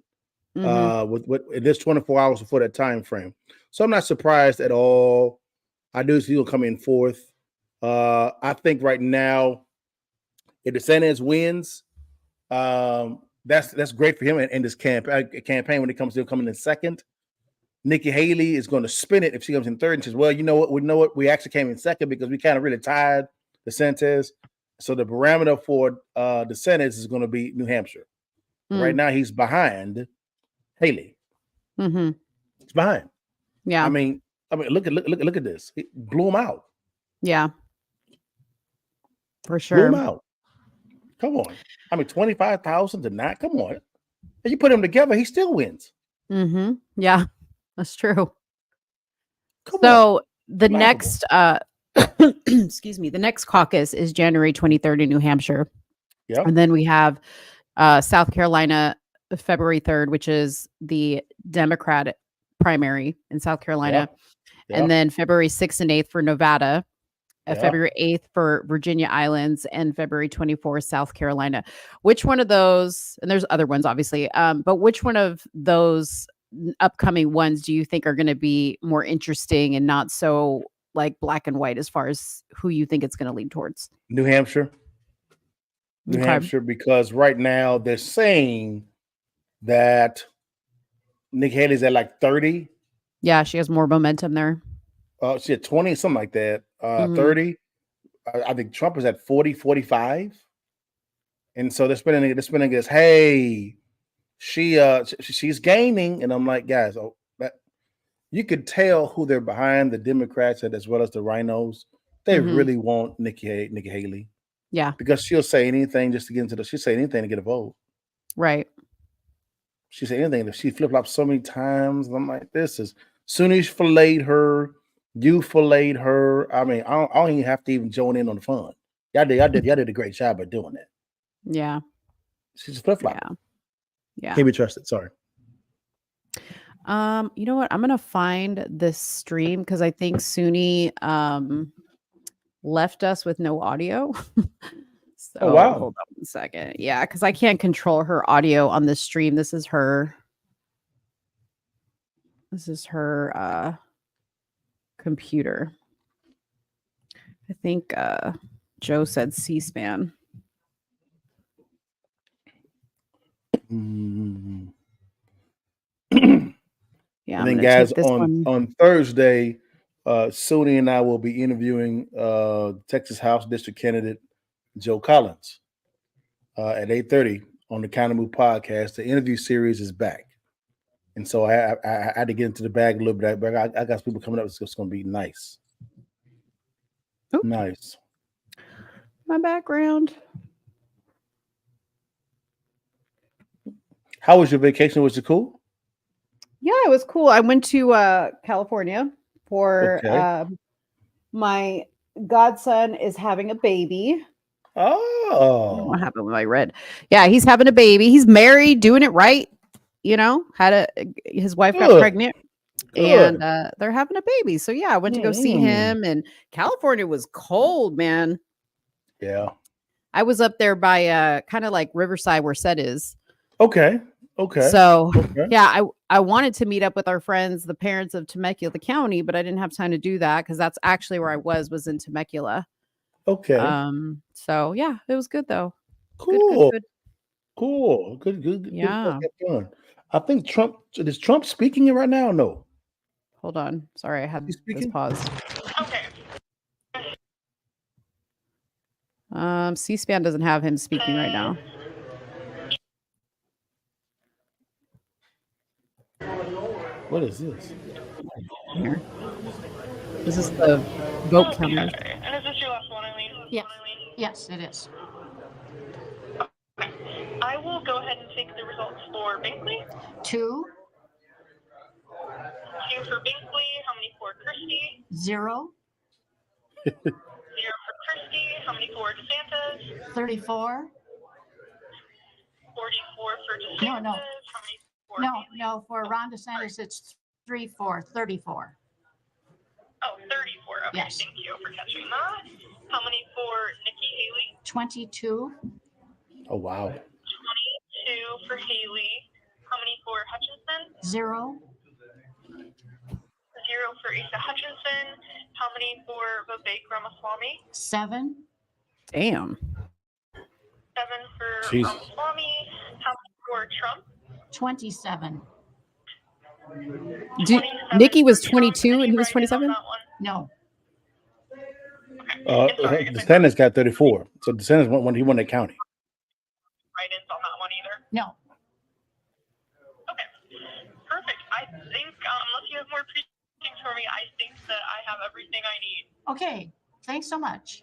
Speaker 8: with this 24 hours before that time frame. So I'm not surprised at all. I do see he'll come in fourth. I think right now, if DeSantis wins, that's great for him in this campaign when it comes to coming in second. Nikki Haley is going to spin it if she comes in third and says, well, you know what? We actually came in second because we kind of really tied DeSantis. So the parameter for DeSantis is going to be New Hampshire. Right now, he's behind Haley. He's behind.
Speaker 24: Yeah.
Speaker 8: I mean, look at this. It blew him out.
Speaker 24: Yeah. For
Speaker 8: Blew
Speaker 24: sure.
Speaker 8: him out. Come on. I mean, 25,000 to 9. Come on. If you put him together, he still wins.
Speaker 24: Mm-hmm. Yeah, that's true.
Speaker 8: Come
Speaker 24: So the
Speaker 8: Laughable.
Speaker 24: next, excuse me, the next caucus is January 23rd in New Hampshire.
Speaker 8: Yep.
Speaker 24: And then we have South Carolina, February 3rd, which is the Democratic primary in South Carolina.
Speaker 8: Yeah.
Speaker 24: And then February 6th and 8th for Nevada,
Speaker 8: Yeah.
Speaker 24: February 8th for Virginia Islands, and February 24th, South Carolina. Which one of those, and there's other ones obviously, but which one of those upcoming ones do you think are going to be more interesting and not so like black and white as far as who you think it's going to lean towards?
Speaker 8: New Hampshire. New
Speaker 24: Okay.
Speaker 8: Hampshire, because right now they're saying that Nikki Haley's at like 30.
Speaker 24: Yeah, she has more momentum there.
Speaker 8: She had 20, something like that.
Speaker 24: Mhm.
Speaker 8: 30. I think Trump is at 40, 45. And so they're spinning this, hey, she's gaining. And I'm like, guys, you could tell who they're behind, the Democrats and as well as the rhinos. They
Speaker 24: Mhm.
Speaker 8: really want Nikki Haley.
Speaker 24: Yeah.
Speaker 8: Because she'll say anything just to get into she'll say anything to get a vote.
Speaker 24: Right.
Speaker 8: She said anything. She flip-flopped so many times. And I'm like, Soonish filleted her. You filleted her. I mean, I don't even have to even join in on the fun. Y'all did a great job at doing that.
Speaker 24: Yeah.
Speaker 8: She's flip-flop.
Speaker 24: Yeah.
Speaker 8: Can't be trusted. Sorry.
Speaker 24: You know what? I'm gonna find this stream because I think Suni left us with no audio. So
Speaker 8: Oh, wow.
Speaker 24: hold on one second. Yeah, because I can't control her audio on this stream. This is her computer. I think Joe said C-SPAN. Yeah,
Speaker 8: And
Speaker 24: I'm
Speaker 8: then
Speaker 24: gonna
Speaker 8: guys,
Speaker 24: take this one.
Speaker 8: on Thursday, Suni and I will be interviewing Texas House District candidate Joe Collins at 8:30 on the Kind of Move podcast. The interview series is back. And so I had to get into the bag a little bit, but I got people coming up. It's going to be nice.
Speaker 24: Oop.
Speaker 8: Nice.
Speaker 24: My background.
Speaker 8: How was your vacation? Was it cool?
Speaker 24: Yeah, it was cool. I went to California for
Speaker 8: Okay.
Speaker 24: my godson is having a baby.
Speaker 8: Oh.
Speaker 24: What happened with my red? Yeah, he's having a baby. He's married, doing it right. You know, his wife got
Speaker 8: Good.
Speaker 24: pregnant,
Speaker 8: Good.
Speaker 24: and they're having a baby. So yeah, I went to go see
Speaker 8: Mm.
Speaker 24: him. And California was cold, man.
Speaker 8: Yeah.
Speaker 24: I was up there by kind of like Riverside, where Set is.
Speaker 8: Okay. Okay.
Speaker 24: So
Speaker 8: Okay.
Speaker 24: yeah, I wanted to meet up with our friends, the parents of Temecula County, but I didn't have time to do that because that's actually where I was in Temecula.
Speaker 8: Okay.
Speaker 24: So yeah, it was good though.
Speaker 8: Cool.
Speaker 24: Good.
Speaker 8: Cool. Good.
Speaker 24: Yeah.
Speaker 8: Good fun. I think is Trump speaking it right now or no?
Speaker 24: Hold on. Sorry, I had
Speaker 8: He's
Speaker 24: this
Speaker 8: speaking?
Speaker 24: pause. C-SPAN doesn't have him speaking right now.
Speaker 8: What is this?
Speaker 24: Here. This is the vote counter.
Speaker 2: And is this your last one, Eileen?
Speaker 13: Yes. Yes, it is.
Speaker 2: I will go ahead and take the results for Binkley.
Speaker 13: 2,
Speaker 2: 2 for Binkley. How many for Christie?
Speaker 13: 0,
Speaker 2: 0 for Christie. How many for DeSantis?
Speaker 13: 34.
Speaker 2: 44 for DeSantis.
Speaker 13: No.
Speaker 2: How many for
Speaker 13: No, for Ron DeSantis, it's 34.
Speaker 2: Oh, 34. Okay,
Speaker 13: Yes.
Speaker 2: thank you for catching that. How many for Nikki Haley?
Speaker 13: 22.
Speaker 8: Oh wow.
Speaker 2: 22 for Haley. How many for Hutchinson?
Speaker 13: 0,
Speaker 2: 0 for Asa Hutchinson. How many for Vivek Ramaswamy?
Speaker 13: 7,
Speaker 24: Damn.
Speaker 2: 7 for
Speaker 8: Jeez.
Speaker 2: Ramaswamy. How many for Trump?
Speaker 13: 27.
Speaker 24: Nikki was 22 and he was 27?
Speaker 13: No.
Speaker 8: DeSantis got 34. So DeSantis won. He won that county.
Speaker 2: Write-ins on that one either?
Speaker 13: No.
Speaker 2: Okay. Perfect. I think, unless you have more things for me, I think that I have everything I need.
Speaker 13: Okay. Thanks so much.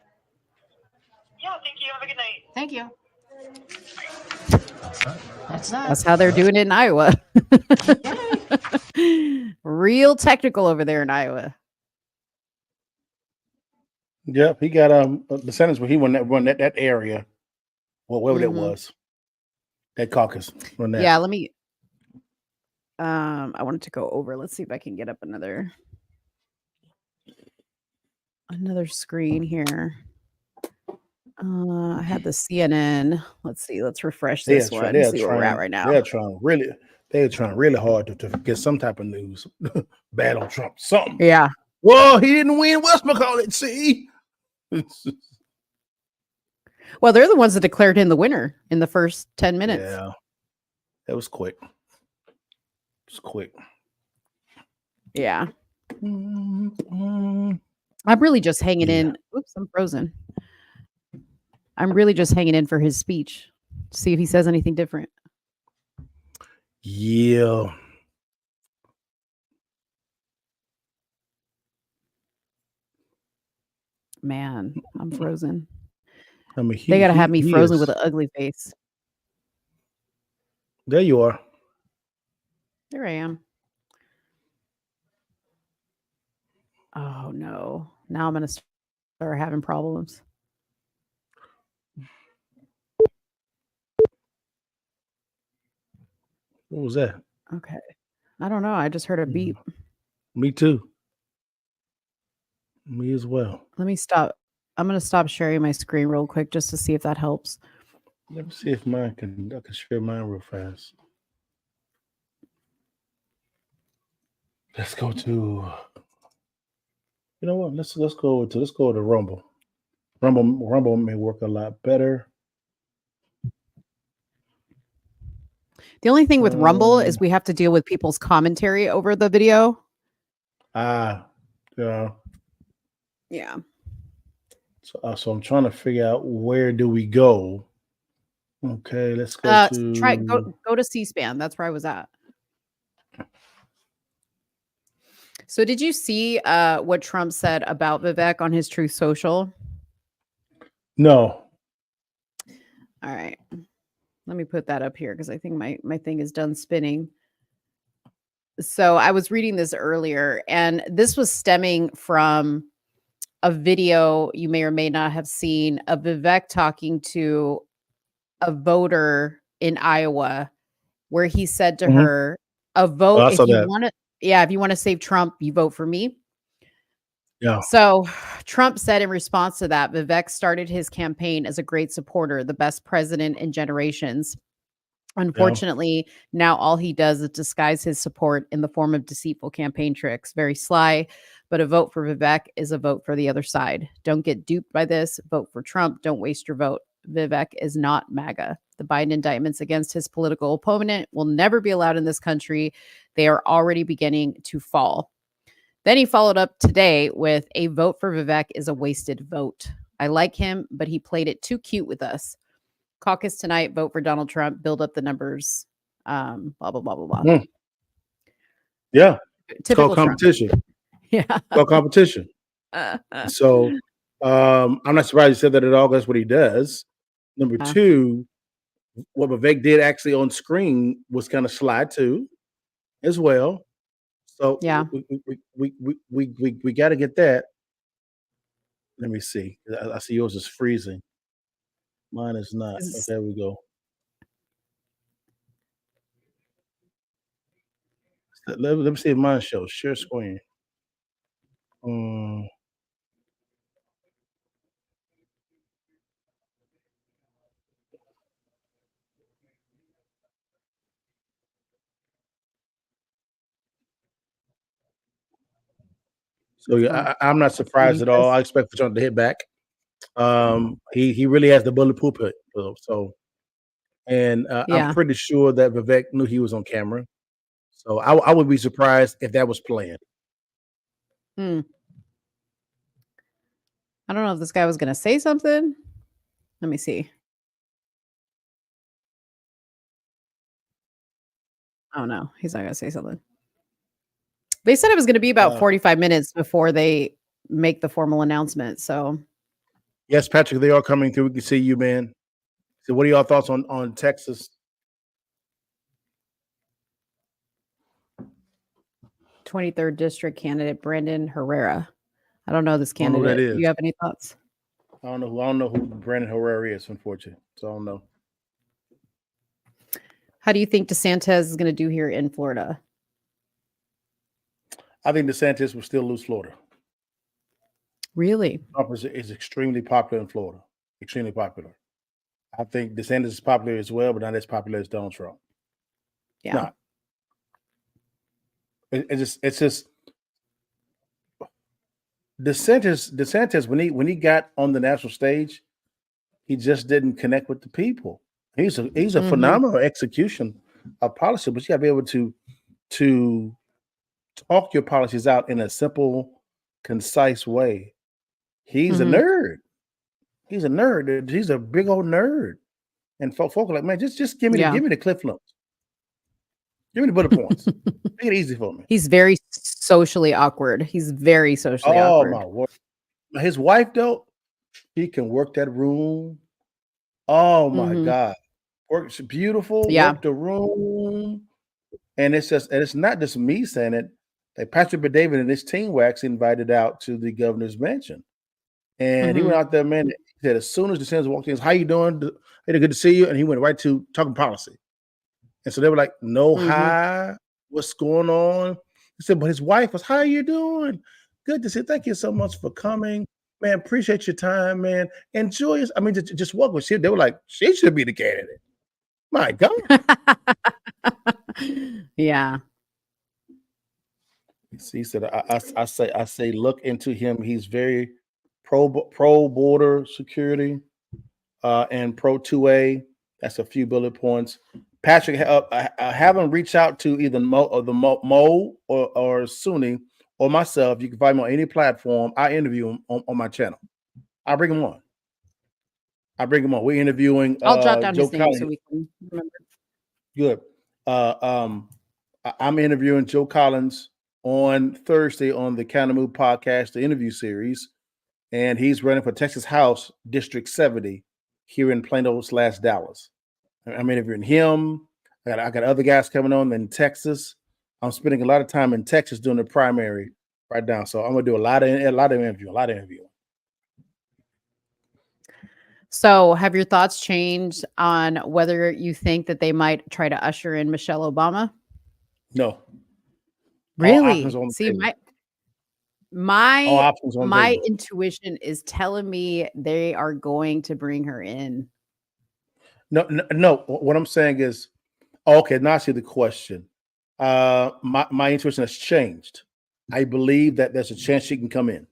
Speaker 2: Yeah, thank you. Have a good night.
Speaker 13: Thank you. That's that.
Speaker 24: That's how they're doing it in Iowa. Real technical over there in Iowa.
Speaker 8: Yep, he got the sentence where he won that area, whatever that was, that caucus. Run that.
Speaker 24: Yeah, let me. I wanted to go over. Let's see if I can get up another screen here. I had the CNN. Let's see. Let's refresh this one. See where we're at right now.
Speaker 8: They're trying really hard to get some type of news bad on Trump. Something.
Speaker 24: Yeah.
Speaker 8: Well, he didn't win whatchamacallit. See.
Speaker 24: Well, they're the ones that declared him the winner in the first 10 minutes.
Speaker 8: Yeah. That was quick. It's quick.
Speaker 24: Yeah. I'm really just hanging in. Oops, I'm frozen. I'm really just hanging in for his speech. See if he says anything different.
Speaker 8: Yeah.
Speaker 24: Man, I'm frozen.
Speaker 8: I mean,
Speaker 24: they got to have me frozen with an ugly face.
Speaker 8: There you are.
Speaker 24: There I am. Oh, no. Now I'm going to start having problems.
Speaker 8: What was that?
Speaker 24: Okay. I don't know. I just heard a beep.
Speaker 8: Me too. Me as well.
Speaker 24: Let me stop. I'm going to stop sharing my screen real quick just to see if that helps.
Speaker 8: Let me see if I can share mine real fast. Let's go to. You know what? Let's go to Rumble. Rumble may work a lot better.
Speaker 24: The only thing with Rumble is we have to deal with people's commentary over the video.
Speaker 8: Yeah.
Speaker 24: Yeah.
Speaker 8: So I'm trying to figure out where do we go. Okay, let's go to
Speaker 24: go to C-SPAN. That's where I was at. So did you see what Trump said about Vivek on his Truth Social?
Speaker 8: No.
Speaker 24: All right. Let me put that up here because I think my thing is done spinning. So I was reading this earlier, and this was stemming from a video you may or may not have seen of Vivek talking to a voter in Iowa, where he said to her, "A vote if you want to, if you want to save Trump, you vote for me."
Speaker 8: Yeah.
Speaker 24: So Trump said in response to that, Vivek started his campaign as a great supporter, the best president in generations. Unfortunately, now all he does is disguise his support in the form of deceitful campaign tricks. Very sly, but a vote for Vivek is a vote for the other side. Don't get duped by this. Vote for Trump. Don't waste your vote. Vivek is not MAGA. The Biden indictments against his political opponent will never be allowed in this country. They are already beginning to fall. Then he followed up today with a vote for Vivek is a wasted vote. I like him, but he played it too cute with us. Caucus tonight, vote for Donald Trump, build up the numbers, blah, blah, blah, blah, blah.
Speaker 8: Yeah. It's
Speaker 24: Typical
Speaker 8: called competition.
Speaker 24: Trump. Yeah.
Speaker 8: It's called competition. So I'm not surprised you said that at all. That's what he does. Number two, what Vivek did actually on screen was kind of sly too, as well. So
Speaker 24: yeah,
Speaker 8: we got to get that. Let me see. I see yours is freezing. Mine is not. Okay, there we go. Let me see if mine shows. Share screen. So yeah, I'm not surprised at all. I expect for Trump to hit back. He really has the bulletproof hit. So, and I'm pretty sure that Vivek knew he was on camera. So I would be surprised if that was planned.
Speaker 24: I don't know if this guy was going to say something. Let me see. Oh no, he's not going to say something. They said it was going to be about 45 minutes before they make the formal announcement. So,
Speaker 8: yes, Patrick, they are coming through. We can see you, man. So what are y'all thoughts on Texas?
Speaker 24: 23rd district candidate Brandon Herrera. I don't know this
Speaker 8: I don't know who that
Speaker 24: candidate.
Speaker 8: is.
Speaker 24: You have any thoughts?
Speaker 8: I don't know who Brandon Herrera is, unfortunately. So I don't know.
Speaker 24: How do you think DeSantis is going to do here in Florida?
Speaker 8: I think DeSantis will still lose Florida.
Speaker 24: Really?
Speaker 8: Trump is extremely popular in Florida. Extremely popular. I think DeSantis is popular as well, but not as popular as Donald Trump.
Speaker 24: Yeah.
Speaker 8: Not. It's just DeSantis when he got on the national stage, he just didn't connect with the people. He's a phenomenal execution of policy, but you gotta be able to talk your policies out in a simple, concise way. He's a nerd. He's a nerd. He's a big old nerd. And folk are like, man, just give me the cliff notes. Give me the bullet points. Make it easy for me.
Speaker 24: He's very socially awkward. He's very socially awkward.
Speaker 8: My word. His wife, though, she can work that room. Oh my God. Works beautiful, work the room. And it's not just me saying it. Like Patrick David and his team were actually invited out to the governor's mansion. And he went out there, man. He said, as soon as DeSantis walked in, how you doing? Hey, good to see you. And he went right to talking policy. And so they were like, no, hi, what's going on? He said, but his wife was, how are you doing? Good to see you. Thank you so much for coming. Man, appreciate your time, man. Enjoy it. I mean, just walk with shit. They were like, she should be the candidate. My God.
Speaker 24: Yeah.
Speaker 8: He said, I say, look into him. He's very pro border security and pro 2A. That's a few bullet points. Patrick, have him reach out to either Mo or Sunni or myself. You can find me on any platform. I interview him on my channel. I bring him on. We're interviewing.
Speaker 24: I'll jot down
Speaker 8: Joe
Speaker 24: his name
Speaker 8: Collins.
Speaker 24: so we can remember.
Speaker 8: Good. I'm interviewing Joe Collins on Thursday on the Counter Move podcast, the interview series, and he's running for Texas House District 70 here in Plano/Dallas. I'm interviewing him. I got other guys coming on in Texas. I'm spending a lot of time in Texas doing the primary right now, so I'm gonna do a lot of interviewing.
Speaker 24: So, have your thoughts changed on whether you think that they might try to usher in Michelle Obama?
Speaker 8: No.
Speaker 24: Really? See, my intuition is telling me they are going to bring her in.
Speaker 8: No. What I'm saying is, okay, now I see the question. My intuition has changed. I believe that there's a chance she can come in.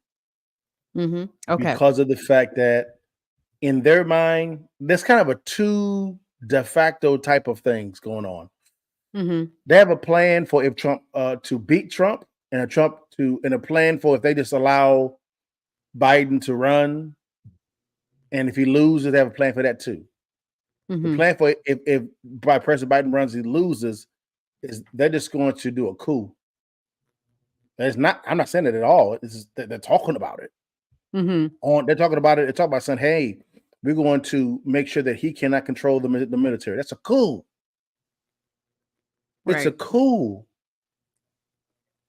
Speaker 24: Okay.
Speaker 8: Because of the fact that in their mind, there's kind of a two de facto type of things going on. They have a plan for if Trump to beat Trump and a plan for if they just allow Biden to run. And if he loses, they have a plan for that too. The plan for if President Biden runs, he loses, is they're just going to do a coup. I'm not saying it at all. It's just they're talking about it. They're talking about it. They're talking about saying, hey, we're going to make sure that he cannot control the military. That's a coup. It's a coup.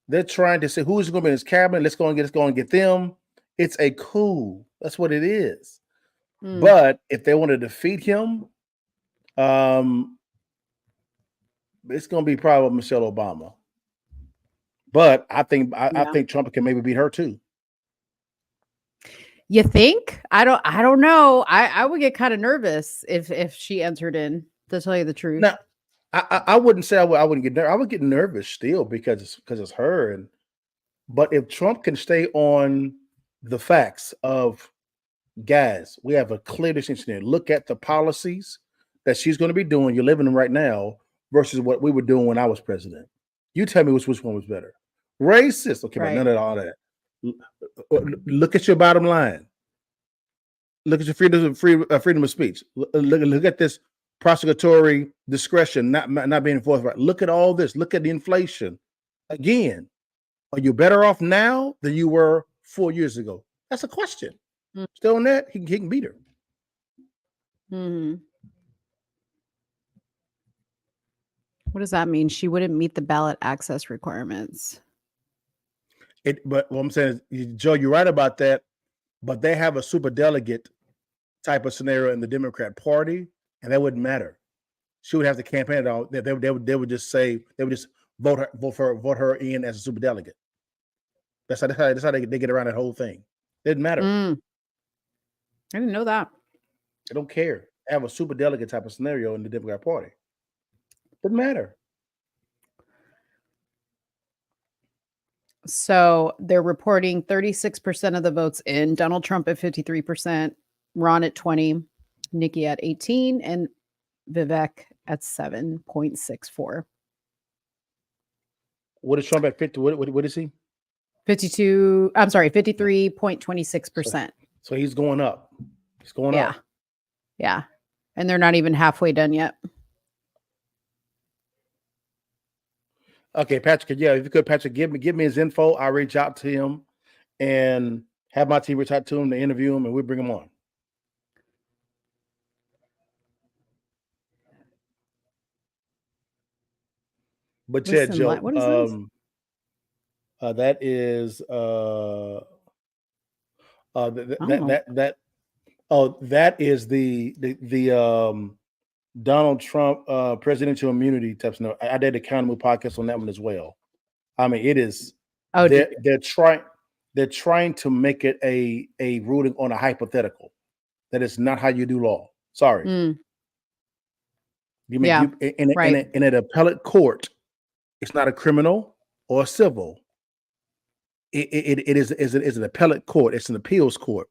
Speaker 8: They're trying to say who's going to be in his cabinet. Let's go and get them. It's a coup. That's what it is. But if they want to defeat him, it's going to be probably Michelle Obama. But I think Trump can maybe beat her too.
Speaker 24: You think? I don't know. I would get kind of nervous if she entered in, to tell you the truth.
Speaker 8: Now, I wouldn't say I wouldn't get nervous. I would get nervous still because it's her. But if Trump can stay on the facts of, guys, we have a clear distinction here. Look at the policies that she's going to be doing. You're living them right now versus what we were doing when I was president. You tell me which one was better. Racist. Okay, but none of all that. Look at your bottom line. Look at your freedom of speech. Look at this prosecutory discretion not being enforced right. Look at all this. Look at the inflation. Again, are you better off now than you were 4 years ago? That's a question. Still on that, he can beat her.
Speaker 24: What does that mean? She wouldn't meet the ballot access requirements.
Speaker 8: But what I'm saying is, Joe, you're right about that. But they have a super delegate type of scenario in the Democrat Party, and that wouldn't matter. She would have to campaign it all. They would just say they would just vote her in as a super delegate. That's how they get around that whole thing. It doesn't matter.
Speaker 24: I didn't know that.
Speaker 8: They don't care. They have a super delegate type of scenario in the Democrat Party. Doesn't matter.
Speaker 24: So they're reporting 36% of the votes in. Donald Trump at 53%, Ron at 20, Nikki at 18, and Vivek at 7.64.
Speaker 8: What is Trump at 50? What is he?
Speaker 24: 53.26%.
Speaker 8: So he's going up. He's going up.
Speaker 24: Yeah. And they're not even halfway done yet.
Speaker 8: Okay, Patrick. Yeah, if you could, Patrick, give me his info. I'll reach out to him and have my team reach out to him to interview him, and we'll bring him on. But yeah, Joe,
Speaker 24: what is this?
Speaker 8: that is that is the Donald Trump presidential immunity type scenario. I did a Accountable podcast on that one as well. I mean, it is. They're trying to make it a ruling on a hypothetical. That is not how you do law. Sorry. In an appellate court, it's not a criminal or a civil. It is an appellate court. It's an appeals court,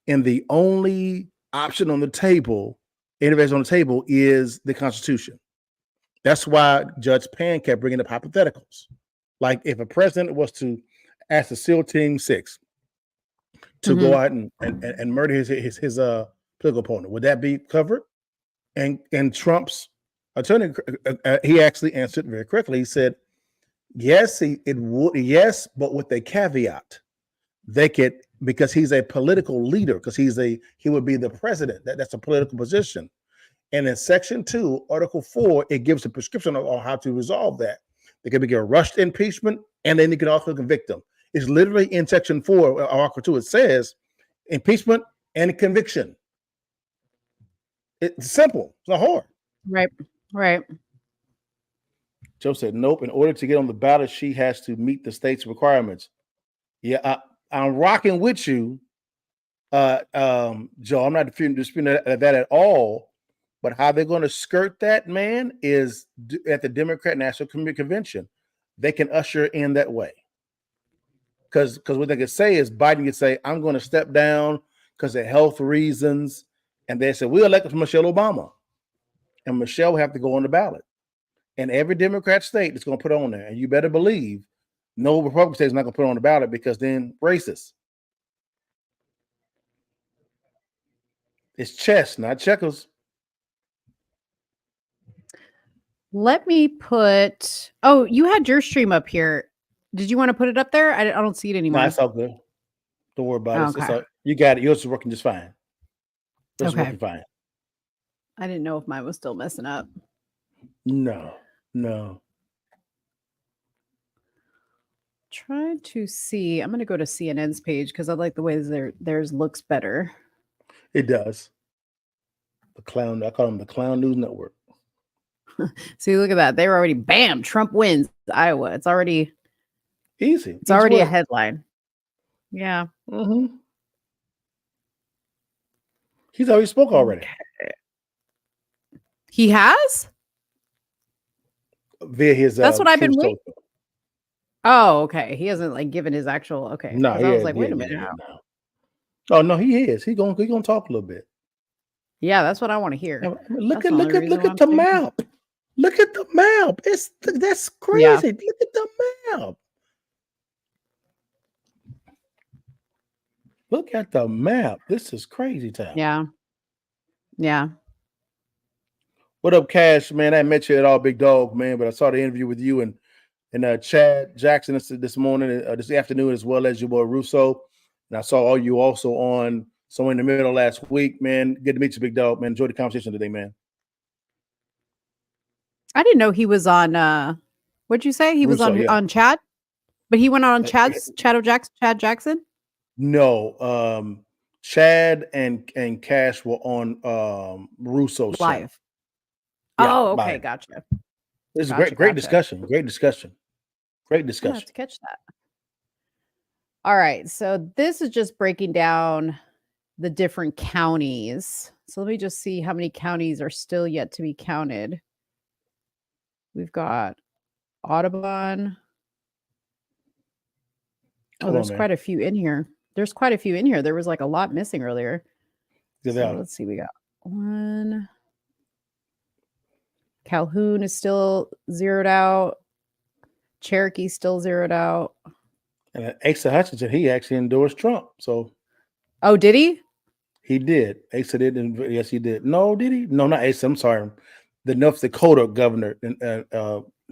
Speaker 8: and the only option on the table, innovation on the table, is the Constitution. That's why Judge Pan kept bringing up hypotheticals. Like if a president was to ask the SEAL Team 6 to go out and murder his political opponent, would that be covered? And Trump's attorney, he actually answered very correctly. He said, yes, it would. Yes, but with a caveat, they could, because he's a political leader, because he would be the president. That's a political position. And in Section 2, Article 4, it gives a prescription on how to resolve that. They can begin a rushed impeachment, and then you can also convict them. It's literally in Section 4, Article 2. It says impeachment and conviction. It's simple. It's not hard.
Speaker 24: Right.
Speaker 8: Joe said, nope. In order to get on the ballot, she has to meet the state's requirements. Yeah, I'm rocking with you, Joe. I'm not disputing that at all. But how they're going to skirt that, man, is at the Democrat National Convention. They can usher in that way. Because what they could say is Biden could say, I'm going to step down because of health reasons. And they said, we elected Michelle Obama. And Michelle will have to go on the ballot. And every Democrat state is going to put on there. And you better believe no Republican state is not going to put on the ballot, because then racist. It's chess, not checkers.
Speaker 24: Let me put. Oh, you had your stream up here. Did you want to put it up there? I don't see it anymore.
Speaker 8: No, it's all good. Don't worry about it.
Speaker 24: Okay.
Speaker 8: You got it. Yours is working just fine. Yours is
Speaker 24: Okay.
Speaker 8: working fine.
Speaker 24: I didn't know if mine was still messing up.
Speaker 8: No.
Speaker 24: Try to see. I'm going to go to CNN's page because I like the way theirs looks better.
Speaker 8: It does. The clown. I call them the Clown News Network.
Speaker 24: See, look at that. They were already, bam, Trump wins Iowa. It's already
Speaker 8: easy.
Speaker 24: It's already a headline. Yeah.
Speaker 8: Mm-hmm. He's already spoke already.
Speaker 24: Okay. He has?
Speaker 8: Via his.
Speaker 24: That's what I've been waiting. Oh, okay. He hasn't given his actual. Okay.
Speaker 8: No,
Speaker 24: I was like, wait a minute.
Speaker 8: No. Oh no, he is. He's gonna talk a little bit.
Speaker 24: Yeah, that's what I want to hear.
Speaker 8: Look at the map. Look at the map. That's crazy.
Speaker 24: Yeah.
Speaker 8: Look at the map. Look at the map. This is crazy time.
Speaker 24: Yeah.
Speaker 8: What up, Cash, man? I met you at all, big dog, man. But I saw the interview with you and Chad Jackson this morning, this afternoon, as well as your boy Russo. And I saw all you also on somewhere in the middle last week, man. Good to meet you, big dog, man. Enjoy the conversation today, man.
Speaker 24: I didn't know he was on. What'd you say? He was
Speaker 8: Russo,
Speaker 24: on
Speaker 8: yeah.
Speaker 24: Chad, but he went on
Speaker 8: Uh,
Speaker 24: Chad Jackson.
Speaker 8: No, Chad and Cash were on Russo's channel.
Speaker 24: Live.
Speaker 8: Yeah,
Speaker 24: Oh, okay,
Speaker 8: live.
Speaker 24: gotcha.
Speaker 8: This is
Speaker 24: Gotcha,
Speaker 8: great
Speaker 24: gotcha.
Speaker 8: discussion. Great discussion. Great
Speaker 24: I'm gonna have
Speaker 8: discussion.
Speaker 24: to catch that. All right, so this is just breaking down the different counties. So let me just see how many counties are still yet to be counted. We've got Audubon. Oh,
Speaker 8: Hold on,
Speaker 24: there's
Speaker 8: man.
Speaker 24: quite a few in here. There's quite a few in here. There was like a lot missing earlier.
Speaker 8: Get
Speaker 24: So
Speaker 8: out.
Speaker 24: let's see. We got one. Calhoun is still zeroed out. Cherokee still zeroed out.
Speaker 8: And Asa Hutchinson, he actually endorsed Trump. So
Speaker 24: Oh, did he?
Speaker 8: he did. Asa did. Yes, he did. No, did he? No, not Asa. I'm sorry. The North Dakota governor,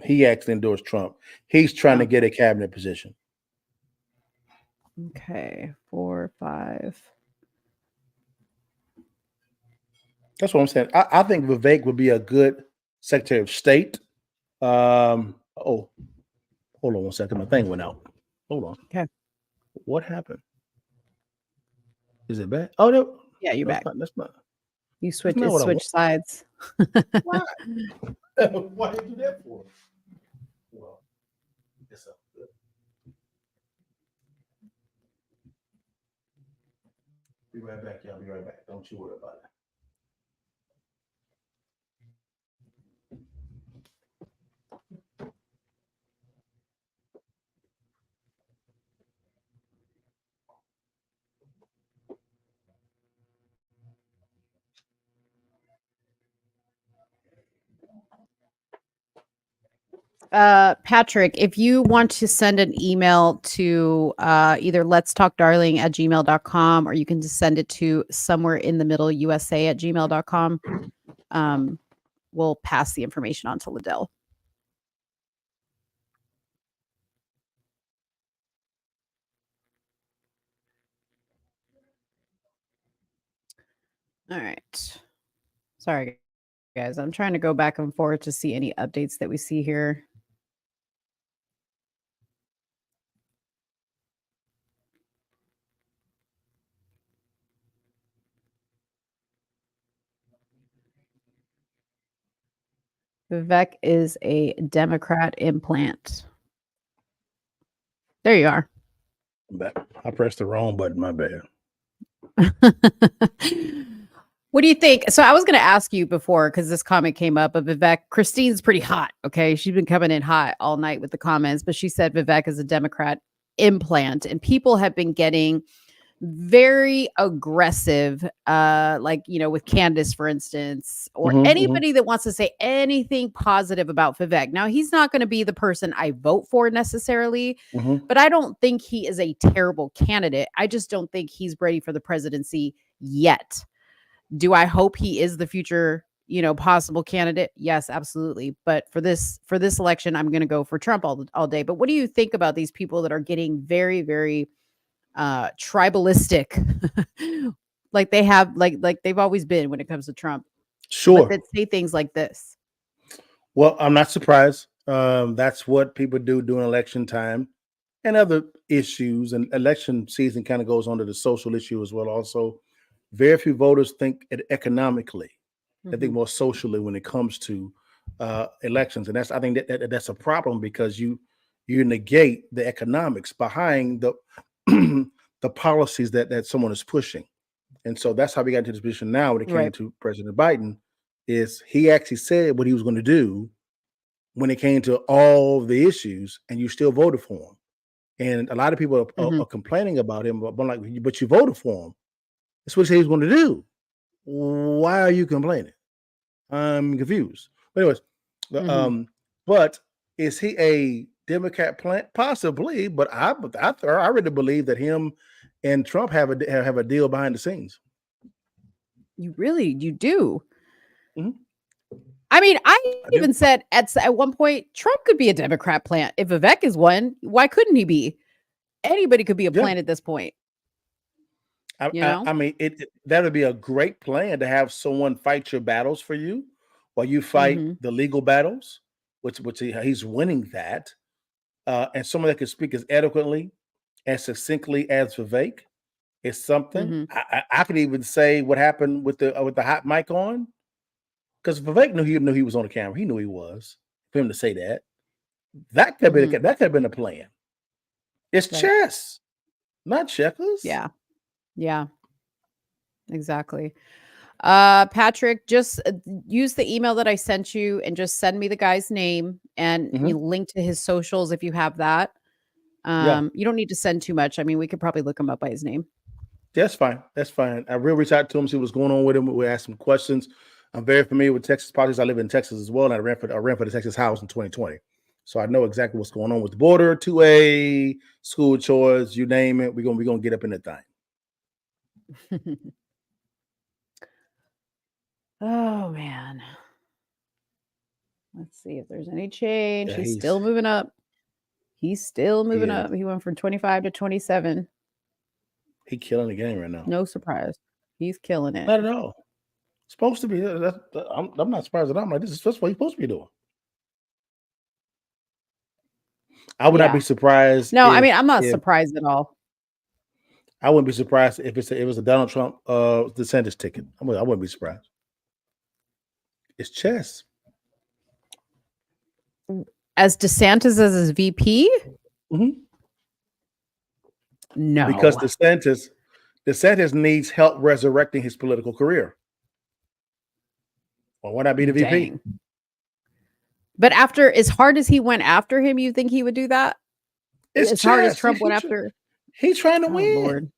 Speaker 8: he actually endorsed Trump. He's trying to get a cabinet position.
Speaker 24: Okay, 4, 5.
Speaker 8: That's what I'm saying. I think Vivek would be a good Secretary of State. Oh, hold on one second. My thing went out. Hold on.
Speaker 24: Okay.
Speaker 8: What happened? Is it back? Oh, no.
Speaker 24: Yeah, you're back.
Speaker 8: That's not.
Speaker 24: You
Speaker 8: That's
Speaker 24: switch
Speaker 8: not what I want.
Speaker 24: sides.
Speaker 8: Why? Why did you do that for? Well, it's up. Be right back, y'all. Be right back. Don't you worry about it.
Speaker 24: Patrick, if you want to send an email to either let's talk darling at gmail.com, or you can just send it to somewhere in the middle USA at gmail.com. We'll pass the information on to Liddell. All right. Sorry, guys. I'm trying to go back and forth to see any updates that we see here. Vivek is a Democrat implant. There you are.
Speaker 8: I pressed the wrong button. My bad.
Speaker 24: What do you think? So I was going to ask you before, because this comment came up, but Vivek, Christine's pretty hot. Okay. She's been coming in hot all night with the comments, but she said Vivek is a Democrat implant, and people have been getting very aggressive, with Candace, for instance, or anybody that wants to say anything positive about Vivek. Now, he's not going to be the person I vote for necessarily, but I don't think he is a terrible candidate. I just don't think he's ready for the presidency yet. Do I hope he is the future, possible candidate? Yes, absolutely. But for this election, I'm going to go for Trump all day. But what do you think about these people that are getting very, very tribalistic, like they have, like they've always been when it comes to Trump?
Speaker 8: Sure.
Speaker 24: But that say things like this.
Speaker 8: Well, I'm not surprised. That's what people do during election time and other issues. And election season kind of goes on to the social issue as well. Also, very few voters think it economically. They think more socially when it comes to elections, and I think that's a problem, because you negate the economics behind the the policies that someone is pushing. And so that's how we got into this position now when it came to President Biden. Is he actually said what he was going to do when it came to all the issues, and you still voted for him. And a lot of people are complaining about him, but I'm like, but you voted for him. That's what he said he was going to do. Why are you complaining? I'm confused. But anyways, but is he a Democrat plant? Possibly, but I really believe that him and Trump have a deal behind the scenes.
Speaker 24: You do. I mean, I even said at one point Trump could be a Democrat plant. If Vivek is one, why couldn't he be? Anybody could be a plant at this point.
Speaker 8: I mean, that would be a great plan to have someone fight your battles for you, while you fight
Speaker 24: Mm-hmm.
Speaker 8: the legal battles, which he's winning that, and someone that can speak as eloquently and succinctly as Vivek is something.
Speaker 24: Mm-hmm.
Speaker 8: I could even say what happened with the hot mic on, because Vivek knew he was on the camera. He knew he was. For him to say that, that could
Speaker 24: Mm-hmm.
Speaker 8: be that could have been a plan. It's
Speaker 24: Right.
Speaker 8: chess, not checkers.
Speaker 24: Yeah. Yeah. Exactly. Patrick, just use the email that I sent you and just send me the guy's name and you link to his socials if you have that.
Speaker 8: Yeah.
Speaker 24: You don't need to send too much. I mean, we could probably look him up by his name.
Speaker 8: That's fine. That's fine. I will reach out to him, see what's going on with him. We'll ask some questions. I'm very familiar with Texas politics. I live in Texas as well, and I ran for the Texas House in 2020. So I know exactly what's going on with the border, 2A, school choice, you name it. We're gonna get up in that thing.
Speaker 24: Oh man. Let's see if there's any change.
Speaker 8: Yeah,
Speaker 24: He's still moving up. He's still moving up. He went from 25 to 27.
Speaker 8: He killing the game right now.
Speaker 24: No surprise. He's killing it.
Speaker 8: Not at all. Supposed to be. I'm not surprised at all. I'm like, this is what he's supposed to be doing. I would not be surprised.
Speaker 24: No, I mean, I'm not surprised at all.
Speaker 8: I wouldn't be surprised if it was a Donald Trump DeSantis ticket. I wouldn't be surprised. It's chess.
Speaker 24: As DeSantis as his VP?
Speaker 8: Mm-hmm.
Speaker 24: No.
Speaker 8: Because DeSantis needs help resurrecting his political career. Well, why not be the VP?
Speaker 24: Dang. But after, as hard as he went after him, you think he would do that?
Speaker 8: It's
Speaker 24: as hard as
Speaker 8: chess.
Speaker 24: Trump went after.
Speaker 8: He's trying to win.
Speaker 24: Lord.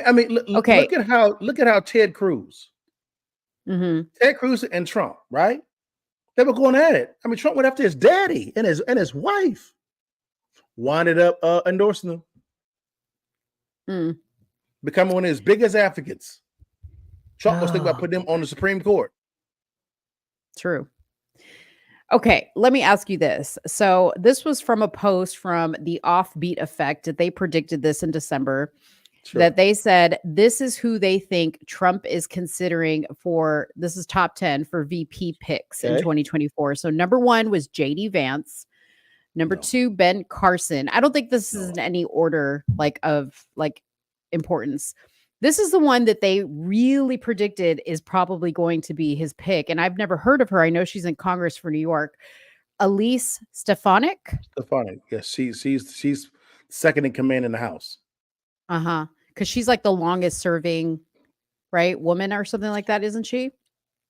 Speaker 8: I mean, look at how Ted Cruz, Ted Cruz and Trump, right? They were going at it. I mean, Trump went after his daddy and his wife, winded up endorsing them, becoming one of his biggest advocates. Trump was thinking about putting them on the Supreme Court.
Speaker 24: True. Okay, let me ask you this. So this was from a post from the Offbeat Effect. They predicted this in December. Sure. That they said this is who they think Trump is considering for, this is top 10 for VP picks in 2024. So number 1 was JD Vance. Number 2, Ben Carson. I don't think this is in any order of importance. This is the one that they really predicted is probably going to be his pick. And I've never heard of her. I know she's in Congress for New York. Elise Stefanik.
Speaker 8: Stefanik. Yes, she's second in command in the House.
Speaker 24: Uh-huh. Because she's like the longest serving, right, woman or something like that, isn't she?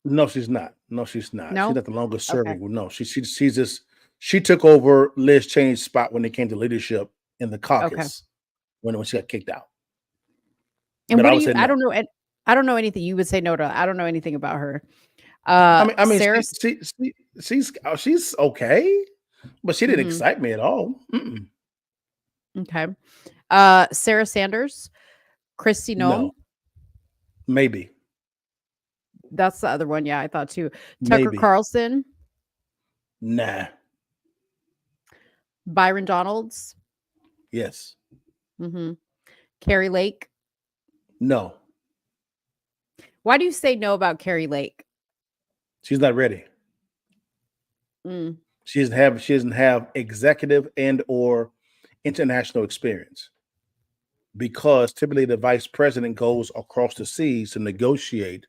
Speaker 8: No, she's not. No, she's not.
Speaker 24: No?
Speaker 8: She's not the longest serving. Okay. No, she's just, she took over Liz Cheney's spot when it came to leadership in the caucus when she got kicked out.
Speaker 24: And what do you, I don't know. I don't know anything. You would say no to. I don't know anything about her.
Speaker 8: I mean,
Speaker 24: Sarah,
Speaker 8: she's okay, but she didn't excite me at all.
Speaker 24: Okay. Sarah Sanders, Kristi Noem.
Speaker 8: No. Maybe.
Speaker 24: That's the other one. Yeah, I thought too. Tucker Carlson.
Speaker 8: Nah.
Speaker 24: Byron Donalds.
Speaker 8: Yes.
Speaker 24: Carrie Lake.
Speaker 8: No.
Speaker 24: Why do you say no about Carrie Lake?
Speaker 8: She's not ready. She doesn't have executive and or international experience, because typically the vice president goes across the seas to negotiate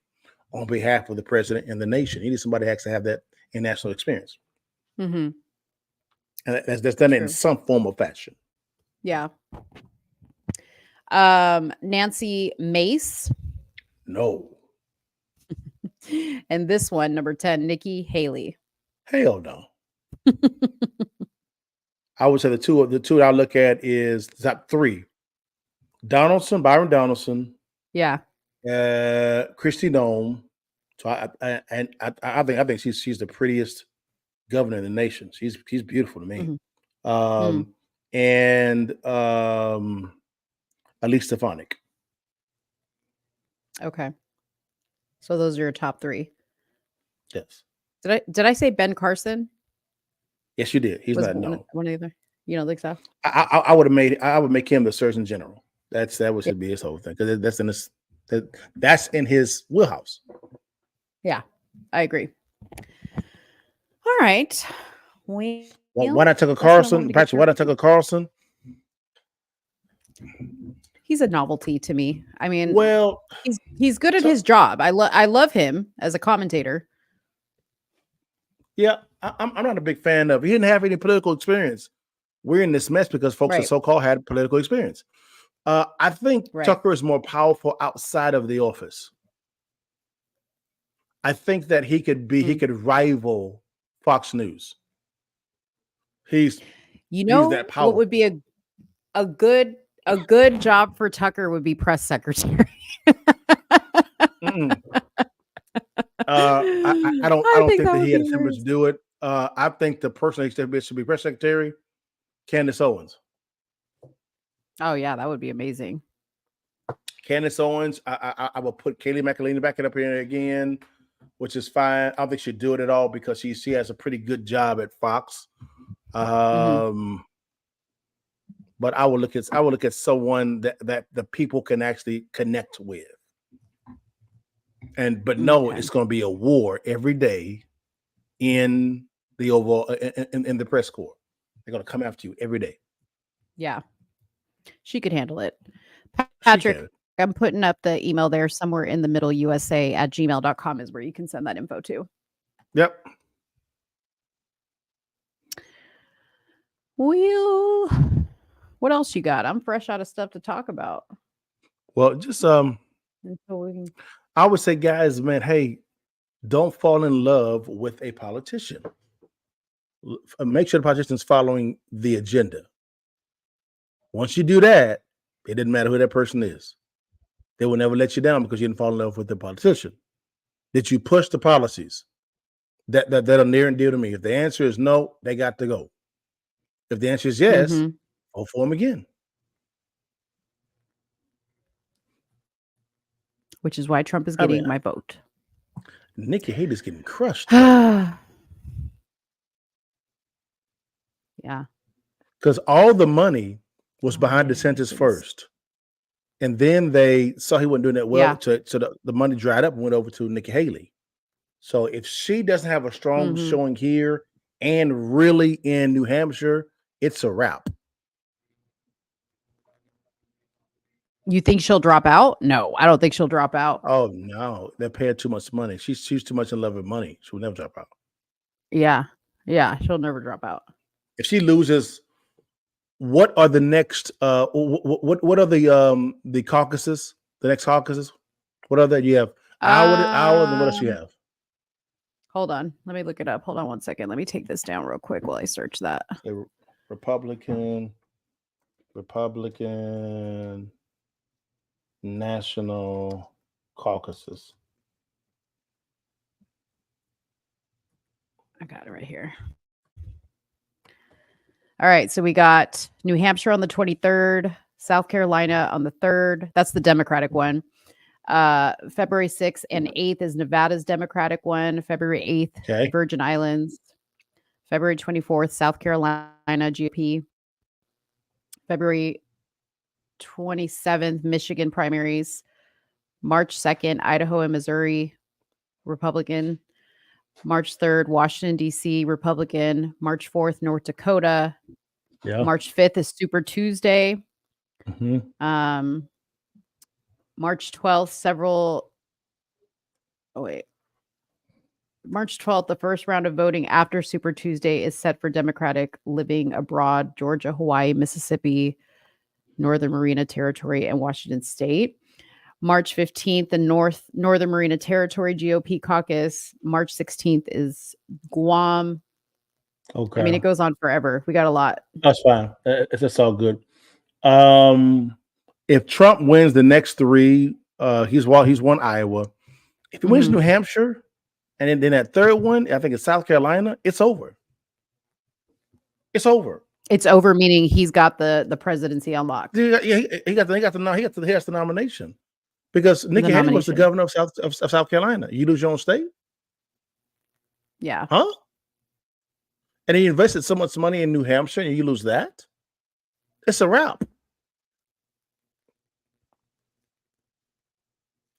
Speaker 8: on behalf of the president and the nation. You need somebody that has to have that international experience. And that's done in some form or fashion.
Speaker 24: Yeah. Nancy Mace.
Speaker 8: No.
Speaker 24: And this one, number 10, Nikki Haley.
Speaker 8: Hell no. I would say the two that I look at is top 3. Byron Donaldson.
Speaker 24: Yeah.
Speaker 8: Kristi Noem. So I think she's the prettiest governor in the nation. She's beautiful to me. And Elise Stefanik.
Speaker 24: Okay. So those are your top 3.
Speaker 8: Yes.
Speaker 24: Did I say Ben Carson?
Speaker 8: Yes, you did. He's not
Speaker 24: one of the other. You don't think so?
Speaker 8: I would make him the Surgeon General. That should be his whole thing, because that's in his wheelhouse.
Speaker 24: Yeah, I agree. All right. We.
Speaker 8: Why not Tucker
Speaker 24: That's what I wanted
Speaker 8: Carlson?
Speaker 24: to get
Speaker 8: Patrick, why
Speaker 24: your-
Speaker 8: not Tucker Carlson?
Speaker 24: He's a novelty to me. I mean,
Speaker 8: Well,
Speaker 24: he's good at his job. I love him as a commentator.
Speaker 8: yeah, I'm not a big fan of. He didn't have any political experience. We're in this mess because folks that
Speaker 24: Right.
Speaker 8: so-called had political experience. I think
Speaker 24: Right.
Speaker 8: Tucker is more powerful outside of the office. I think that he could rival Fox News. He's that
Speaker 24: What
Speaker 8: powerful.
Speaker 24: would be a good job for Tucker would be press secretary.
Speaker 8: I don't think that he had a temper to do it. I think the person that should be press secretary, Candace Owens.
Speaker 24: Oh yeah, that would be amazing.
Speaker 8: Candace Owens. I will put Kayleigh McEnany back up here again, which is fine. I don't think she'd do it at all because she has a pretty good job at Fox. But I will look at someone that the people can actually connect with. But no, it's going to be a war every day in the Oval in the press corps. They're going to come after you every day.
Speaker 24: Yeah, she could handle it. Patrick, I'm putting up the email there somewhere in the middle. USA@gmail.com is where you can send that info to.
Speaker 8: Yep.
Speaker 24: Well, what else you got? I'm fresh out of stuff to talk about.
Speaker 8: Well, just
Speaker 24: Until we can-
Speaker 8: I would say, guys, man, hey, don't fall in love with a politician. Make sure the politician is following the agenda. Once you do that, it doesn't matter who that person is. They will never let you down because you didn't fall in love with the politician. Did you push the policies that are near and dear to me? If the answer is no, they got to go. If the answer is yes, vote for them again.
Speaker 24: Which is why Trump is getting my vote.
Speaker 8: Nikki Haley's getting crushed.
Speaker 24: Yeah.
Speaker 8: Because all the money was behind DeSantis first. And then they saw he wasn't doing that well. So the money dried up and went over to Nikki Haley. So if she doesn't have a strong showing here and really in New Hampshire, it's a wrap.
Speaker 24: You think she'll drop out? No, I don't think she'll drop out.
Speaker 8: Oh no, they're paying too much money. She's too much in love with money. She will never drop out.
Speaker 24: Yeah, she'll never drop out.
Speaker 8: If she loses, what are the next? What are the caucuses? The next caucuses? What are that? You have hour, and what else you have?
Speaker 24: Hold on, let me look it up. Hold on 1 second. Let me take this down real quick while I search that.
Speaker 8: Republican National Caucuses.
Speaker 24: I got it right here. All right, so we got New Hampshire on the 23rd, South Carolina on the 3rd. That's the Democratic one. February 6th and 8th is Nevada's Democratic one. February 8th, Virgin Islands. February 24th, South Carolina GOP. February 27th, Michigan primaries. March 2nd, Idaho and Missouri, Republican. March 3rd, Washington, D.C., Republican. March 4th, North Dakota.
Speaker 8: Yeah.
Speaker 24: March 5th is Super Tuesday. March 12th, March 12th, the first round of voting after Super Tuesday is set for Democratic living abroad, Georgia, Hawaii, Mississippi, Northern Mariana Territory, and Washington State. March 15th, the Northern Mariana Territory GOP caucus. March 16th is Guam.
Speaker 8: Okay.
Speaker 24: I mean, it goes on forever. We got a lot.
Speaker 8: That's fine. It's all good. If Trump wins the next three, he's won Iowa. If he wins New Hampshire, and then that third one, I think it's South Carolina, it's over. It's over.
Speaker 24: It's over, meaning he's got the presidency unlocked.
Speaker 8: He has the nomination because Nikki Haley was the governor of South Carolina. You lose your own state,
Speaker 24: yeah,
Speaker 8: huh? And he invested so much money in New Hampshire, and you lose that. It's a wrap.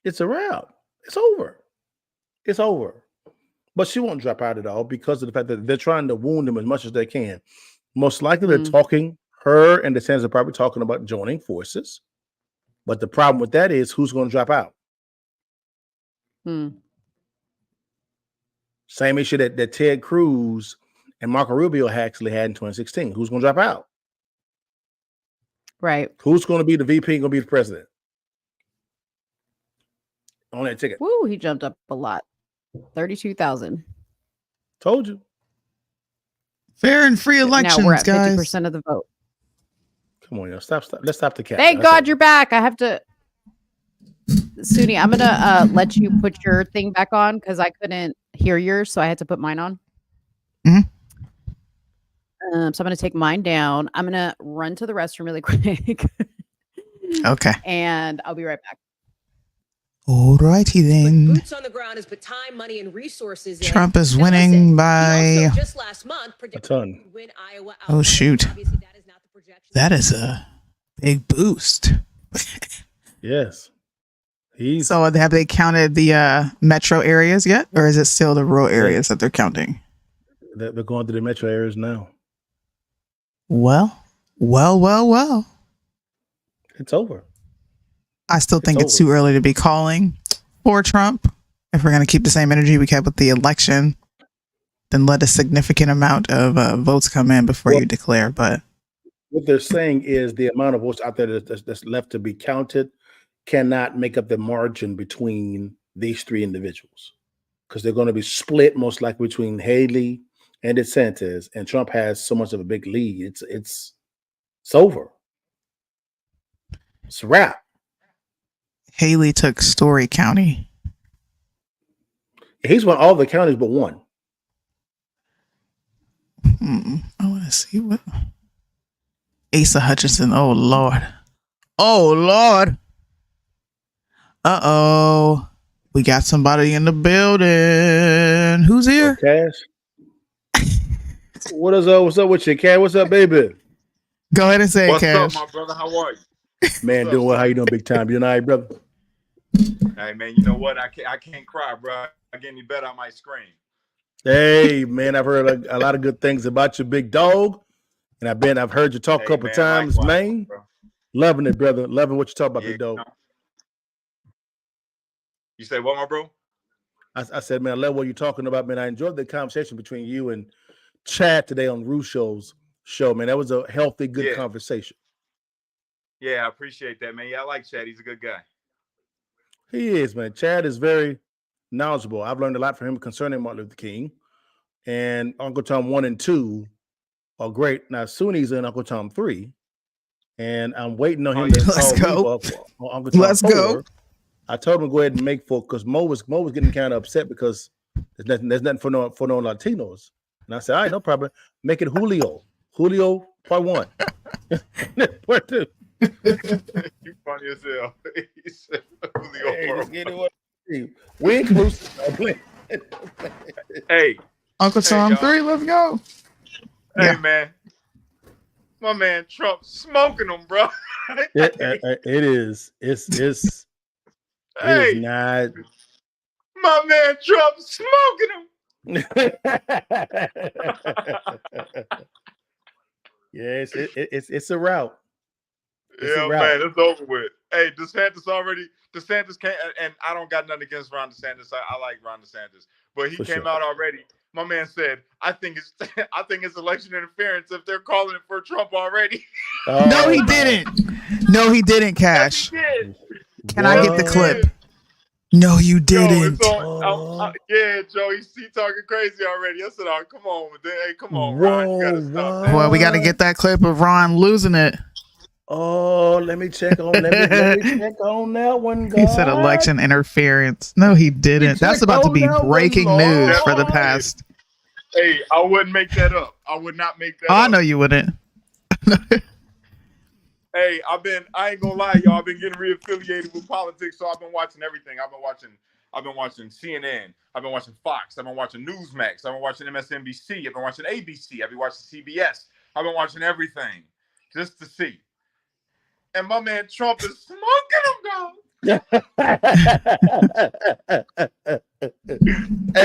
Speaker 8: It's a wrap. It's over. It's over. But she won't drop out at all because of the fact that they're trying to wound him as much as they can. Most likely they're talking, her and DeSantis are probably talking about joining forces. But the problem with that is who's going to drop out? Same issue that Ted Cruz and Marco Rubio actually had in 2016. Who's going to drop out?
Speaker 24: Right.
Speaker 8: Who's going to be the VP and going to be the president? On that ticket.
Speaker 24: Woo, he jumped up a lot. 32,000.
Speaker 8: Told you.
Speaker 3: Fair and free elections,
Speaker 24: now we're at
Speaker 3: guys.
Speaker 24: 50% of the vote.
Speaker 8: Come on, y'all. Stop. Let's stop the cat.
Speaker 24: Thank God you're back. I have to. Suni, I'm gonna let you put your thing back on because I couldn't hear yours, so I had to put mine on. So I'm gonna take mine down. I'm gonna run to the restroom really quick.
Speaker 3: Okay.
Speaker 24: And I'll be right back.
Speaker 3: All righty then.
Speaker 4: Boots on the ground is put time, money, and resources.
Speaker 3: Trump is winning by
Speaker 4: just last month
Speaker 8: a ton.
Speaker 4: Win Iowa
Speaker 3: oh shoot. That is a big boost.
Speaker 8: Yes.
Speaker 3: So have they counted the metro areas yet? Or is it still the rural areas that they're counting?
Speaker 8: They're going to the metro areas now.
Speaker 3: Well.
Speaker 8: It's over.
Speaker 3: I still think it's too early to be calling for Trump. If we're going to keep the same energy we kept with the election, then let a significant amount of votes come in before you declare. But
Speaker 8: what they're saying is the amount of votes out there that's left to be counted cannot make up the margin between these three individuals because they're going to be split most likely between Haley and DeSantis, and Trump has so much of a big lead. It's over. It's a wrap.
Speaker 3: Haley took Story County.
Speaker 8: He's won all the counties but one.
Speaker 3: I want to see what Asa Hutchinson. Oh Lord. Uh-oh. We got somebody in the building. Who's here?
Speaker 8: Cash. What's up with you, Cash? What's up, baby?
Speaker 3: Go ahead and say
Speaker 7: What's
Speaker 3: it, Cash.
Speaker 7: up, my brother? How are you?
Speaker 8: Man, doing well. How you doing, big time? You all right, brother?
Speaker 7: Hey, man, you know what? I can't cry, bro. I get any better, I might scream.
Speaker 8: Hey, man, I've heard a lot of good things about you, big dog. And I've heard you talk a couple times,
Speaker 7: likewise,
Speaker 8: man.
Speaker 7: bro.
Speaker 8: Loving it, brother. Loving what you talk about, big dog.
Speaker 7: You say what, my bro?
Speaker 8: I said, man, I love what you're talking about, man. I enjoyed the conversation between you and Chad today on Russo's show, man. That was a healthy, good conversation.
Speaker 7: Yeah, I appreciate that, man. Yeah, I like Chad. He's a good guy.
Speaker 8: He is, man. Chad is very knowledgeable. I've learned a lot from him concerning Martin Luther King. And Uncle Tom 1 and 2 are great. Now, Suni's in Uncle Tom 3. And I'm waiting on him to call me for Uncle Tom 4.
Speaker 3: Go.
Speaker 8: I told him to go ahead and make 4 because Mo was getting kind of upset because there's nothing for no Latinos. And I said, all right, no problem. Make it Julio. Julio part 1. Part 2.
Speaker 7: You funny as hell. He said, Julio
Speaker 8: we inclusive.
Speaker 7: Hey.
Speaker 3: Uncle Tom 3, let's go.
Speaker 7: Hey, man. My man Trump smoking them, bro.
Speaker 8: It is. It's it is not.
Speaker 7: My man Trump smoking them.
Speaker 8: Yeah, it's a route.
Speaker 7: Yeah, man, it's over with. Hey, DeSantis came, and I don't got nothing against Ron DeSantis. I like Ron DeSantis, but he came out already. My man said, "I think it's election interference if they're calling it for Trump already."
Speaker 3: No, he didn't. No, he didn't, Cash.
Speaker 7: Yes,
Speaker 3: Can I get the clip? No, you didn't.
Speaker 7: Yeah, Joe, he talking crazy already. I said, "Oh, come on, hey, come on, Ron, you gotta stop that."
Speaker 3: Well, we got to get that clip of Ron losing it.
Speaker 8: Oh, let me check on let me check on that one, guys.
Speaker 3: He said election interference. No, he didn't. That's about to be breaking news for the past.
Speaker 7: Hey, I wouldn't make that up. I would not make that up.
Speaker 3: I know you wouldn't.
Speaker 7: Hey, I ain't gonna lie, y'all. I've been getting reaffiliated with politics, so I've been watching everything. I've been watching CNN. I've been watching Fox. I've been watching Newsmax. I've been watching MSNBC. I've been watching ABC. I've been watching CBS. I've been watching everything just to see. And my man Trump is smoking them,
Speaker 8: Hey,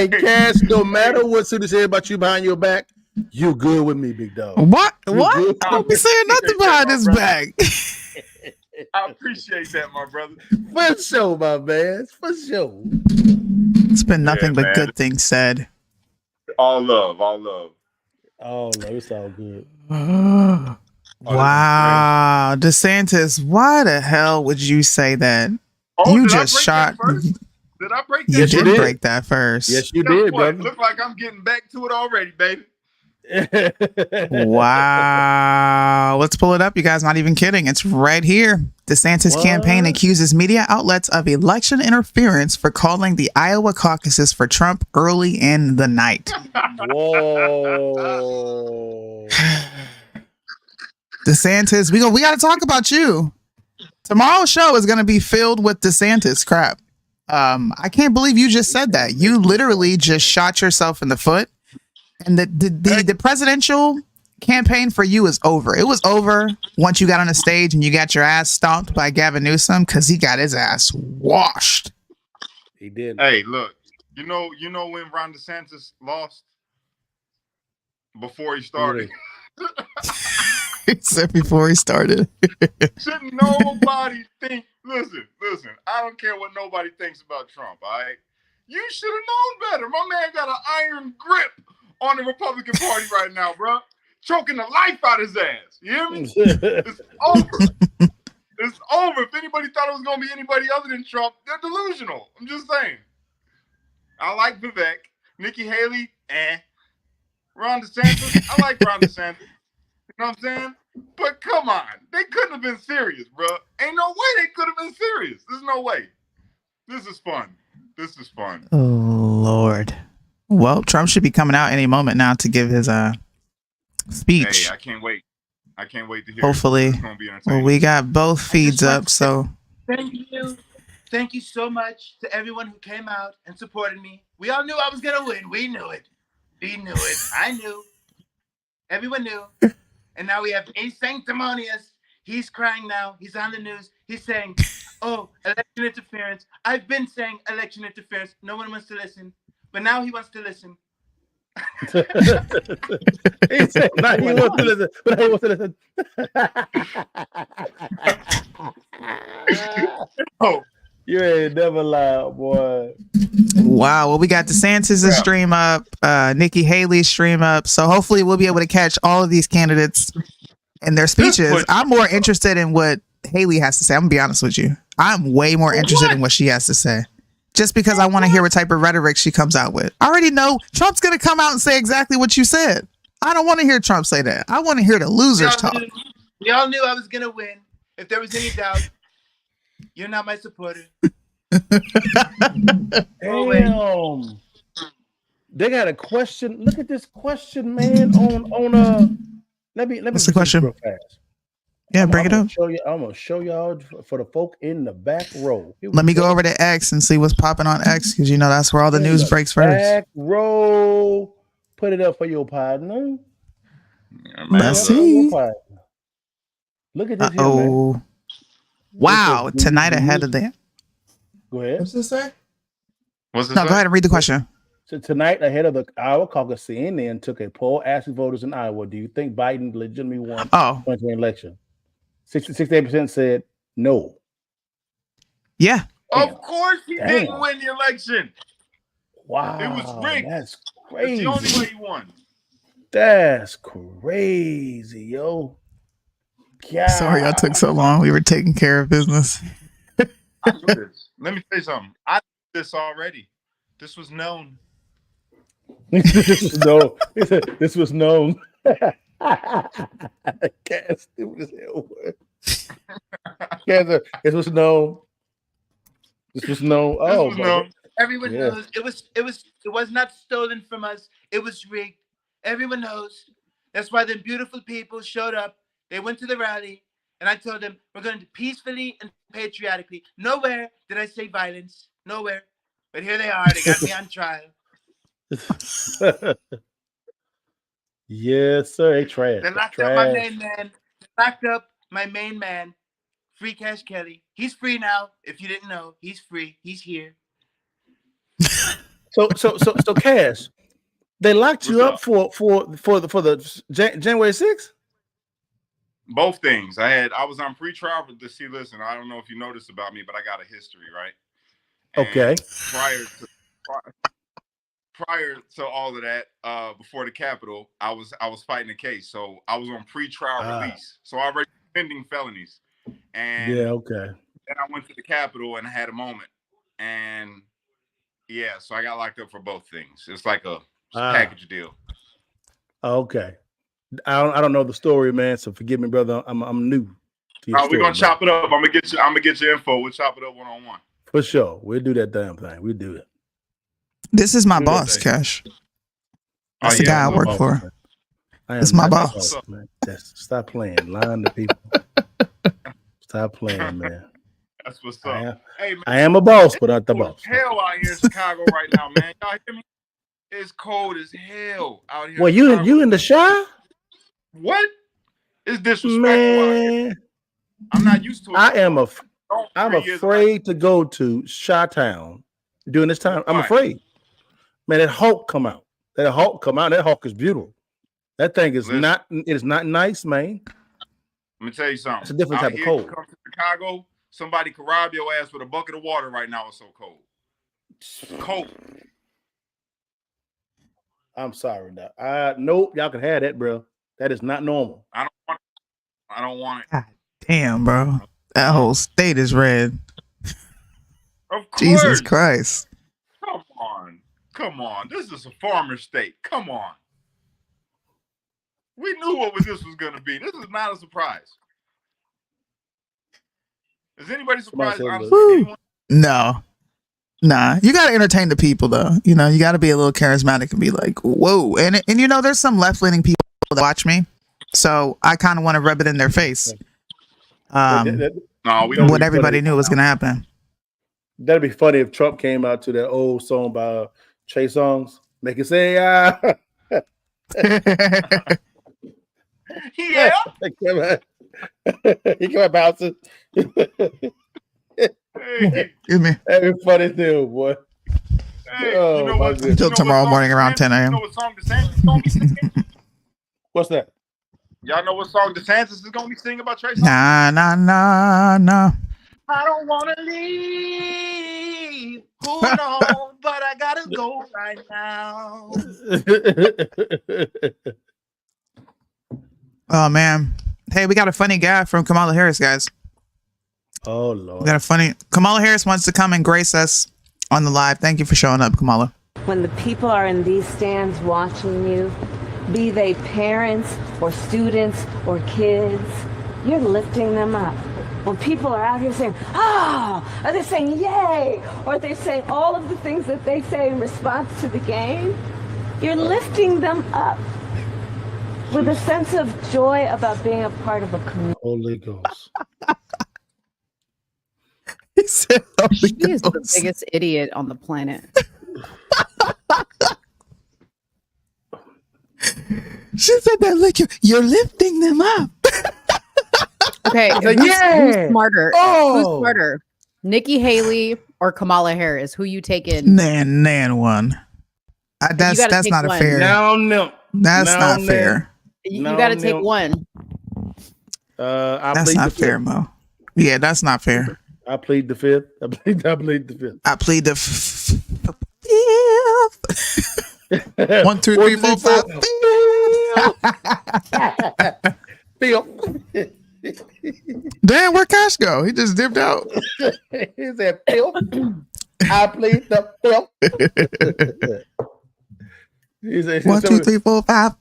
Speaker 8: Cass, no matter what City said about you behind your back, you good with me, big dog.
Speaker 3: What?
Speaker 8: You
Speaker 3: What?
Speaker 8: good?
Speaker 3: I don't be saying nothing behind his back.
Speaker 7: I appreciate that, my brother.
Speaker 8: For sure, my man. For sure.
Speaker 3: It's been nothing but
Speaker 7: man.
Speaker 3: good things said.
Speaker 7: All love, all love.
Speaker 8: Oh no, it's all good.
Speaker 3: Wow, DeSantis, why the hell would you say that?
Speaker 7: Oh,
Speaker 3: you
Speaker 7: did
Speaker 3: just
Speaker 7: I break
Speaker 3: shot.
Speaker 7: that first? Did I break that?
Speaker 3: You did
Speaker 8: did.
Speaker 3: break that first.
Speaker 8: Yes, you
Speaker 7: Guess
Speaker 8: did,
Speaker 7: what?
Speaker 8: brother.
Speaker 7: Look like I'm getting back to it already, baby.
Speaker 3: Wow. Let's pull it up. You guys, not even kidding. It's right here. DeSantis campaign accuses media outlets of election interference for calling the Iowa caucuses for Trump early in the night.
Speaker 8: Whoa.
Speaker 3: DeSantis, we got to talk about you. Tomorrow's show is going to be filled with DeSantis crap. I can't believe you just said that. You literally just shot yourself in the foot. And the presidential campaign for you is over. It was over once you got on the stage and you got your ass stomped by Gavin Newsom because he got his ass washed.
Speaker 8: He did.
Speaker 7: Hey, look, you know when Ron DeSantis lost before he started.
Speaker 3: He said before he started.
Speaker 7: Shouldn't nobody think? Listen. I don't care what nobody thinks about Trump. All right, you should have known better. My man got an iron grip on the Republican Party right now, bro. Choking the life out his ass. You hear me? It's over. It's over. If anybody thought it was going to be anybody other than Trump, they're delusional. I'm just saying. I like Vivek. Nikki Haley, Ron DeSantis, I like Ron DeSantis. You know what I'm saying? But come on. They couldn't have been serious, bro. Ain't no way they could have been serious. There's no way. This is fun.
Speaker 3: Oh, Lord. Well, Trump should be coming out any moment now to give his speech.
Speaker 7: Hey, I can't wait to hear.
Speaker 3: Hopefully.
Speaker 7: It's gonna be entertaining.
Speaker 3: Well, we got both feeds up, so.
Speaker 5: Thank you so much to everyone who came out and supported me. We all knew I was gonna win. We knew it. I knew. Everyone knew. And now we have A Sanctimonious. He's crying now. He's on the news. He's saying, oh, election interference. I've been saying election interference. No one wants to listen. But now he wants to listen.
Speaker 8: He said, now he wants to listen. But he wants to listen.
Speaker 7: Oh,
Speaker 8: you ain't never lied, boy.
Speaker 3: Wow. Well, we got DeSantis' stream up, Nikki Haley's stream up. So hopefully we'll be able to catch all of these candidates and their speeches. I'm more interested in what Haley has to say. I'm going to be honest with you. I'm way more interested in what she has to say. Just because I want to hear what type of rhetoric she comes out with. I already know Trump's going to come out and say exactly what you said. I don't want to hear Trump say that. I want to hear the losers talk.
Speaker 5: We all knew I was going to win. If there was any doubt, you're not my supporter.
Speaker 8: Damn. They got a question. Look at this question, man. On let me
Speaker 3: What's the question?
Speaker 8: Real fast.
Speaker 3: Yeah, bring it up.
Speaker 8: I'm gonna show y'all for the folk in the back row.
Speaker 3: Let me go over to X and see what's popping on X because you know that's where all the news breaks first.
Speaker 8: Back row. Put it up for your partner.
Speaker 3: Let's see.
Speaker 8: Look at this.
Speaker 3: Oh, wow! Tonight ahead of the.
Speaker 8: Go ahead.
Speaker 3: What's this say?
Speaker 7: What's this
Speaker 3: No, go ahead and read the question.
Speaker 8: So tonight, ahead of the Iowa caucus, CNN took a poll asking voters in Iowa, do you think Biden legitimately won the election? 68% said no.
Speaker 3: Yeah.
Speaker 7: Of course he didn't win the election.
Speaker 8: Wow.
Speaker 7: It was rigged.
Speaker 8: That's crazy.
Speaker 7: It's the only way he won.
Speaker 8: That's crazy, yo. God.
Speaker 3: Sorry, I took so long. We were taking care of business.
Speaker 7: I knew this. Let me tell you something. I knew this already. This was known.
Speaker 8: This was known. Cass, it was known. This was known. Oh,
Speaker 7: was known.
Speaker 5: Everyone knows it was not stolen from us. It was rigged. Everyone knows. That's why the beautiful people showed up. They went to the rally, and I told them we're going to peacefully and patriotically. Nowhere did I say violence. Nowhere. But here they are. They got me on trial.
Speaker 8: Yes, sir. They trash.
Speaker 5: They locked up my main man. Locked up my main man Free Cash Kelly. He's free now. If you didn't know, he's free. He's here.
Speaker 8: So Cash, they locked you up for the January 6th?
Speaker 7: Both things. I was on pre-trial to see. Listen, I don't know if you noticed about me, but I got a history, right? And
Speaker 8: Okay.
Speaker 7: Prior to all of that, before the Capitol, I was fighting a case, so I was on pre-trial release. So I already pending felonies, and
Speaker 8: yeah, okay.
Speaker 7: Then I went to the Capitol and had a moment, and yeah, so I got locked up for both things. It's like a package deal.
Speaker 8: Okay. I don't know the story, man. So forgive me, brother. I'm new to your story,
Speaker 7: We're gonna chop it up. I'm gonna get your info. We'll chop it up one-on-one.
Speaker 8: For sure. We'll do that damn thing. We'll do it.
Speaker 3: This is my boss, Cash. That's the guy I work for. It's my boss.
Speaker 8: Man. Stop playing. Lying to people. Stop playing, man.
Speaker 7: That's what's up. Hey, man,
Speaker 8: I am a boss, but not the boss.
Speaker 7: Hell out here in Chicago right now, man. Y'all hear me? It's cold as hell out here.
Speaker 8: Well, you in the Chi?
Speaker 7: What? It's disrespectful
Speaker 8: Man.
Speaker 7: out here. I'm not used to it.
Speaker 8: I'm afraid to go to Chi-Town during this time. I'm afraid. Man, that Hulk come out. That Hulk is beautiful. That thing is not nice, man.
Speaker 7: Let me tell you something.
Speaker 8: It's a different type of cold.
Speaker 7: You come to Chicago, somebody could rob your ass with a bucket of water right now. It's so cold. Cold.
Speaker 8: I'm sorry now. Nope, y'all can have that, bro. That is not normal.
Speaker 7: I don't want it.
Speaker 3: God damn, bro. That whole state is red.
Speaker 7: Of course.
Speaker 3: Jesus Christ.
Speaker 7: Come on. This is a farmer state. Come on. We knew what this was going to be. This is not a surprise. Is anybody surprised? Honestly,
Speaker 3: No. Nah, you got to entertain the people, though. You know, you got to be a little charismatic and be like, whoa. And you know, there's some left-leaning people that watch me. So I kind of want to rub it in their face. What everybody knew was going to happen.
Speaker 8: That'd be funny if Trump came out to that old song by Trey Songz. Make it say,
Speaker 7: Yeah.
Speaker 8: He came out bouncing.
Speaker 3: Excuse me.
Speaker 8: That'd be funny too, boy.
Speaker 7: Hey, you know what?
Speaker 3: Until tomorrow morning around 10 a.m.
Speaker 7: You know what song DeSantis gonna be singing?
Speaker 8: What's that?
Speaker 7: Y'all know what song DeSantis is gonna be singing about Trey Songz?
Speaker 3: Nah.
Speaker 5: I don't want to leave. Hold on, but I gotta go right now.
Speaker 3: Oh, man. Hey, we got a funny guy from Kamala Harris, guys.
Speaker 8: Oh, Lord.
Speaker 3: We got a funny... Kamala Harris wants to come and grace us on the live. Thank you for showing up, Kamala.
Speaker 6: When the people are in these stands watching you, be they parents or students or kids, you're lifting them up. When people are out here saying, are they saying yay? Or they're saying all of the things that they say in response to the game, you're lifting them up with a sense of joy about being a part of a community.
Speaker 8: Holy Ghost.
Speaker 3: He said,
Speaker 24: she is the biggest idiot on the planet.
Speaker 3: She said that like you're lifting them up.
Speaker 24: Okay, who's smarter? Who's smarter? Nikki Haley or Kamala Harris? Who you taking?
Speaker 3: Nan one. That's not a fair.
Speaker 8: No.
Speaker 3: That's not fair.
Speaker 24: You got to take one.
Speaker 3: That's not fair, Mo. Yeah, that's not fair.
Speaker 8: I plead the fifth. I plead the fifth.
Speaker 3: I plead the fifth. 1, 2, 3, 4, 5.
Speaker 8: Phil.
Speaker 3: Damn, where'd Cash go? He just dipped out.
Speaker 8: He said, Phil. I plead the fifth. He said,
Speaker 3: 1, 2, 3, 4, 5.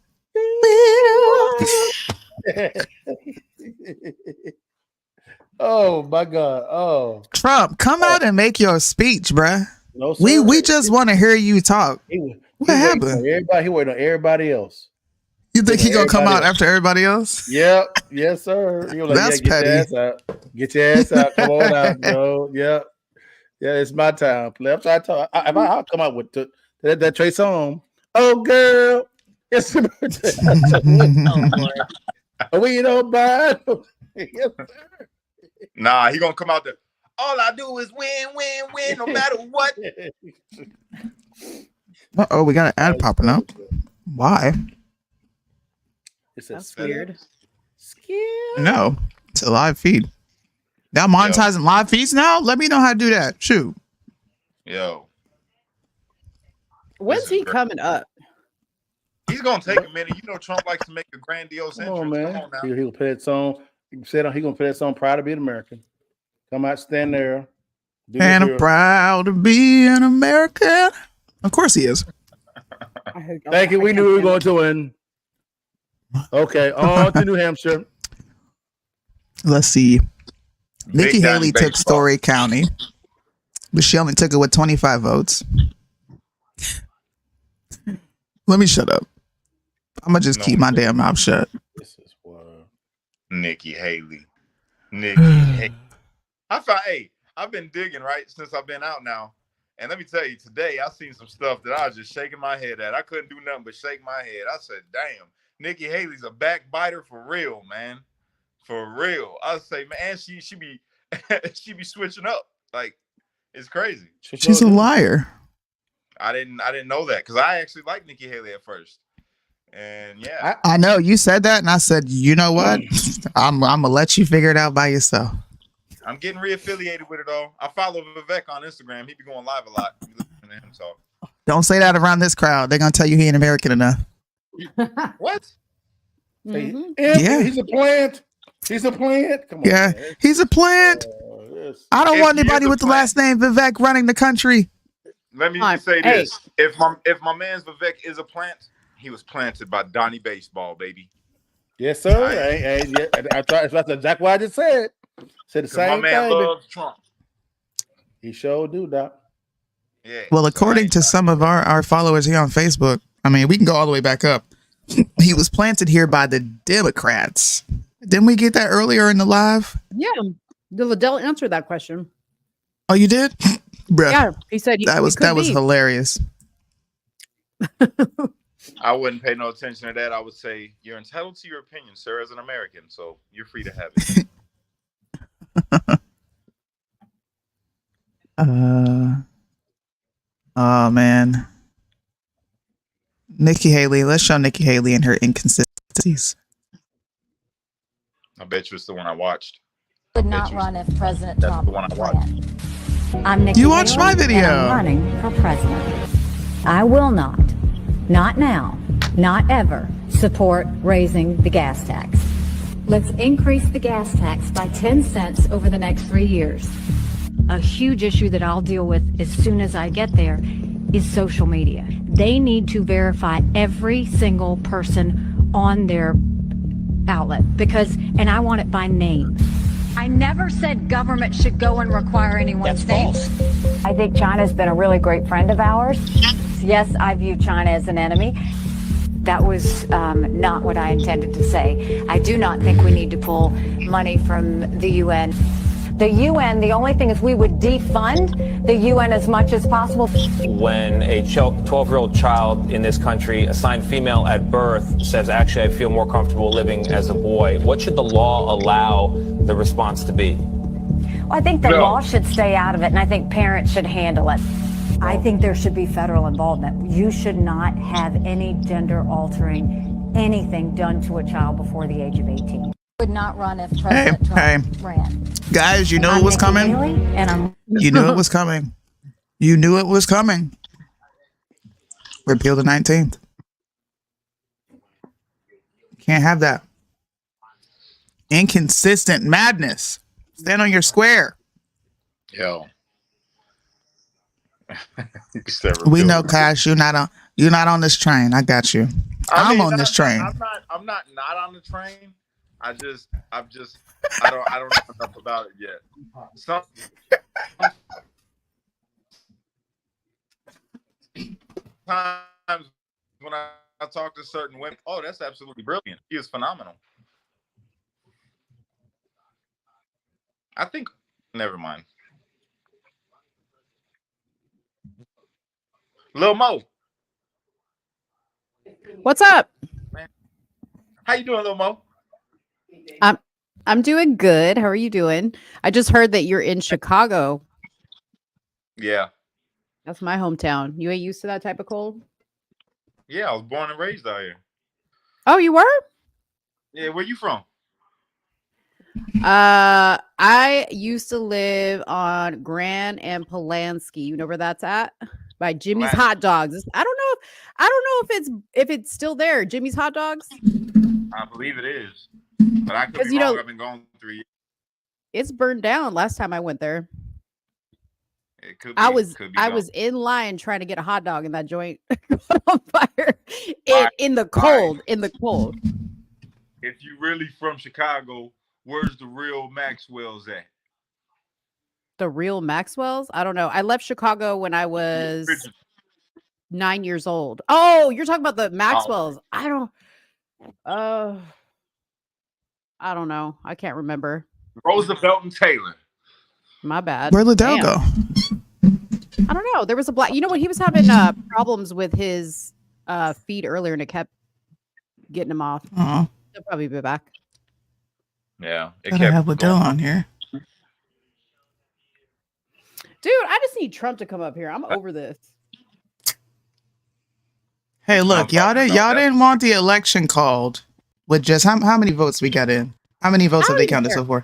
Speaker 8: Oh my God! Oh,
Speaker 3: Trump, come out and make your speech, bruh.
Speaker 8: No, sir.
Speaker 3: We just want to hear you talk. What happened?
Speaker 8: He waiting on everybody else.
Speaker 3: You think he gonna come out after everybody else?
Speaker 8: Yep. Yes, sir. He was like,
Speaker 3: That's
Speaker 8: get
Speaker 3: petty.
Speaker 8: your ass out. Get your ass out. Come on out, bro. Yep. Yeah, it's my time. I'll come out with that Trey song. Oh, girl. It's your birthday. We don't buy. Yes, sir.
Speaker 7: Nah, he gonna come out there. All I do is win, win, win, no matter what.
Speaker 3: Uh-oh, we got an ad popping up. Why?
Speaker 8: That's
Speaker 24: weird.
Speaker 3: No, it's a live feed. Y'all monetizing live feeds now? Let me know how to do that. Shoot.
Speaker 7: Yo.
Speaker 24: When's he coming up?
Speaker 7: He's gonna take a minute. You know, Trump likes to make a grandiose
Speaker 8: Come
Speaker 7: entrance.
Speaker 8: on, man.
Speaker 7: Come on now.
Speaker 8: He'll play that song. He said he gonna play that song. Proud to be an American. Come out, stand there.
Speaker 3: And I'm proud to be an American. Of course he is.
Speaker 8: Thank you. We knew we were going to win. Okay, on to New Hampshire.
Speaker 3: Let's see. Nikki
Speaker 7: Big
Speaker 3: Haley
Speaker 7: Daddy
Speaker 3: took Story County, but she only took it with 25 votes. Let me shut up. I'm gonna just keep my damn mouth shut.
Speaker 8: This is wild.
Speaker 7: Nikki Haley. Nikki Haley. I've been digging right since I've been out now. And let me tell you, today I seen some stuff that I was just shaking my head at. I couldn't do nothing but shake my head. I said, damn, Nikki Haley's a backbiter for real, man. For real. I say, man, she be she be switching up. Like, it's crazy.
Speaker 3: She's a liar.
Speaker 7: I didn't know that because I actually liked Nikki Haley at first. And yeah.
Speaker 3: I know you said that, and I said, you know what? I'm gonna let you figure it out by yourself.
Speaker 7: I'm getting reaffiliated with it all. I follow Vivek on Instagram. He be going live a lot. You listen to him talk.
Speaker 3: Don't say that around this crowd. They're gonna tell you he ain't American enough.
Speaker 7: What?
Speaker 3: Yeah.
Speaker 8: He's a plant. He's a plant. Come on.
Speaker 3: Yeah,
Speaker 8: man.
Speaker 3: he's a plant. I don't want anybody with the last name Vivek running the country.
Speaker 7: Let me say this: if my man's Vivek is a plant, he was planted by Donnie Baseball, baby.
Speaker 8: Yes, sir. That's exactly what I just said. Said the same
Speaker 7: my man
Speaker 8: thing.
Speaker 7: loves Trump.
Speaker 8: He sure do, Doc.
Speaker 7: Yeah.
Speaker 3: Well, according to some of our followers here on Facebook, I mean, we can go all the way back up. He was planted here by the Democrats. Didn't we get that earlier in the live?
Speaker 24: Yeah, Liddell answered that question.
Speaker 3: Oh, you did? Bruh.
Speaker 24: Yeah, he said
Speaker 3: that was hilarious.
Speaker 7: I wouldn't pay no attention to that. I would say you're entitled to your opinion, sir, as an American, so you're free to have it.
Speaker 3: Oh man, Nikki Haley. Let's show Nikki Haley and her inconsistencies.
Speaker 7: I bet you it's the one I watched.
Speaker 10: Would not run if President Trump
Speaker 7: the one I watched.
Speaker 10: ran. I'm Nikki
Speaker 3: You watched
Speaker 10: Haley,
Speaker 3: my video.
Speaker 10: and I'm running for president. I will not now, not ever, support raising the gas tax. Let's increase the gas tax by 10 cents over the next 3 years. A huge issue that I'll deal with as soon as I get there is social media. They need to verify every single person on their outlet and I want it by name. I never said government should go and require anyone's name. I think China's been a really great friend of ours. Yes, I view China as an enemy. That was not what I intended to say. I do not think we need to pull money from the UN. The UN, the only thing is we would defund the UN as much as possible.
Speaker 11: When a 12-year-old child in this country assigned female at birth says, actually, I feel more comfortable living as a boy, what should the law allow the response to be?
Speaker 10: Well, I think the law should stay out of it, and I think parents should handle it. I think there should be federal involvement. You should not have any gender-altering anything done to a child before the age of 18. Would not run if President Trump ran.
Speaker 3: Guys, you know it was coming. You knew it was coming. You knew it was coming. Repeal the 19th. Can't have that. Inconsistent madness. Stand on your square.
Speaker 7: Yo.
Speaker 3: We know, Cash. You're not on this train. I got you. I'm on this train.
Speaker 7: I'm not on the train. I don't know enough about it yet. Sometimes when I talk to certain women, oh, that's absolutely brilliant. He is phenomenal. I think, never mind. Lil Mo.
Speaker 24: What's up?
Speaker 7: Man. How you doing, Lil Mo?
Speaker 24: I'm doing good. How are you doing? I just heard that you're in Chicago.
Speaker 7: Yeah.
Speaker 24: That's my hometown. You ain't used to that type of cold?
Speaker 7: Yeah, I was born and raised out here.
Speaker 24: Oh, you were?
Speaker 7: Yeah, where you from?
Speaker 24: I used to live on Grand and Pulaski. You know where that's at? By Jimmy's
Speaker 7: Pulaski.
Speaker 24: Hot Dogs. I don't know if it's still there. Jimmy's Hot Dogs?
Speaker 7: I believe it is. But I could be
Speaker 24: 'Cause, you
Speaker 7: wrong.
Speaker 24: know-
Speaker 7: I've been gone 3 years.
Speaker 24: It's burned down last time I went there.
Speaker 7: It could be.
Speaker 24: I was
Speaker 7: could be
Speaker 24: I
Speaker 7: gone.
Speaker 24: was in line trying to get a hot dog and that joint caught on fire
Speaker 7: Right.
Speaker 24: in the cold. In the cold.
Speaker 7: If you really from Chicago, where's the real Maxwell's at?
Speaker 24: The real Maxwell's? I don't know. I left Chicago when I was 9 years old. Oh, you're talking about the Maxwell's. I don't know. I can't remember.
Speaker 7: Roosevelt and Taylor.
Speaker 24: My bad.
Speaker 3: Where'd Liddell
Speaker 24: Damn.
Speaker 3: go?
Speaker 24: I don't know. There was a black. You know what? He was having problems with his feed earlier, and it kept getting him off.
Speaker 3: Oh,
Speaker 24: He'll probably be back.
Speaker 7: Yeah. It
Speaker 3: gotta have Liddell on here.
Speaker 24: Dude, I just need Trump to come up here. I'm over this.
Speaker 3: Hey, look, y'all didn't want the election called with just how many votes we got in? How many votes have they counted so far?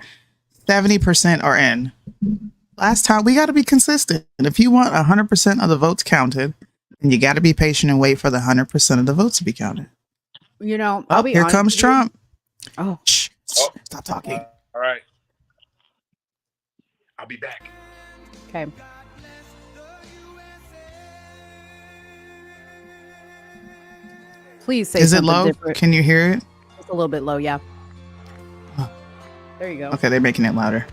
Speaker 3: 70% are in. Last time, we got to be consistent. And if you want 100% of the votes counted, then you got to be patient and wait for the 100% of the votes to be counted.
Speaker 24: You know, I'll be
Speaker 3: Here
Speaker 24: honest
Speaker 3: comes
Speaker 24: with you.
Speaker 3: Trump.
Speaker 24: Oh,
Speaker 3: Shh, stop talking.
Speaker 7: All right. I'll be back.
Speaker 24: okay. Please say
Speaker 3: Is it
Speaker 24: something
Speaker 3: low?
Speaker 24: different.
Speaker 3: Can you hear it?
Speaker 24: It's a little bit low, yeah. There you go.
Speaker 3: Okay, they're making it louder.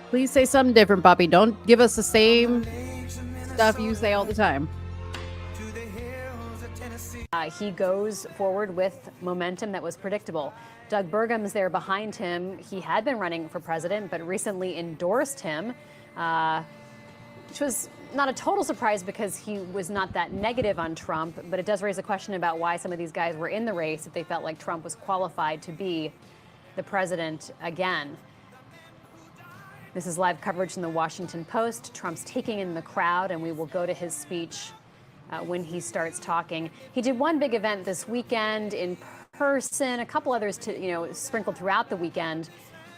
Speaker 24: Please say something different, Bobby. Don't give us the same stuff you say all the time.
Speaker 15: He goes forward with momentum that was predictable. Doug Burgum's there behind him. He had been running for president, but recently endorsed him, which was not a total surprise because he was not that negative on Trump, but it does raise a question about why some of these guys were in the race if they felt like Trump was qualified to be the president again. This is live coverage from the Washington Post. Trump's taking in the crowd, and we will go to his speech when he starts talking. He did one big event this weekend in person, a couple others sprinkled throughout the weekend.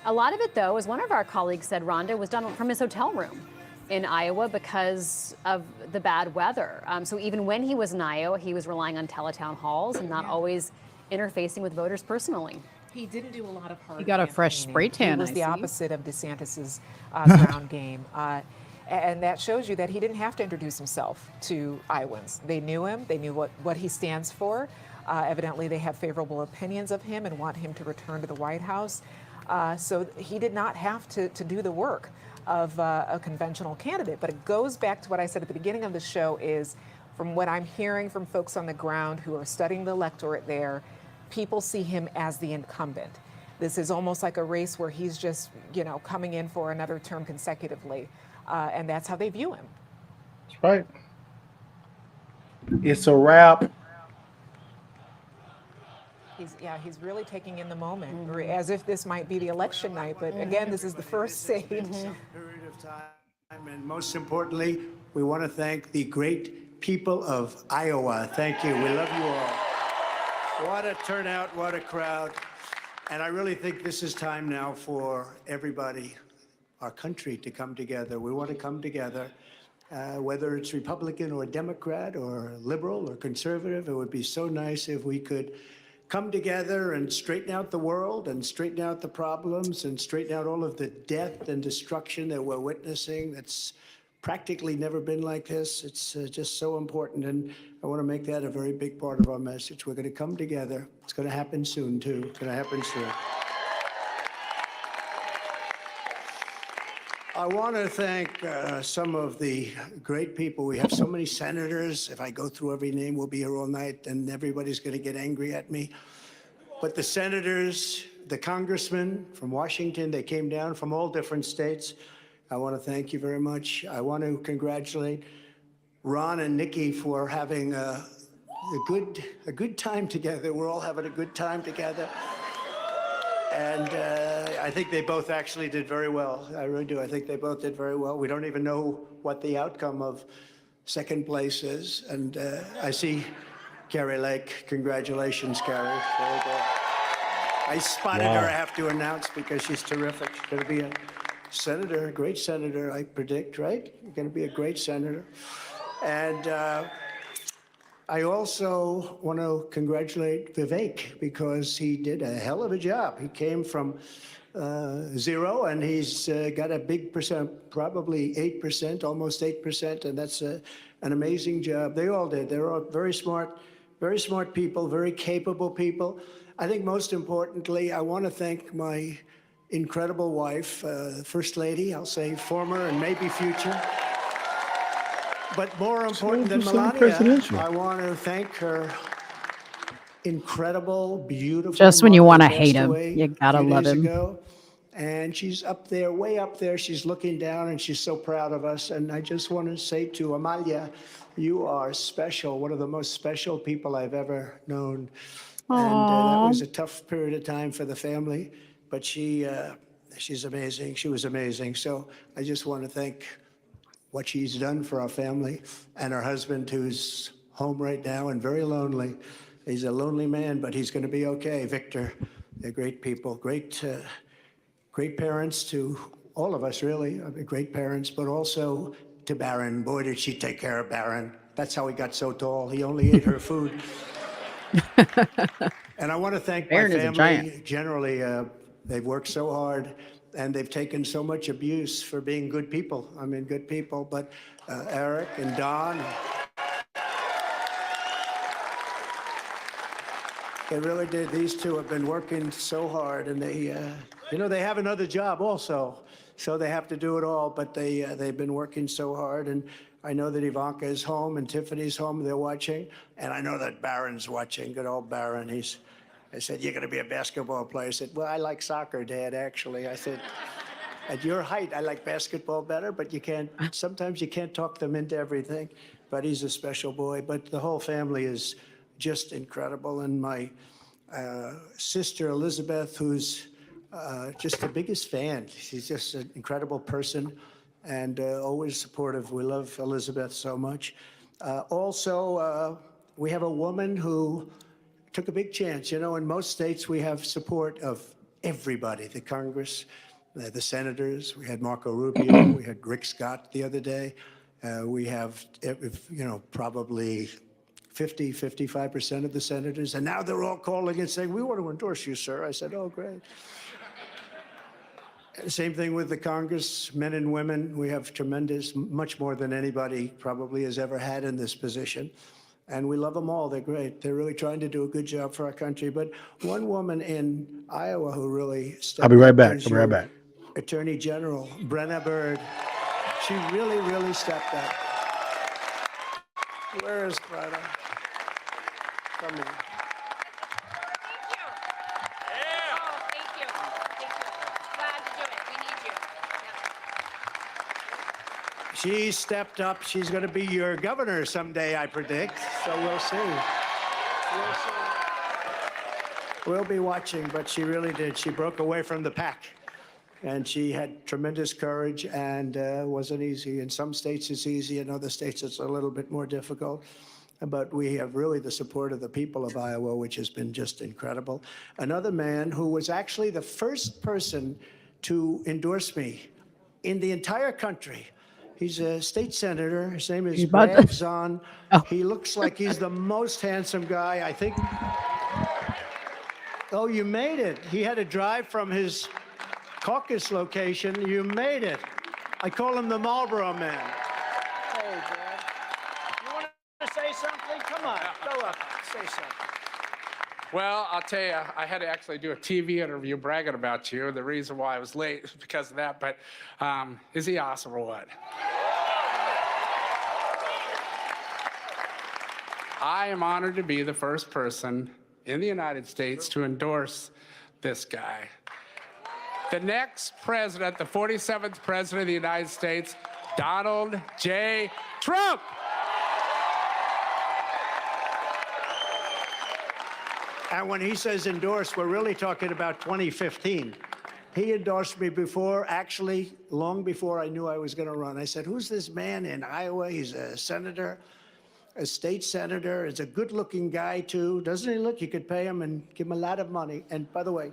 Speaker 15: A lot of it, though, as one of our colleagues said, Rhonda, was done from his hotel room in Iowa because of the bad weather. So even when he was in Iowa, he was relying on teletown halls and not always interfacing with voters personally.
Speaker 16: He didn't do a lot of hard.
Speaker 24: You got a fresh spray tan.
Speaker 16: He was
Speaker 24: I
Speaker 16: the
Speaker 24: see.
Speaker 16: opposite of DeSantis's ground game. And that shows you that he didn't have to introduce himself to Iowans. They knew him. They knew what he stands for. Evidently, they have favorable opinions of him and want him to return to the White House. So he did not have to do the work of a conventional candidate. But it goes back to what I said at the beginning of the show is, from what I'm hearing from folks on the ground who are studying the electorate there, people see him as the incumbent. This is almost like a race where he's just, coming in for another term consecutively. And that's how they view him.
Speaker 8: That's right. It's a wrap.
Speaker 16: He's really taking in the moment, as if this might be the election night. But again, this is the first stage.
Speaker 21: Period of time, and most importantly, we want to thank the great people of Iowa. Thank you. We love you all. What a turnout, what a crowd. And I really think this is time now for everybody, our country, to come together. We want to come together, whether it's Republican or Democrat or liberal or conservative. It would be so nice if we could come together and straighten out the world and straighten out the problems and straighten out all of the death and destruction that we're witnessing. That's practically never been like this. It's just so important, and I want to make that a very big part of our message. We're going to come together. It's going to happen soon, too. It's going to happen soon. I want to thank some of the great people. We have so many senators. If I go through every name, we'll be here all night, and everybody's going to get angry at me. But the senators, the congressmen from Washington, they came down from all different states. I want to thank you very much. I want to congratulate Ron and Nikki for having a good time together. We're all having a good time together. And I think they both actually did very well. I really do. I think they both did very well. We don't even know what the outcome of second place is. And I see Carrie Lake. Congratulations, Carrie. Very good. I spotted her, I have to announce, because she's terrific. She's going to be a senator, a great senator, I predict, right? You're going to be a great senator. And I also want to congratulate Vivek, because he did a hell of a job. He came from 0, and he's got a big percent, probably 8%, almost 8%, and that's an amazing job. They all did. They're all very smart people, very capable people. I think most importantly, I want to thank my incredible wife, First Lady, I'll say former and maybe future. But more important than Melania, I want to thank her incredible, beautiful
Speaker 24: Just when you
Speaker 21: mother
Speaker 24: want to
Speaker 21: who
Speaker 24: hate
Speaker 21: passed
Speaker 24: him,
Speaker 21: away
Speaker 24: you gotta
Speaker 21: a few
Speaker 24: love
Speaker 21: days
Speaker 24: him.
Speaker 21: ago. And she's up there, way up there. She's looking down, and she's so proud of us. And I just want to say to Amalia, you are special, one of the most special people I've ever known. And that was a tough period of time for the family. But she's amazing. She was amazing. So I just want to thank what she's done for our family, and her husband, who's home right now and very lonely. He's a lonely man, but he's going to be okay. Victor, they're great people, great parents to all of us, really. Great parents, but also to Barron. Boy, did she take care of Barron. That's how he got so tall. He only ate her food. And I want to thank
Speaker 24: Barron
Speaker 21: my
Speaker 24: is a
Speaker 21: family.
Speaker 24: giant.
Speaker 21: Generally, they've worked so hard, and they've taken so much abuse for being good people. I mean, good people. But Eric and Don, they really did. These two have been working so hard, and they have another job also, so they have to do it all. But they've been working so hard, and I know that Ivanka is home and Tiffany's home. They're watching, and I know that Barron's watching. Good old Barron. I said, "You're going to be a basketball player." I said, "Well, I like soccer, Dad. Actually," I said, "At your height, I like basketball better, but sometimes you can't talk them into everything." But he's a special boy. But the whole family is just incredible. And my sister, Elizabeth, who's just the biggest fan. She's just an incredible person and always supportive. We love Elizabeth so much. Also, we have a woman who took a big chance. You know, in most states, we have support of everybody, the Congress, the senators. We had Marco Rubio. We had Rick Scott the other day. We have, probably 55% of the senators. And now they're all calling and saying, "We want to endorse you, sir." I said, "Oh, great." Same thing with the Congress, men and women. We have tremendous, much more than anybody probably has ever had in this position. And we love them all. They're great. They're really trying to do a good job for our country. But one woman in Iowa who really stepped
Speaker 8: I'll be right
Speaker 21: up
Speaker 8: back.
Speaker 21: is
Speaker 8: I'll be right
Speaker 21: your
Speaker 8: back.
Speaker 21: Attorney General, Brenna Byrd. She really, really stepped up. Where is Brenna? Come here. She stepped up. She's going to be your governor someday, I predict. So we'll see. We'll see. We'll be watching, but she really did. She broke away from the pack. And she had tremendous courage, and wasn't easy. In some states it's easy, in other states it's a little bit more difficult. But we have really the support of the people of Iowa, which has been just incredible. Another man who was actually the first person to endorse me in the entire country. He's a state senator. His name is Brad Zahn. He looks like he's the most handsome guy, I think. Oh, you made it. He had to drive from his Caucus location. You made it. I call him the Marlboro Man. Hey, Brad. You want to say something? Come on, go up, say something.
Speaker 12: Well, I'll tell you, I had to actually do a TV interview bragging about you. The reason why I was late is because of that, but is he awesome or what? I am honored to be the first person in the United States to endorse this guy. The next president, the 47th president of the United States, Donald J. Trump.
Speaker 21: And when he says endorse, we're really talking about 2015. He endorsed me before, actually, long before I knew I was going to run. I said, who's this man in Iowa? He's a senator, a state senator. He's a good-looking guy, too. Doesn't he look? You could pay him and give him a lot of money. And by the way,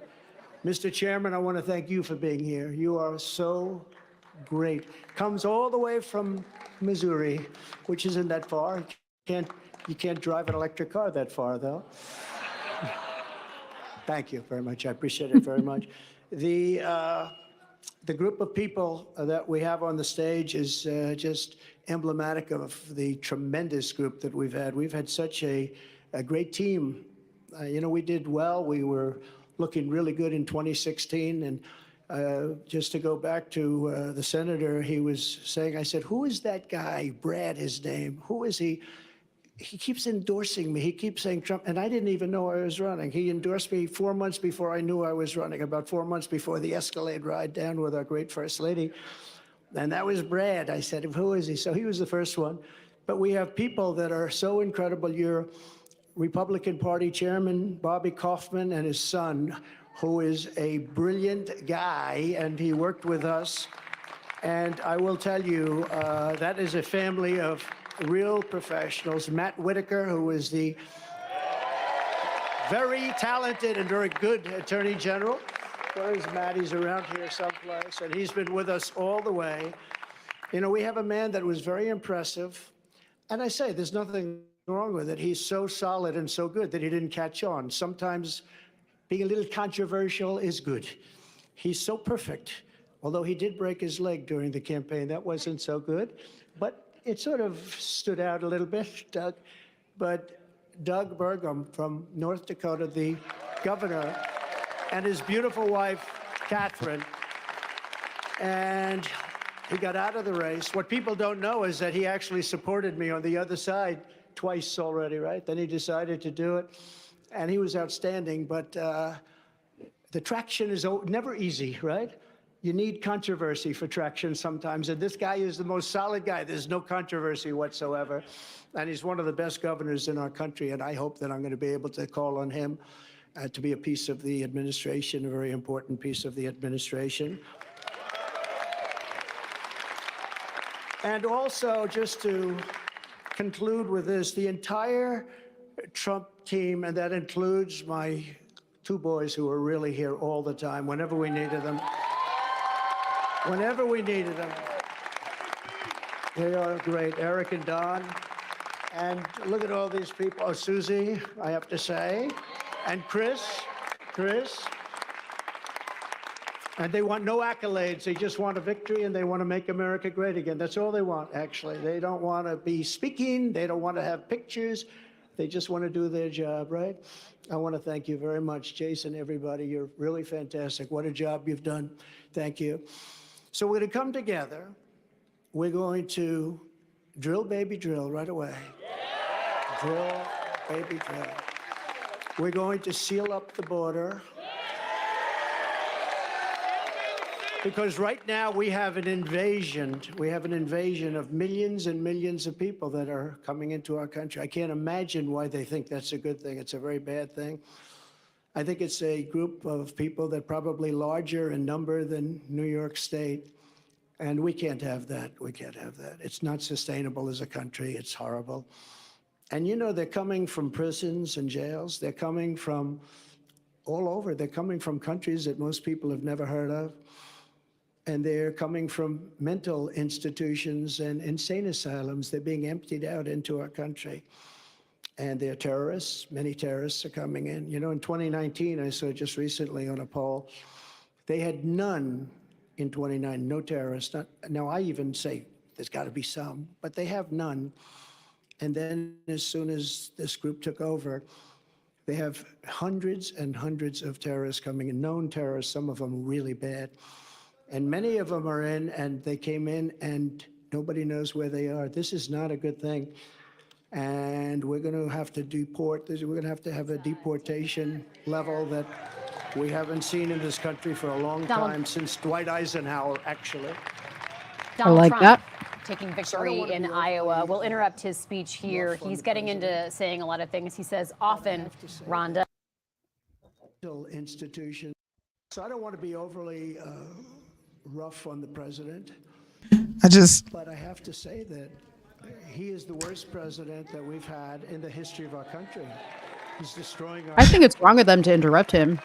Speaker 21: Mr. Chairman, I want to thank you for being here. You are so great. Comes all the way from Missouri, which isn't that far. You can't drive an electric car that far, though. Thank you very much. I appreciate it very much. The group of people that we have on the stage is just emblematic of the tremendous group that we've had. We've had such a great team. You know, we did well. We were looking really good in 2016. And just to go back to the senator, he was saying, I said, who is that guy? Brad, his name. Who is he? He keeps endorsing me. He keeps saying Trump, and I didn't even know I was running. He endorsed me 4 months before I knew I was running, about 4 months before the Escalade ride down with our great First Lady. And that was Brad. I said, who is he? So he was the first one. But we have people that are so incredible. Your Republican Party Chairman, Bobby Kaufman, and his son, who is a brilliant guy, and he worked with us. And I will tell you, that is a family of real professionals. Matt Whitaker, who is the very talented and very good Attorney General. Where is Matt? He's around here someplace, and he's been with us all the way. You know, we have a man that was very impressive, and I say there's nothing wrong with it. He's so solid and so good that he didn't catch on. Sometimes being a little controversial is good. He's so perfect, although he did break his leg during the campaign. That wasn't so good, but it sort of stood out a little bit, Doug. But Doug Burgum from North Dakota, the governor, and his beautiful wife, Catherine, and he got out of the race. What people don't know is that he actually supported me on the other side twice already, right? Then he decided to do it, and he was outstanding. But the traction is never easy, right? You need controversy for traction sometimes, and this guy is the most solid guy. There's no controversy whatsoever, and he's one of the best governors in our country, and I hope that I'm going to be able to call on him to be a piece of the administration, a very important piece of the administration. And also, just to conclude with this, the entire Trump team, and that includes my two boys who are really here all the time, whenever we needed them. Whenever we needed them. They are great, Eric and Don. And look at all these people. Oh, Susie, I have to say. And Chris. And they want no accolades. They just want a victory, and they want to make America great again. That's all they want, actually. They don't want to be speaking. They don't want to have pictures. They just want to do their job, right? I want to thank you very much, Jason, everybody. You're really fantastic. What a job you've done. Thank you. So we're going to come together. We're going to drill, baby, drill right away. Drill, baby, drill. We're going to seal up the border. Because right now we have an invasion. We have an invasion of millions and millions of people that are coming into our country. I can't imagine why they think that's a good thing. It's a very bad thing. I think it's a group of people that are probably larger in number than New York State. And we can't have that. We can't have that. It's not sustainable as a country. It's horrible. And you know, they're coming from prisons and jails. They're coming from all over. They're coming from countries that most people have never heard of. And they're coming from mental institutions and insane asylums. They're being emptied out into our country. And they're terrorists. Many terrorists are coming in. You know, in 2019, I saw just recently on a poll, they had none in 2019, no terrorists. Now, I even say there's got to be some, but they have none. And then as soon as this group took over, they have hundreds and hundreds of terrorists coming in, known terrorists, some of them really bad. And many of them are in, and they came in, and nobody knows where they are. This is not a good thing. And we're going to have to deport. We're going to have a deportation level that we haven't seen in this country for a long time, since Dwight Eisenhower, actually.
Speaker 15: Donald Trump taking victory in Iowa. We'll interrupt his speech here. He's getting into saying a lot of things. He says often, Rhonda.
Speaker 21: Institution. So I don't want to be overly rough on the president. But I have to say that he is the worst president that we've had in the history of our country. He's destroying our.
Speaker 24: I think it's wrong of them to interrupt him.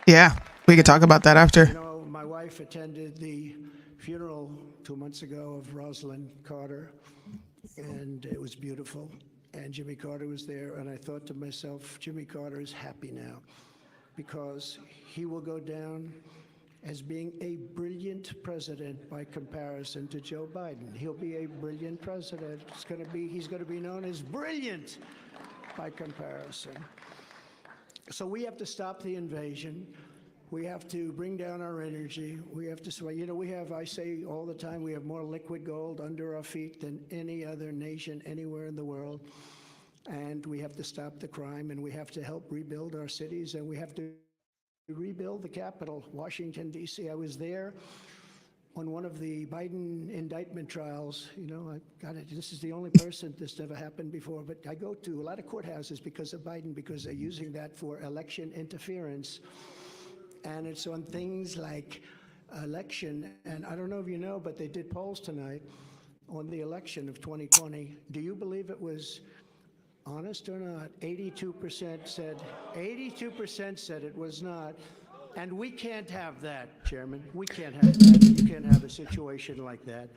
Speaker 3: Yeah, we could talk about that after.
Speaker 21: You know, my wife attended the funeral 2 months ago of Rosalind Carter, and it was beautiful. And Jimmy Carter was there, and I thought to myself, Jimmy Carter is happy now because he will go down as being a brilliant president by comparison to Joe Biden. He'll be a brilliant president. He's going to be known as brilliant by comparison. So we have to stop the invasion. We have to bring down our energy. We have to, you know, I say all the time, we have more liquid gold under our feet than any other nation anywhere in the world. And we have to stop the crime, and we have to help rebuild our cities, and we have to rebuild the Capitol, Washington, D.C. I was there on one of the Biden indictment trials. You know, this is the only person this never happened before, but I go to a lot of courthouses because of Biden, because they're using that for election interference. And it's on things like election, and I don't know if you know, but they did polls tonight on the election of 2020. Do you believe it was honest or not? 82% said it was not. And we can't have that, Chairman. We can't have that. You can't have a situation like that.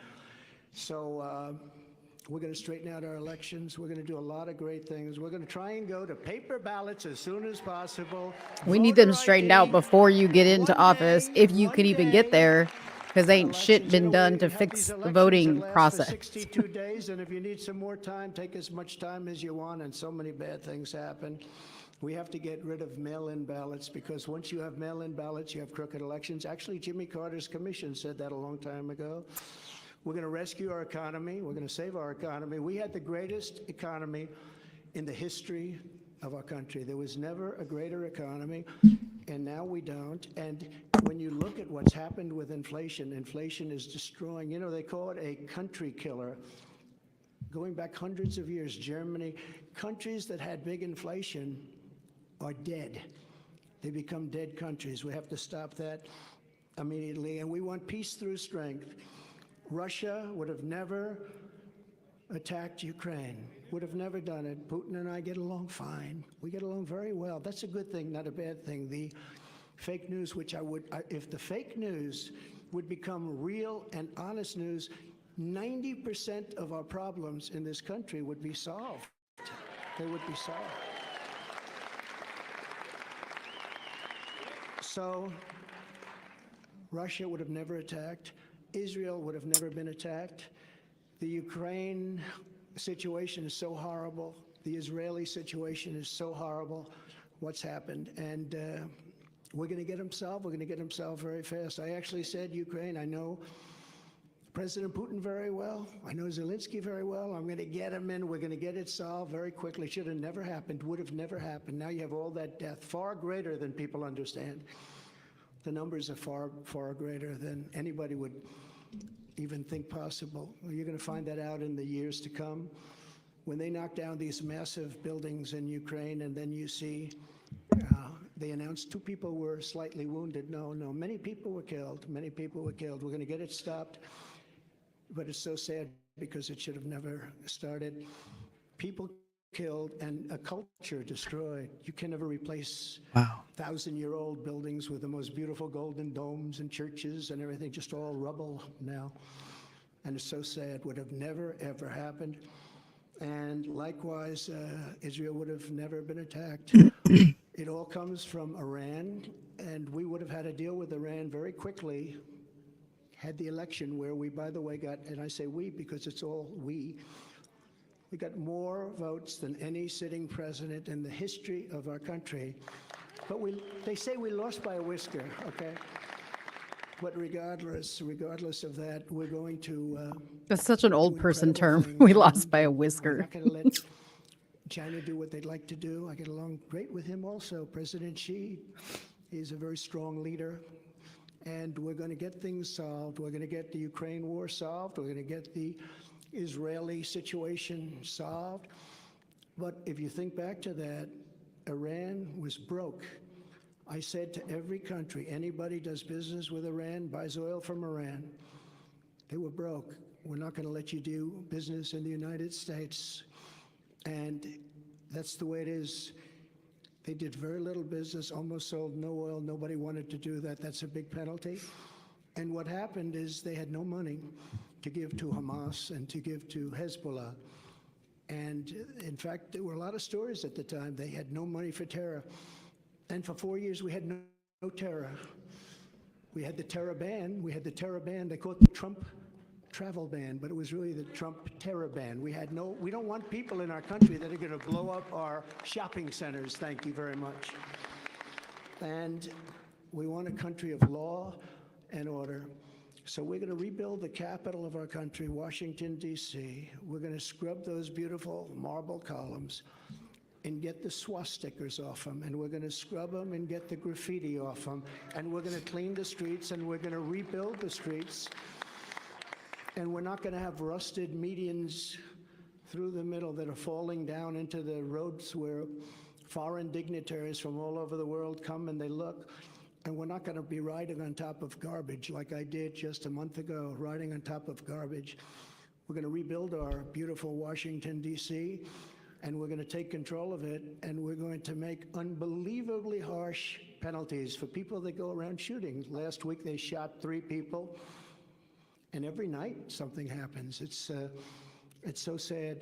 Speaker 21: So we're going to straighten out our elections. We're going to do a lot of great things. We're going to try and go to paper ballots as soon as possible.
Speaker 24: We need them straightened out before you get into office, if you could even get there, because ain't shit been done to fix the voting process.
Speaker 21: 62 days, and if you need some more time, take as much time as you want, and so many bad things happen. We have to get rid of mail-in ballots, because once you have mail-in ballots, you have crooked elections. Actually, Jimmy Carter's commission said that a long time ago. We're going to rescue our economy. We're going to save our economy. We had the greatest economy in the history of our country. There was never a greater economy, and now we don't. And when you look at what's happened with inflation, inflation is destroying. You know, they call it a country killer. Going back hundreds of years, Germany, countries that had big inflation are dead. They become dead countries. We have to stop that immediately. And we want peace through strength. Russia would have never attacked Ukraine, would have never done it. Putin and I get along fine. We get along very well. That's a good thing, not a bad thing. The fake news, which if the fake news would become real and honest news, 90% of our problems in this country would be solved. They would be solved. So Russia would have never attacked. Israel would have never been attacked. The Ukraine situation is so horrible. The Israeli situation is so horrible, what's happened. And we're going to get them solved. We're going to get them solved very fast. I actually said Ukraine. I know President Putin very well. I know Zelensky very well. I'm going to get them in. We're going to get it solved very quickly. Should have never happened. Would have never happened. Now you have all that death, far greater than people understand. The numbers are far, far greater than anybody would even think possible. You're going to find that out in the years to come. When they knock down these massive buildings in Ukraine, and then you see they announced 2 people were slightly wounded. No, many people were killed. Many people were killed. We're going to get it stopped. But it's so sad because it should have never started. People killed and a culture destroyed. You can never replace 1,000-year-old buildings with the most beautiful golden domes and churches and everything, just all rubble now. And it's so sad. Would have never, ever happened. And likewise, Israel would have never been attacked. It all comes from Iran, and we would have had to deal with Iran very quickly had the election where we, by the way, got, and I say we because it's all we got more votes than any sitting president in the history of our country. But they say we lost by a whisker, okay? But regardless of that, we're going to...
Speaker 24: That's such an old person term. We lost by a whisker.
Speaker 21: We're not going to let China do what they'd like to do. I get along great with him also. President Xi is a very strong leader. And we're going to get things solved. We're going to get the Ukraine war solved. We're going to get the Israeli situation solved. But if you think back to that, Iran was broke. I said to every country, anybody does business with Iran, buys oil from Iran, they were broke. We're not going to let you do business in the United States. And that's the way it is. They did very little business, almost sold no oil. Nobody wanted to do that. That's a big penalty. And what happened is they had no money to give to Hamas and to give to Hezbollah. And in fact, there were a lot of stories at the time. They had no money for terror. And for 4 years, we had no terror. We had the terror ban. They called it the Trump travel ban, but it was really the Trump terror ban. We don't want people in our country that are going to blow up our shopping centers. Thank you very much. And we want a country of law and order. So we're going to rebuild the capital of our country, Washington, D.C. We're going to scrub those beautiful marble columns and get the swastikas off them, and we're going to scrub them and get the graffiti off them, and we're going to clean the streets, and we're going to rebuild the streets, and we're not going to have rusted medians through the middle that are falling down into the roads where foreign dignitaries from all over the world come and they look. And we're not going to be riding on top of garbage like I did just a month ago, riding on top of garbage. We're going to rebuild our beautiful Washington, D.C., and we're going to take control of it, and we're going to make unbelievably harsh penalties for people that go around shooting. Last week they shot 3 people, and every night something happens. It's so sad.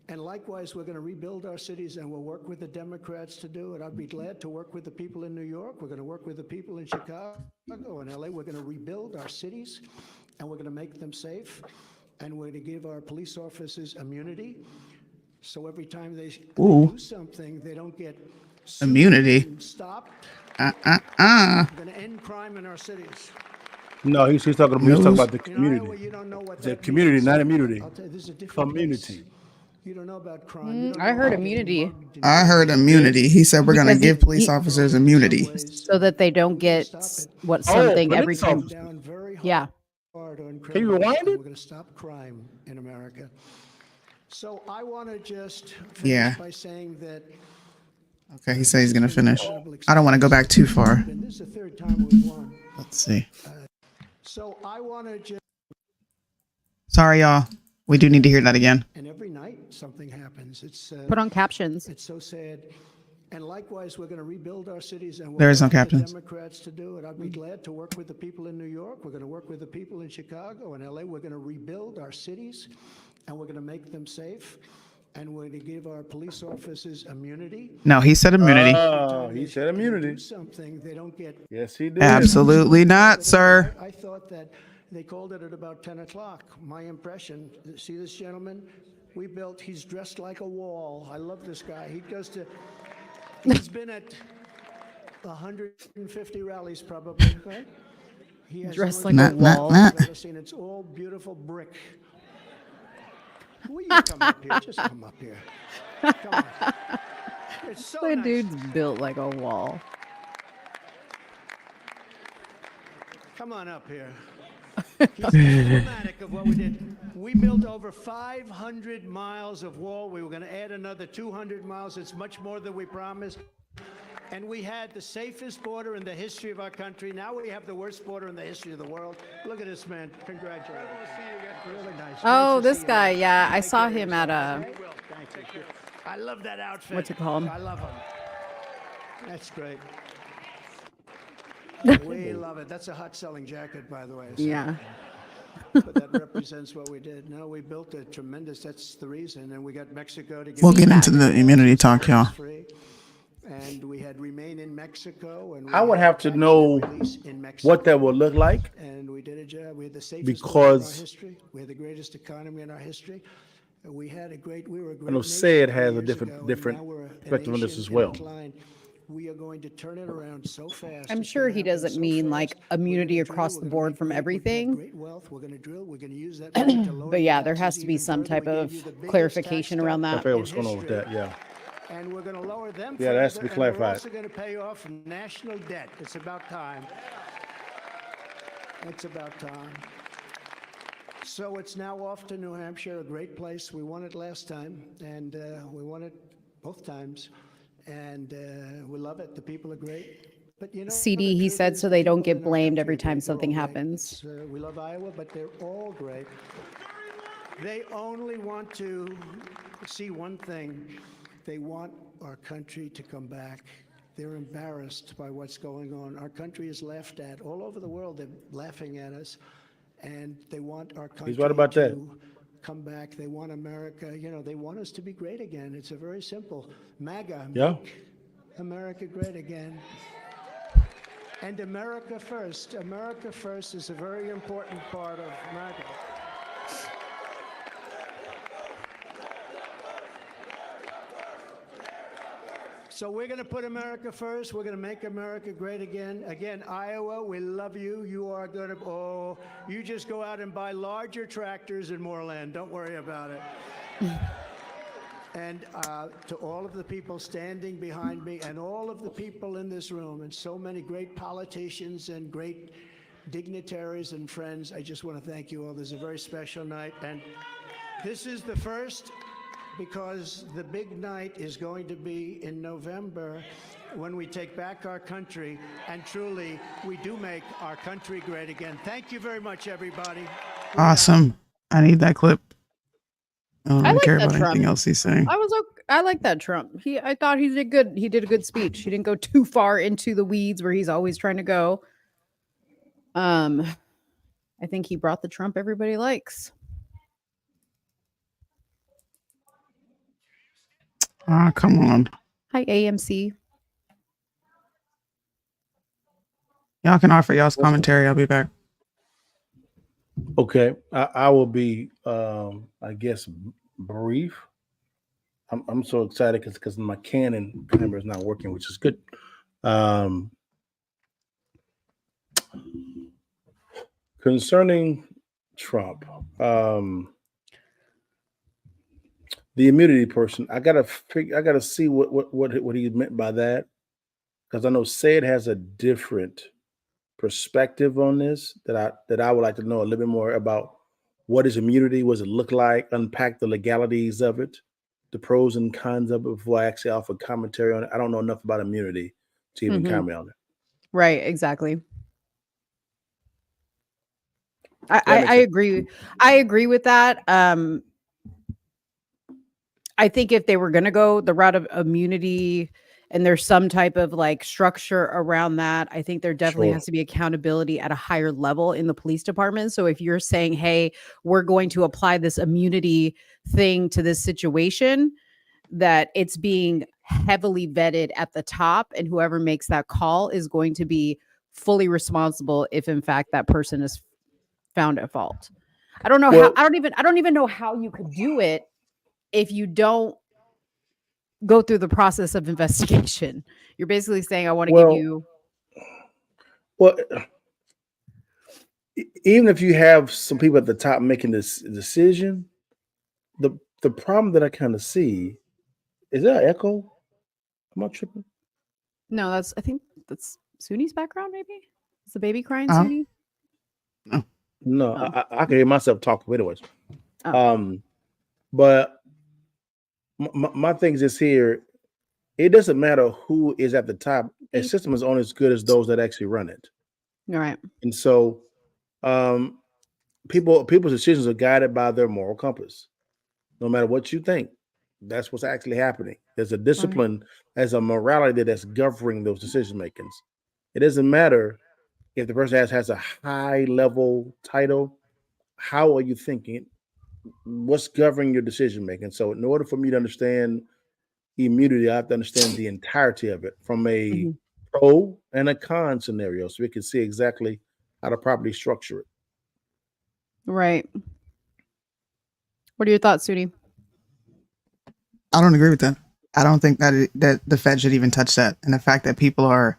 Speaker 21: And likewise, we're going to rebuild our cities, and we'll work with the Democrats to do it. I'd be glad to work with the people in New York. We're going to work with the people in Chicago and LA. We're going to rebuild our cities, and we're going to make them safe, and we're going to give our police officers immunity. So every time they do something, they don't get
Speaker 3: immunity.
Speaker 21: Stopped.
Speaker 3: We're
Speaker 21: going to end crime in our cities.
Speaker 8: No, he's talking about the community. The community, not immunity. Community.
Speaker 21: You don't know about crime.
Speaker 24: I heard immunity.
Speaker 3: I heard immunity. He said we're going to give police officers immunity.
Speaker 24: So that they don't get something every time. Yeah.
Speaker 21: Can
Speaker 8: you rewind it?
Speaker 21: We're going to stop crime in America. So I want to just
Speaker 3: finish
Speaker 21: by saying that.
Speaker 3: Okay, he said he's going to finish. I don't want to go back too far.
Speaker 21: This is the 3rd time we've won.
Speaker 3: Let's see.
Speaker 21: So I want to just.
Speaker 3: Sorry, y'all. We do need to hear that again.
Speaker 21: And every night something happens. It's
Speaker 24: put on captions.
Speaker 21: It's so sad. And likewise, we're going to rebuild our cities, and
Speaker 3: there is no
Speaker 21: work with
Speaker 3: captions.
Speaker 21: the Democrats to do it. I'd be glad to work with the people in New York. We're going to work with the people in Chicago and LA. We're going to rebuild our cities, and we're going to make them safe, and we're going to give our police officers immunity.
Speaker 3: No, he said immunity.
Speaker 8: Oh, he said immunity.
Speaker 21: Do something they don't get.
Speaker 8: Yes, he did.
Speaker 3: Absolutely not, sir.
Speaker 21: I thought that they called it at about 10 o'clock. My impression, see this gentleman? He's dressed like a wall. I love this guy. He's been at 150 rallies probably, right? He has
Speaker 24: dressed like a wall.
Speaker 21: I've ever seen. It's all beautiful brick. Will you come up here? Just come up here. Come on. It's so
Speaker 24: The
Speaker 21: nice.
Speaker 24: dude's built like a wall.
Speaker 21: Come on up here. He's emblematic of what we did. We built over 500 miles of wall. We were going to add another 200 miles. It's much more than we promised. And we had the safest border in the history of our country. Now we have the worst border in the history of the world. Look at this man. Congratulations. Really nice.
Speaker 24: Oh,
Speaker 21: Great to
Speaker 24: this
Speaker 21: see you.
Speaker 24: guy. Yeah, I
Speaker 21: Take
Speaker 24: saw
Speaker 21: care of
Speaker 24: him at
Speaker 21: yourself. Thank you. I love that outfit.
Speaker 24: What's it called?
Speaker 21: I love him. That's great. We love it. That's a hot selling jacket, by the way. So.
Speaker 24: Yeah.
Speaker 21: But that represents what we did. No, we built a tremendous, that's the reason. And we got Mexico to
Speaker 3: We'll get into the immunity talk, y'all.
Speaker 21: And we had Remain in Mexico. And
Speaker 8: I would have to know what that would look like.
Speaker 21: And we did a job. We had the safest
Speaker 8: because
Speaker 21: in our history. We had the greatest economy in our history. We were a great
Speaker 8: I know SAID has a different spectrum of this as well.
Speaker 21: We are going to turn it around so fast.
Speaker 24: I'm sure he doesn't mean like immunity across the board from everything.
Speaker 21: Great wealth. We're going to drill. We're going to use that money to lower
Speaker 24: But yeah, there
Speaker 21: taxes
Speaker 24: has to be
Speaker 21: even
Speaker 24: some
Speaker 21: further.
Speaker 24: type
Speaker 21: We gave
Speaker 24: of
Speaker 21: you the biggest
Speaker 24: clarification
Speaker 21: tax
Speaker 24: around
Speaker 21: cut
Speaker 24: that.
Speaker 8: I forget what's going on with that. Yeah.
Speaker 21: And we're going to lower them.
Speaker 8: Yeah, that has to be
Speaker 21: further, and we're
Speaker 8: clarified.
Speaker 21: also going to pay off national debt. It's about time. It's about time. So it's now off to New Hampshire, a great place. We won it last time, and we won it both times. And we love it. The people are great. But you know,
Speaker 24: CD, he said, so they don't get blamed every time something happens.
Speaker 21: we love Iowa, but they're all great. They only want to see one thing. They want our country to come back. They're embarrassed by what's going on. Our country is laughed at. All over the world, they're laughing at us. And they want our country
Speaker 8: He's right about that.
Speaker 21: to come back. They want America, you know, they want us to be great again. It's a very simple. MAGA,
Speaker 8: Yeah.
Speaker 21: make America great again. And America first. America first is a very important part of MAGA. So we're going to put America first. We're going to make America great again. Again, Iowa, we love you. You are going to, you just go out and buy larger tractors and more land. Don't worry about it. And to all of the people standing behind me and all of the people in this room and so many great politicians and great dignitaries and friends, I just want to thank you all. This is a very special night. And this is the first, because the big night is going to be in November when we take back our country, and truly, we do make our country great again. Thank you very much, everybody.
Speaker 3: Awesome. I need that clip. I don't
Speaker 24: I like
Speaker 3: care
Speaker 24: that
Speaker 3: about
Speaker 24: Trump.
Speaker 3: anything else he's saying.
Speaker 24: I like that Trump. I thought he did good. He did a good speech. He didn't go too far into the weeds where he's always trying to go. I think he brought the Trump everybody likes.
Speaker 3: Ah, come on.
Speaker 24: Hi, AMC.
Speaker 3: Y'all can offer y'all's commentary. I'll be back.
Speaker 8: Okay, I will be, I guess, brief. I'm so excited because my Canon camera is not working, which is good. Concerning Trump, the immunity person, I gotta see what he meant by that, because I know Said has a different perspective on this that I would like to know a little bit more about. What is immunity? What does it look like? Unpack the legalities of it, the pros and cons of it before I actually offer commentary on it. I don't know enough about immunity to even comment on it.
Speaker 24: Right, exactly. I agree. I agree with that. I think if they were going to go the route of immunity and there's some type of like structure around that, I think there definitely has to be accountability at a higher level in the police department. So if you're saying, hey, we're going to apply this immunity thing to this situation, that it's being heavily vetted at the top, and whoever makes that call is going to be fully responsible if in fact that person is found at fault. I don't know how I don't even know how you could do it if you don't go through the process of investigation. You're basically saying, I want to give you.
Speaker 8: Well, even if you have some people at the top making this decision, the problem that I kind of see is that an echo? Am I tripping?
Speaker 24: No, I think that's Suni's background, maybe? Is the baby crying, Suni?
Speaker 8: No, I can hear myself talking anyways. But my thing is this here, it doesn't matter who is at the top. A system is only as good as those that actually run it.
Speaker 24: All right.
Speaker 8: And so people's decisions are guided by their moral compass. No matter what you think, that's what's actually happening. There's a discipline, there's a morality that's governing those decision makings. It doesn't matter if the person has a high level title. How are you thinking? What's governing your decision making? So in order for me to understand immunity, I have to understand the entirety of it from a pro and a con scenario, so we can see exactly how to properly structure it.
Speaker 24: Right. What are your thoughts, Suni?
Speaker 3: I don't agree with that. I don't think that the Fed should even touch that. And the fact that people are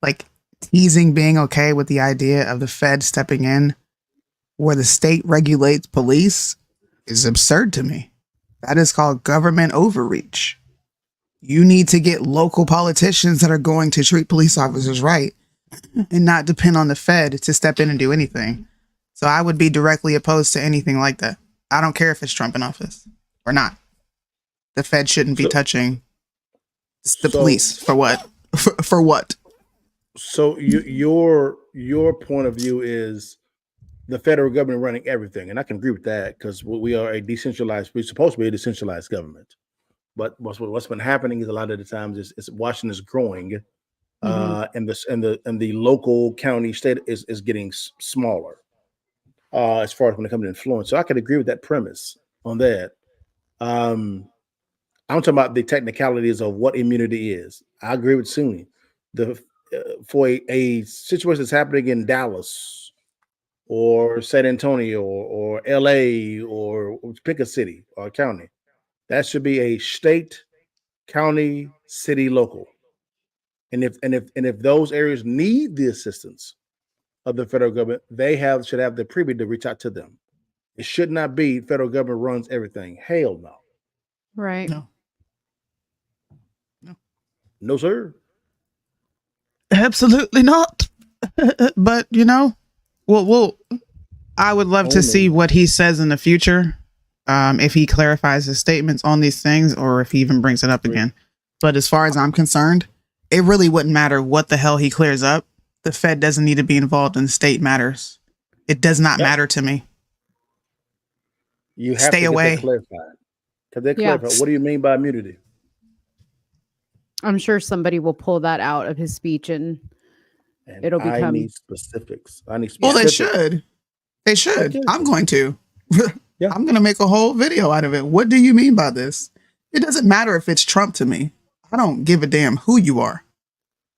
Speaker 3: like teasing being okay with the idea of the Fed stepping in where the state regulates police is absurd to me. That is called government overreach. You need to get local politicians that are going to treat police officers right and not depend on the Fed to step in and do anything. So I would be directly opposed to anything like that. I don't care if it's Trump in office or not. The Fed shouldn't be touching the police for what? For what?
Speaker 8: So your point of view is the federal government running everything, and I can agree with that because we are a decentralized. We're supposed to be a decentralized government, but what's been happening is a lot of the times is Washington is growing, and the local county state is getting smaller as far as when it comes to influence. So I can agree with that premise on that. I'm talking about the technicalities of what immunity is. I agree with Sunni. For a situation that's happening in Dallas or San Antonio or LA or pick a city or county, that should be a state, county, city, local. And if those areas need the assistance of the federal government, they should have the privy to reach out to them. It should not be federal government runs everything. Hell no.
Speaker 24: Right.
Speaker 8: No, sir.
Speaker 3: Absolutely not. But I would love to see what he says in the future. If he clarifies his statements on these things or if he even brings it up again. But as far as I'm concerned, it really wouldn't matter what the hell he clears up. The Fed doesn't need to be involved in state matters. It does not matter to me.
Speaker 8: You have
Speaker 3: Stay
Speaker 8: to
Speaker 3: away.
Speaker 8: Get that clarified. Because they clarify. What do you mean by immunity?
Speaker 24: I'm sure somebody will pull that out of his speech and it'll become.
Speaker 8: I need specifics.
Speaker 3: Well, they should. They should. I'm going to. I'm going to make a whole video out of it. What do you mean by this? It doesn't matter if it's Trump to me. I don't give a damn who you are.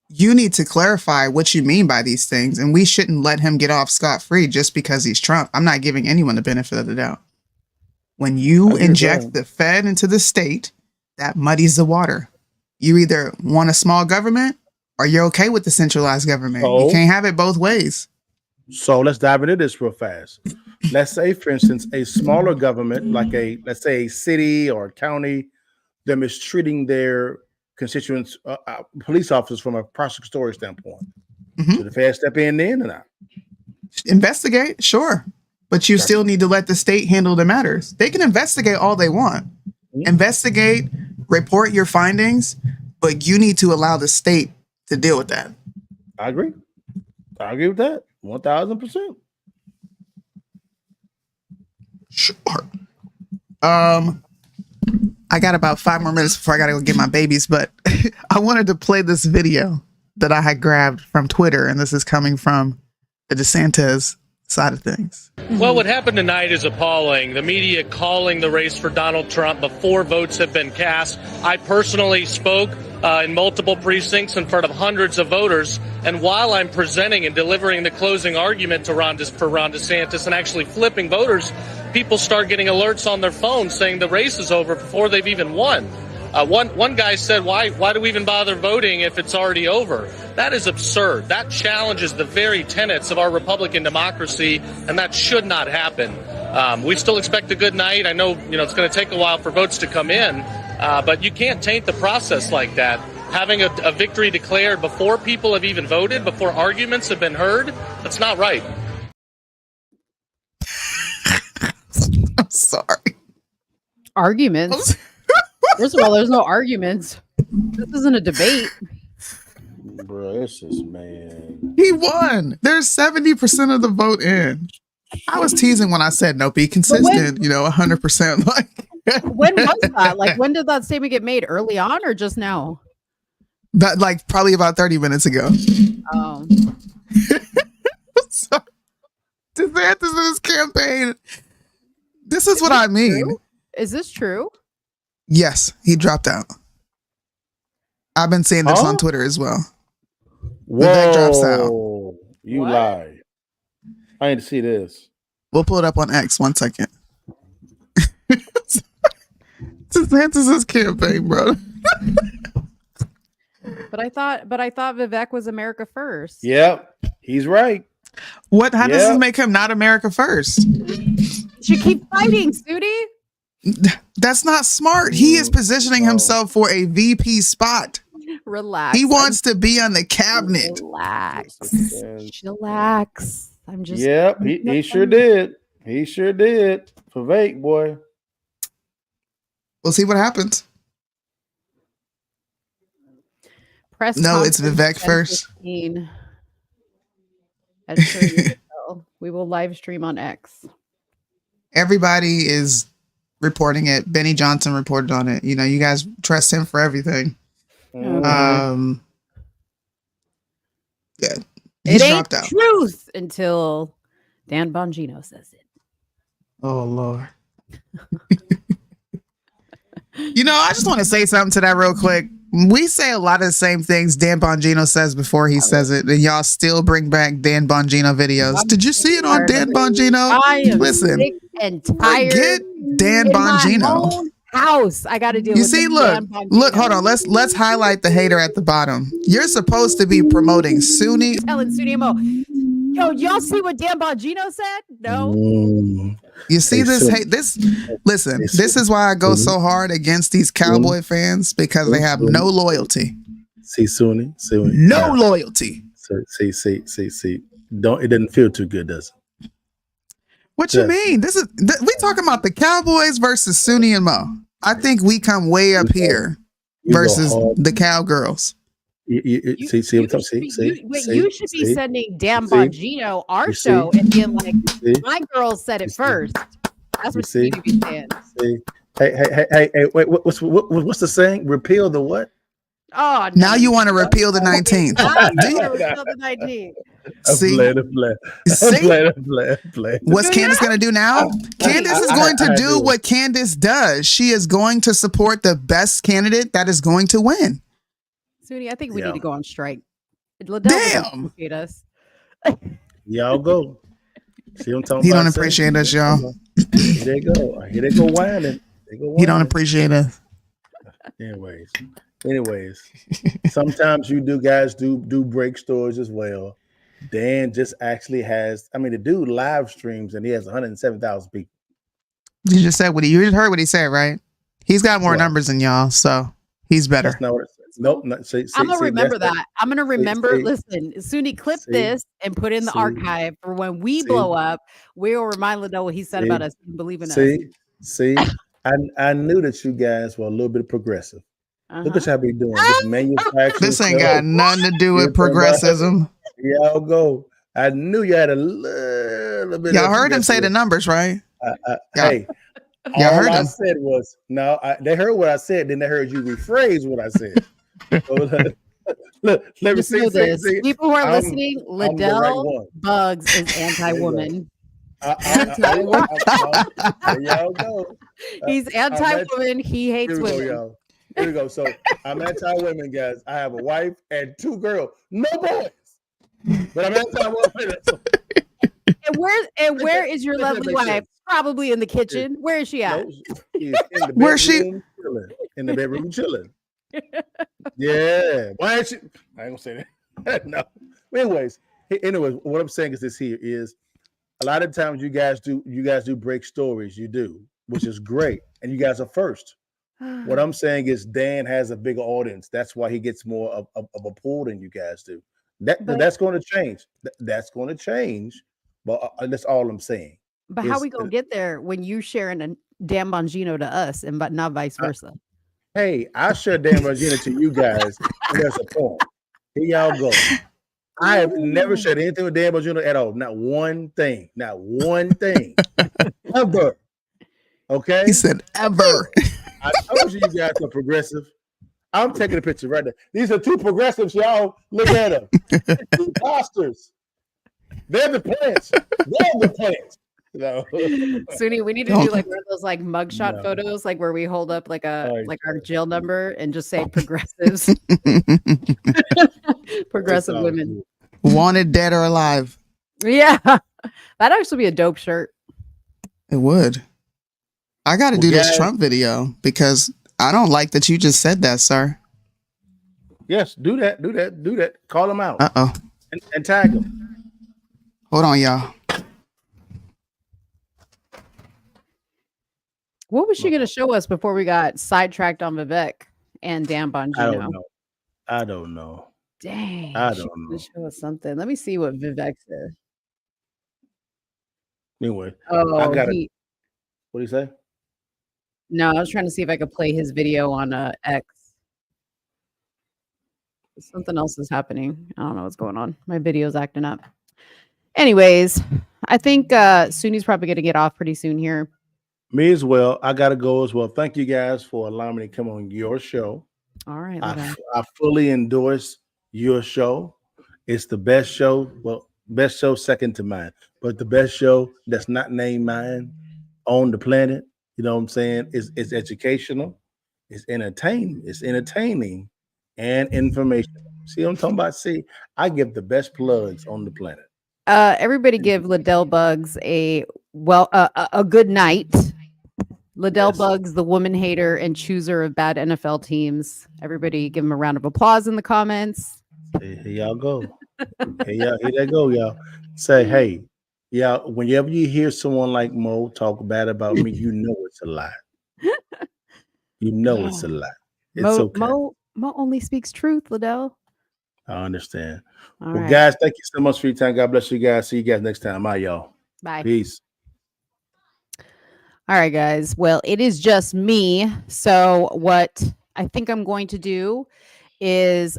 Speaker 3: You need to clarify what you mean by these things, and we shouldn't let him get off scot-free just because he's Trump. I'm not giving anyone the benefit of the doubt. When you inject the Fed into the state, that muddies the water. You either want a small government or you're okay with the centralized government. You can't have it both ways.
Speaker 8: So let's dive into this real fast. Let's say, for instance, a smaller government, like let's say a city or a county, they're mistreating their constituents, police officers from a prosecutorial standpoint. Should the Fed step in then or not?
Speaker 3: Investigate, sure. But you still need to let the state handle the matters. They can investigate all they want. Investigate, report your findings, but you need to allow the state to deal with that.
Speaker 8: I agree. I agree with that. 1000%.
Speaker 3: Sure. I got about 5 more minutes before I got to go get my babies, but I wanted to play this video that I had grabbed from Twitter, and this is coming from the DeSantis side of things.
Speaker 17: Well, what happened tonight is appalling. The media calling the race for Donald Trump before votes have been cast. I personally spoke in multiple precincts in front of hundreds of voters. And while I'm presenting and delivering the closing argument for Ron DeSantis and actually flipping voters, people start getting alerts on their phones saying the race is over before they've even won. One guy said, why do we even bother voting if it's already over? That is absurd. That challenges the very tenets of our Republican democracy, and that should not happen. We still expect a good night. I know, it's going to take a while for votes to come in, but you can't taint the process like that. Having a victory declared before people have even voted, before arguments have been heard, that's not right.
Speaker 3: I'm sorry.
Speaker 24: Arguments? First of all, there's no arguments. This isn't a debate.
Speaker 8: Bro, this is, man.
Speaker 3: He won. There's 70% of the vote in. I was teasing when I said no, be consistent, 100%. Like,
Speaker 24: when was that? Like, when did that statement get made? Early on or just now?
Speaker 3: That, like, probably about 30 minutes ago.
Speaker 24: Oh.
Speaker 3: So, DeSantis' campaign. This is what I mean.
Speaker 24: True? Is this true?
Speaker 3: Yes, he dropped out. I've been seeing this on Twitter as well.
Speaker 8: Whoa,
Speaker 3: drops out.
Speaker 8: You lie. I need to see this.
Speaker 3: We'll pull it up on X. 1 second. DeSantis' campaign, bro.
Speaker 24: But I thought Vivek was America first.
Speaker 8: Yep, he's right.
Speaker 3: How does this make him not America first?
Speaker 24: She keep fighting, Sudi.
Speaker 3: That's not smart. He is positioning himself for a VP spot.
Speaker 24: Relax.
Speaker 3: He wants to be on the cabinet.
Speaker 24: Relax. Chillax. I'm just.
Speaker 8: Yep, he sure did. He sure did. Vivek, boy.
Speaker 3: We'll see what happens.
Speaker 24: Press
Speaker 3: No, it's
Speaker 24: conference
Speaker 3: Vivek first.
Speaker 24: 10:15 at Trinity Hotel. We will live stream on X.
Speaker 3: Everybody is reporting it. Benny Johnson reported on it. You know, you guys trust him for everything.
Speaker 24: Oh, God.
Speaker 3: Yeah,
Speaker 24: It
Speaker 3: he's
Speaker 24: ain't
Speaker 3: dropped out.
Speaker 24: truth until Dan Bongino says it.
Speaker 3: Oh Lord. You know, I just want to say something to that real quick. We say a lot of the same things Dan Bongino says before he says it, and y'all still bring back Dan Bongino videos. Did you see it on Dan Bongino?
Speaker 24: I am
Speaker 3: Listen,
Speaker 24: sick and tired.
Speaker 3: forget Dan
Speaker 24: in my
Speaker 3: Bongino.
Speaker 24: own house. I got to deal
Speaker 3: You
Speaker 24: with
Speaker 3: see,
Speaker 24: the
Speaker 3: look,
Speaker 24: Dan Bongino.
Speaker 3: look, hold on. Let's highlight the hater at the bottom. You're supposed to be promoting Sunni.
Speaker 24: Telling Sunni Mo, yo, y'all see what Dan Bongino said? No.
Speaker 3: You see
Speaker 8: Hey,
Speaker 3: this
Speaker 8: Sunni.
Speaker 3: hate this listen, this is why I go so hard against these cowboy fans, because they have no loyalty.
Speaker 8: See, Sunni.
Speaker 3: No loyalty.
Speaker 8: See. Don't, it doesn't feel too good, does it?
Speaker 3: What you mean? We talking about the Cowboys versus Sunni and Mo. I think we come way up here versus the Cowgirls.
Speaker 8: You
Speaker 24: should be sending Dan Bongino our show and being like, my girls said it first. That's what you need to be saying.
Speaker 8: Hey, wait, what's the saying? Repeal the what?
Speaker 24: Oh,
Speaker 3: now you want to repeal the 19th.
Speaker 24: Repeal the 19th. What's
Speaker 3: Candace going to do now? Candace is going to do what Candace does. She is going to support the best candidate that is going to win.
Speaker 24: Sunni, I think we need to go on strike.
Speaker 3: Damn.
Speaker 24: Appreciate us.
Speaker 8: Y'all go. See what I'm talking
Speaker 3: He
Speaker 8: about?
Speaker 3: don't appreciate us, y'all.
Speaker 8: Here they go. Here they go whining.
Speaker 3: He don't appreciate us.
Speaker 8: Anyways, sometimes you guys do break stories as well. Dan just actually has, I mean, the dude live streams and he has 107,000 people.
Speaker 3: You just heard what he said, right? He's got more numbers than y'all, so he's better.
Speaker 8: That's not what it says. Nope.
Speaker 24: I'm gonna remember that. I'm gonna remember. Listen, Sunni, clip this and put in the archive for when we blow up. We'll remind Liddell what he said about us and believe in us.
Speaker 8: See, I knew that you guys were a little bit progressive. Look at y'all be doing this manufacturing.
Speaker 3: This ain't got nothing to do with progressivism.
Speaker 8: Y'all go. I knew you had a little bit.
Speaker 3: Y'all heard him say the numbers, right?
Speaker 8: Hey,
Speaker 3: y'all heard
Speaker 8: all I
Speaker 3: him.
Speaker 8: said was they heard what I said, then they heard you rephrase what I said. Look, let me
Speaker 24: Just know this. People who are listening, Liddell Bugs is anti-woman.
Speaker 8: There y'all go.
Speaker 24: He's anti-woman. He hates
Speaker 8: Here we
Speaker 24: women.
Speaker 8: go, y'all. Here we go. So I'm anti-women, guys. I have a wife and 2 girls, no boys. But I'm anti-women.
Speaker 24: And where is your lovely wife? Probably in the kitchen. Where is she at?
Speaker 3: Where's she?
Speaker 8: In the bedroom chilling. Yeah. Why ain't she? I ain't gonna say that. No. Anyways, what I'm saying is this here is a lot of times you guys do break stories. You do, which is great, and you guys are first. What I'm saying is Dan has a bigger audience. That's why he gets more of a pull than you guys do. That's going to change. That's going to change. But that's all I'm saying.
Speaker 24: But how we gonna get there when you sharing a Dan Bongino to us and but not vice versa?
Speaker 8: Hey, I share Dan Bongino to you guys. And there's a point. Here y'all go. I have never shared anything with Dan Bongino at all. Not one thing. Not one thing. Ever. Okay?
Speaker 3: He said ever.
Speaker 8: I told you guys are progressive. I'm taking a picture right there. These are 2 progressives, y'all. Look at them. 2 pastors. They're the plants. They're the plants. No.
Speaker 24: Sunni, we need to do like one of those like mugshot photos, like where we hold up like our jail number and just say progressives. Progressive women.
Speaker 3: Wanted, dead or alive.
Speaker 24: Yeah. That'd actually be a dope shirt.
Speaker 3: It would. I got to do this Trump video because I don't like that you just said that, sir.
Speaker 8: Yes, do that. Call them out.
Speaker 3: Uh-oh.
Speaker 8: And tag them.
Speaker 3: Hold on, y'all.
Speaker 24: What was she going to show us before we got sidetracked on Vivek and Dan Bongino?
Speaker 8: I don't know.
Speaker 24: Dang.
Speaker 8: I don't know.
Speaker 24: Show us something. Let me see what Vivek said.
Speaker 8: Anyway,
Speaker 24: I
Speaker 8: got it. What do you say?
Speaker 24: No, I was trying to see if I could play his video on X. Something else is happening. I don't know what's going on. My video's acting up. Anyways, I think Suni's probably going to get off pretty soon here.
Speaker 8: Me as well. I got to go as well. Thank you guys for allowing me to come on your show.
Speaker 24: All right.
Speaker 8: I fully endorse your show. It's the best show. Well, best show second to mine, but the best show that's not named mine on the planet. You know what I'm saying? It's educational. It's entertaining. It's entertaining and information. See what I'm talking about? See, I give the best plugs on the planet.
Speaker 24: Everybody give Liddell Bugs a good night. Liddell Bugs, the woman hater and chooser of bad NFL teams. Everybody give him a round of applause in the comments.
Speaker 8: Here y'all go. Here that go, y'all. Say, hey, y'all, whenever you hear someone like Mo talk bad about me, you know it's a lie. You know it's a lie. It's okay.
Speaker 24: Mo only speaks truth, Liddell.
Speaker 8: I understand.
Speaker 24: All
Speaker 8: Well,
Speaker 24: right.
Speaker 8: guys, thank you so much for your time. God bless you guys. See you guys next time. Bye, y'all.
Speaker 24: Bye.
Speaker 8: Peace.
Speaker 24: All right, guys. Well, it is just me. So what I think I'm going to do is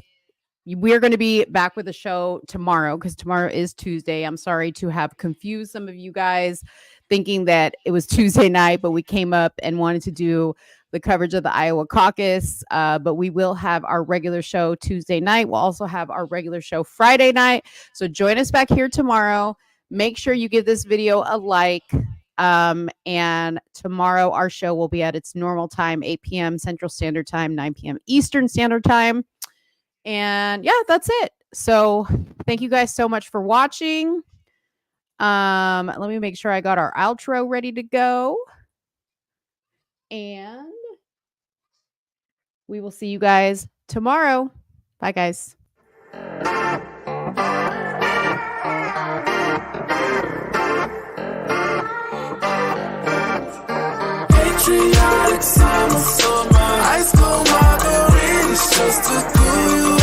Speaker 24: we're going to be back with the show tomorrow because tomorrow is Tuesday. I'm sorry to have confused some of you guys thinking that it was Tuesday night, but we came up and wanted to do the coverage of the Iowa caucus. But we will have our regular show Tuesday night. We'll also have our regular show Friday night. So join us back here tomorrow. Make sure you give this video a like. And tomorrow our show will be at its normal time, 8 p.m. Central Standard Time, 9 p.m. Eastern Standard Time. And yeah, that's it. So thank you guys so much for watching. Let me make sure I got our outro ready to go. And we will see you guys tomorrow. Bye, guys.
Speaker 14: Patriotic summer, high school margarita, just to cool you